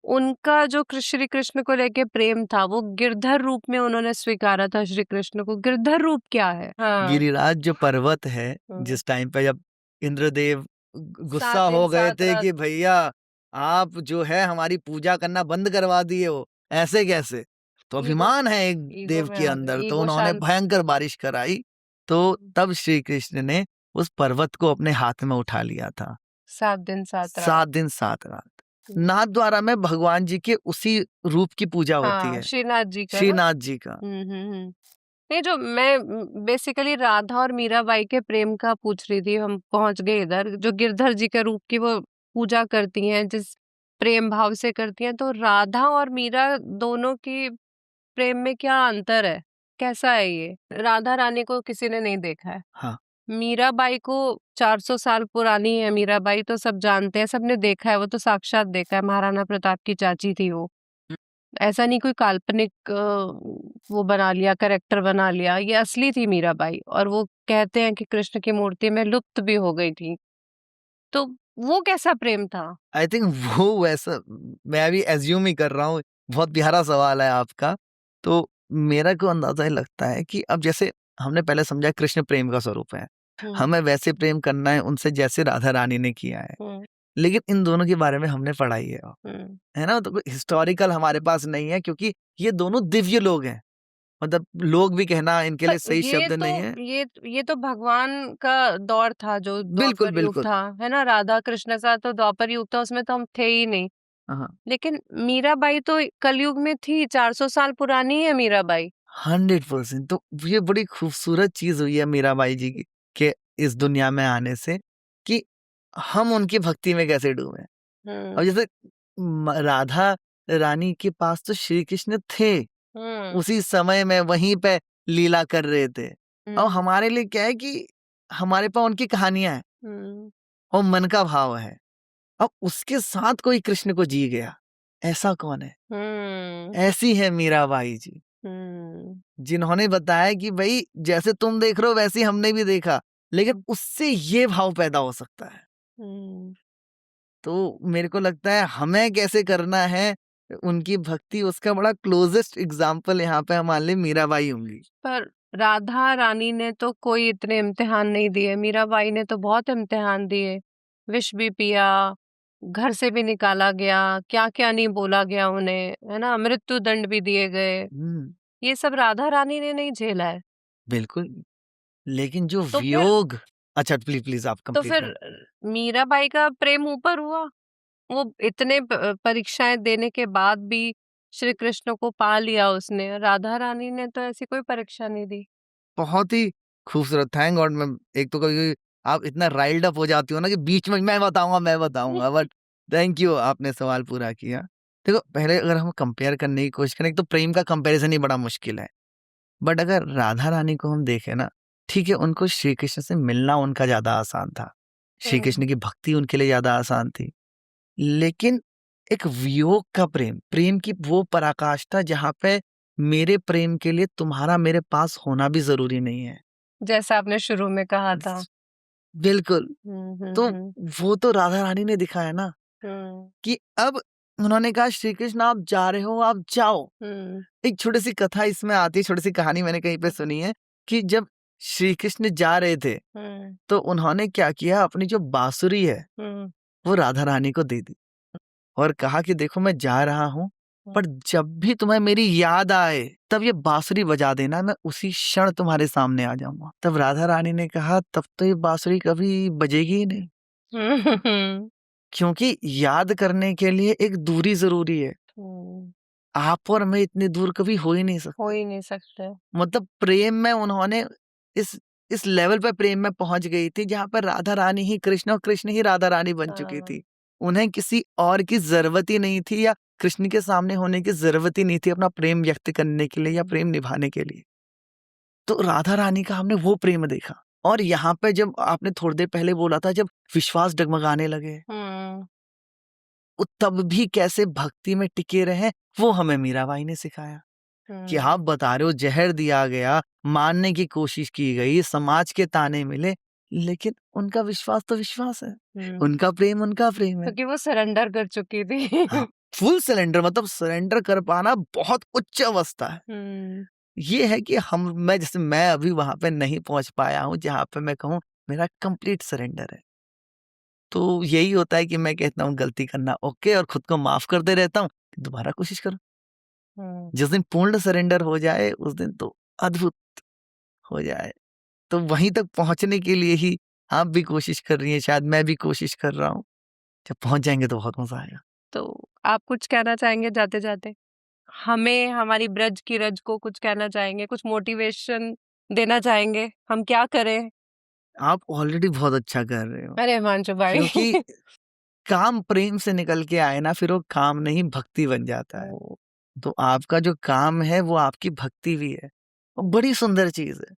उनका जो श्री कृष्ण को लेके प्रेम था वो गिरधर रूप में उन्होंने स्वीकारा था श्री कृष्ण को। गिरधर रूप क्या है? हाँ। गिरिराज जो पर्वत है, जिस टाइम पे जब इंद्रदेव गुस्सा हो गए थे कि भैया आप जो है हमारी पूजा करना बंद करवा दिए हो, ऐसे कैसे, तो अभिमान है एक देव के अंदर, तो उन्होंने भयंकर बारिश कराई। तो तब श्री कृष्ण ने उस पर्वत को अपने हाथ में उठा लिया था। 7 दिन 7 रात। 7 दिन 7 रात नाथ द्वारा में भगवान जी के उसी रूप की पूजा होती है, श्रीनाथ जी का। श्रीनाथ जी का। नहीं, जो मैं बेसिकली राधा और मीराबाई के प्रेम का पूछ रही थी, हम पहुंच गए इधर। जो गिरधर जी के रूप की वो पूजा करती हैं, जिस प्रेम भाव से करती हैं, तो राधा और मीरा दोनों की प्रेम में क्या अंतर है? कैसा है ये? राधा रानी को किसी ने नहीं देखा है। हाँ। मीराबाई को 400 साल पुरानी है। मीराबाई तो सब जानते हैं, सबने देखा है, वो तो साक्षात देखा है। महाराणा प्रताप की चाची थी वो। ऐसा नहीं कोई काल्पनिक वो बना लिया, कैरेक्टर बना लिया। ये असली थी मीराबाई, और वो कहते हैं कि कृष्ण की मूर्ति में लुप्त भी हो गई थी। तो वो कैसा प्रेम था? आई थिंक वो वैसा, मैं भी एज्यूम ही कर रहा हूँ। बहुत प्यारा सवाल है आपका। तो मेरा को अंदाजा ही लगता है कि अब जैसे हमने पहले समझा कृष्ण प्रेम का स्वरूप है, हमें वैसे प्रेम करना है उनसे जैसे राधा रानी ने किया है। लेकिन इन दोनों के बारे में हमने पढ़ाई है ना। तो हिस्टोरिकल हमारे पास नहीं है, क्योंकि ये दोनों दिव्य लोग हैं। मतलब लोग भी कहना इनके लिए सही शब्द नहीं है। ये तो भगवान का दौर था, जो बिल्कुल द्वापर युग था, है ना। राधा कृष्ण का तो द्वापर युग था, उसमें तो हम थे ही नहीं। लेकिन मीराबाई तो कलयुग में थी। 400 साल पुरानी है मीराबाई। 100%। तो ये बड़ी खूबसूरत चीज हुई है मीराबाई जी की के इस दुनिया में आने से, कि हम उनकी भक्ति में कैसे डूबे। और जैसे राधा रानी के पास तो श्री कृष्ण थे, उसी समय में वहीं पे लीला कर रहे थे। और हमारे लिए क्या है कि हमारे पास उनकी कहानियां हैं और मन का भाव है। अब उसके साथ कोई कृष्ण को जी गया, ऐसा कौन है? ऐसी है मीराबाई जी, जिन्होंने बताया कि भाई जैसे तुम देख रहे हो वैसे हमने भी देखा, लेकिन उससे ये भाव पैदा हो सकता है। तो मेरे को लगता है हमें कैसे करना है उनकी भक्ति उसका बड़ा क्लोजेस्ट एग्जाम्पल यहाँ पे मान ले मीराबाई होंगी। पर राधा रानी ने तो कोई इतने इम्तिहान नहीं दिए, मीराबाई ने तो बहुत इम्तिहान दिए, विष भी पिया, घर से भी निकाला गया, क्या क्या नहीं बोला गया उन्हें, है ना, मृत्यु दंड भी दिए गए। ये सब राधा रानी ने नहीं झेला है। बिल्कुल, लेकिन जो तो वियोग, अच्छा प्लीज प्लीज आप तो कंप्लीट फिर मीराबाई का प्रेम ऊपर हुआ, वो इतने परीक्षाएं देने के बाद भी श्री कृष्ण को पा लिया उसने। राधा रानी ने तो ऐसी कोई परीक्षा नहीं दी। बहुत ही खूबसूरत, थैंक गॉड। मैं एक तो कभी आप इतना राइल्ड अप हो जाती हो ना कि बीच में मैं बताऊंगा बट थैंक यू, आपने सवाल पूरा किया। देखो, पहले अगर हम कंपेयर करने की कोशिश करें तो प्रेम का कंपैरिजन ही बड़ा मुश्किल है, बट अगर राधा रानी को हम देखें ना, ठीक है, उनको श्री कृष्ण से मिलना उनका ज्यादा आसान था, श्री कृष्ण की भक्ति उनके लिए ज्यादा आसान थी, लेकिन एक वियोग का प्रेम, प्रेम की वो पराकाष्ठा जहाँ पे मेरे प्रेम के लिए तुम्हारा मेरे पास होना भी जरूरी नहीं है, जैसा आपने शुरू में कहा था। बिल्कुल। तो वो तो राधा रानी ने दिखाया ना कि अब उन्होंने कहा श्री कृष्ण आप जा रहे हो, आप जाओ। एक छोटी सी कथा इसमें आती है, छोटी सी कहानी मैंने कहीं पे सुनी है कि जब श्री कृष्ण जा रहे थे तो उन्होंने क्या किया, अपनी जो बांसुरी है वो राधा रानी को दे दी और कहा कि देखो मैं जा रहा हूँ, पर जब भी तुम्हें मेरी याद आए तब ये बांसुरी बजा देना, मैं उसी क्षण तुम्हारे सामने आ जाऊंगा। तब राधा रानी ने कहा तब तो ये बांसुरी कभी बजेगी ही नहीं क्योंकि याद करने के लिए एक दूरी जरूरी है। आप और मैं इतनी दूर कभी हो ही नहीं सकते। मतलब प्रेम में उन्होंने इस लेवल पे प्रेम में पहुंच गई थी जहां पर राधा रानी ही कृष्ण और कृष्ण ही राधा रानी बन चुकी थी। उन्हें किसी और की जरूरत ही नहीं थी या कृष्ण के सामने होने की जरूरत ही नहीं थी अपना प्रेम व्यक्त करने के लिए या प्रेम निभाने के लिए। तो राधा रानी का हमने वो प्रेम देखा। और यहाँ पे जब आपने थोड़ी देर पहले बोला था जब विश्वास डगमगाने लगे, तब भी कैसे भक्ति में टिके रहे, वो हमें मीराबाई ने सिखाया कि आप बता रहे हो जहर दिया गया, मानने की कोशिश की गई, समाज के ताने मिले, लेकिन उनका विश्वास तो विश्वास है, उनका प्रेम है, क्योंकि वो सरेंडर कर चुकी थी। फुल सरेंडर, मतलब सरेंडर कर पाना बहुत उच्च अवस्था है। ये है कि मैं अभी वहां पे नहीं पहुंच पाया हूँ जहां पे मैं कहूँ मेरा कंप्लीट सरेंडर है। तो यही होता है कि मैं कहता हूँ गलती करना ओके और खुद को माफ करते रहता हूँ, दोबारा कोशिश करो। जिस दिन पूर्ण सरेंडर हो जाए उस दिन तो अद्भुत हो जाए। तो वहीं तक पहुंचने के लिए ही आप भी कोशिश कर रही हैं, शायद मैं भी कोशिश कर रहा हूँ। जब पहुंच जाएंगे तो बहुत मजा आएगा। तो आप कुछ कहना चाहेंगे जाते जाते, हमें, हमारी ब्रज की रज को कुछ कहना चाहेंगे, कुछ मोटिवेशन देना चाहेंगे, हम क्या करें? आप ऑलरेडी बहुत अच्छा कर रहे हो। अरे हिमांशु भाई, क्योंकि काम प्रेम से निकल के आए ना, फिर वो काम नहीं भक्ति बन जाता है। तो आपका जो काम है वो आपकी भक्ति भी है, वो बड़ी सुंदर चीज है।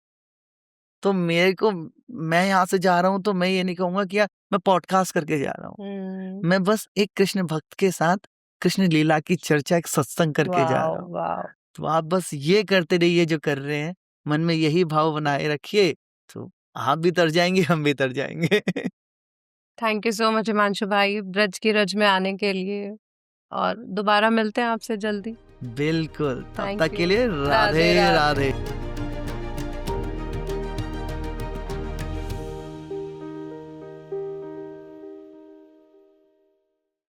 तो मेरे को, मैं यहाँ से जा रहा हूँ तो मैं ये नहीं कहूंगा कि यार मैं पॉडकास्ट करके जा रहा हूँ, मैं बस एक कृष्ण भक्त के साथ कृष्ण लीला की चर्चा, एक सत्संग करके जा रहा हूँ। तो आप बस ये करते रहिए जो कर रहे हैं, मन में यही भाव बनाए रखिए, तो आप भी तर जाएंगे, हम भी तर जाएंगे। Thank you so much Himanshu भाई, ब्रज की रज में आने के लिए, और दोबारा मिलते हैं आपसे जल्दी। बिल्कुल, तब Thank तक के you. लिए राधे राधे राधे। राधे।